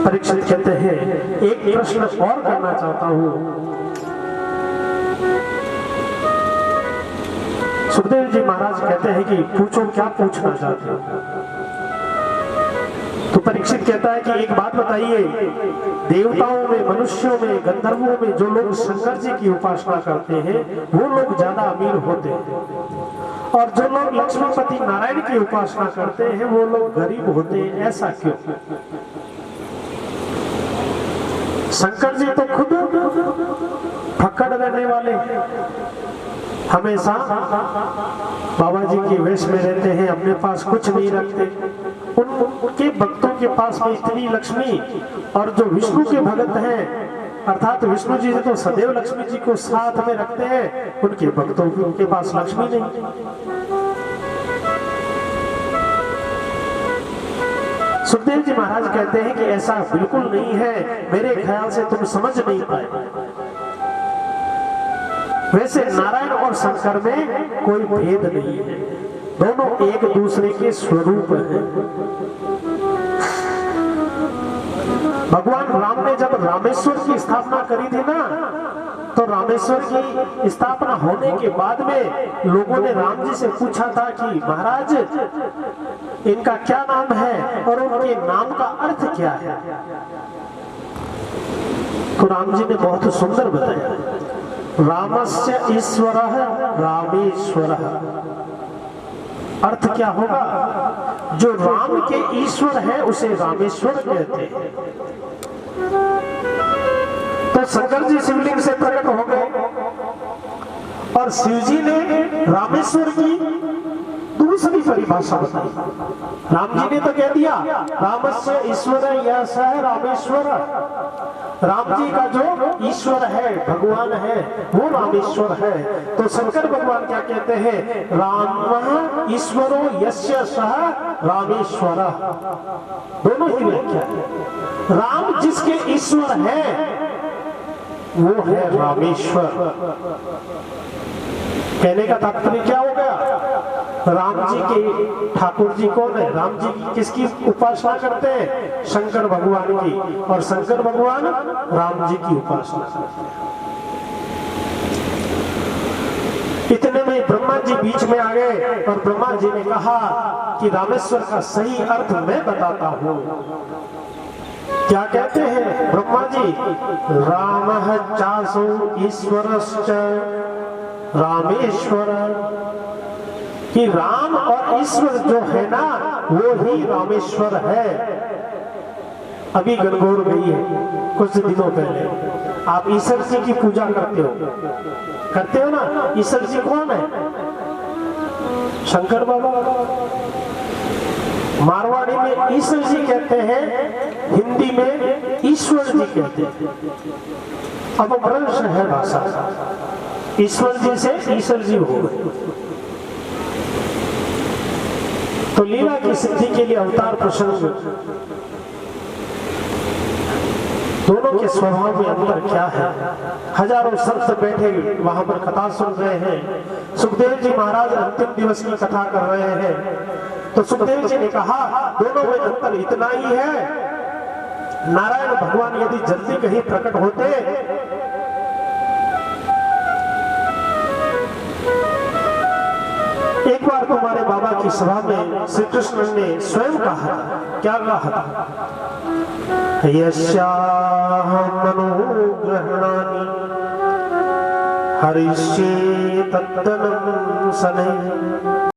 परीक्षित कहते हैं एक प्रश्न और करना चाहता हूं। सुखदेव जी महाराज कहते हैं कि पूछो, क्या पूछना चाहते हो? तो परीक्षित कहता है कि एक बात बताइए, देवताओं में, मनुष्यों में, गंधर्वों में जो लोग शंकर जी की उपासना करते हैं वो लोग ज्यादा अमीर होते हैं, और जो लोग लक्ष्मीपति नारायण की उपासना करते हैं वो लोग गरीब होते हैं, ऐसा क्यों? शंकर जी तो खुद फक्कड़ रहने वाले, हमेशा बाबा जी के वेश में रहते हैं, अपने पास कुछ नहीं रखते। उनके भक्तों के पास में इतनी लक्ष्मी, और जो विष्णु के भक्त हैं अर्थात विष्णु जी तो सदैव लक्ष्मी जी को साथ में रखते हैं, उनके भक्तों के पास लक्ष्मी नहीं। सुखदेव जी महाराज कहते हैं कि ऐसा बिल्कुल नहीं है, मेरे ख्याल से तुम समझ नहीं पाए। वैसे नारायण और शंकर में कोई भेद नहीं है, दोनों एक दूसरे के स्वरूप हैं। भगवान राम ने जब रामेश्वर की स्थापना करी थी ना, तो रामेश्वर की स्थापना होने के बाद में लोगों ने राम जी से पूछा था कि महाराज इनका क्या नाम है और उनके नाम का अर्थ क्या है? तो राम जी ने बहुत सुंदर बताया, रामस्य ईश्वरः रामेश्वरः। अर्थ क्या होगा? जो राम के ईश्वर है उसे रामेश्वर कहते हैं। तो शंकर जी शिवलिंग से प्रकट हो गए और शिव जी ने रामेश्वर की दूसरी परिभाषा बताई। राम जी ने तो कह दिया रामस्य ईश्वर यह सह रामेश्वर, राम जी का जो ईश्वर है, भगवान है, वो रामेश्वर है। तो शंकर भगवान क्या कहते हैं? राम ईश्वरो यस्य सह रामेश्वर। दोनों ही व्याख्या है। राम जिसके ईश्वर है वो है रामेश्वर। कहने का तात्पर्य क्या हो गया? राम जी के ठाकुर जी कौन है? राम जी की किसकी उपासना करते हैं? शंकर भगवान की। और शंकर भगवान राम जी की उपासना करते हैं। इतने में ब्रह्मा जी बीच में आ गए और ब्रह्मा जी ने कहा कि रामेश्वर का सही अर्थ मैं बताता हूं। क्या कहते हैं ब्रह्मा जी? रामः चासो ईश्वरश्च रामेश्वर, कि राम और ईश्वर जो है ना वो ही रामेश्वर है। अभी गणगौर गई है कुछ दिनों पहले। आप ईश्वर जी की पूजा करते हो ना? ईश्वर जी कौन है? शंकर बाबा। मारवाड़ी में ईश्वर जी कहते हैं, हिंदी में ईश्वर जी कहते हैं। अब भ्रंश है भाषा। ईश्वर जी से ईश्वर जी हो गए। तो लीला की सिद्धि के लिए अवतार प्रसंग, दोनों के स्वभाव में अंतर क्या है? हजारों संत बैठे वहां पर कथा सुन रहे हैं। सुखदेव जी महाराज अंतिम दिवस की कथा कर रहे हैं। तो सुखदेव जी ने कहा दोनों में अंतर इतना ही है, नारायण भगवान यदि जल्दी कहीं प्रकट होते एक बार तुम्हारे बाबा की सभा में श्री कृष्ण ने स्वयं कहा, क्या कहा था? यस्याहं मनोग्रहणानि हरिष्ये तद्दनं शनैः।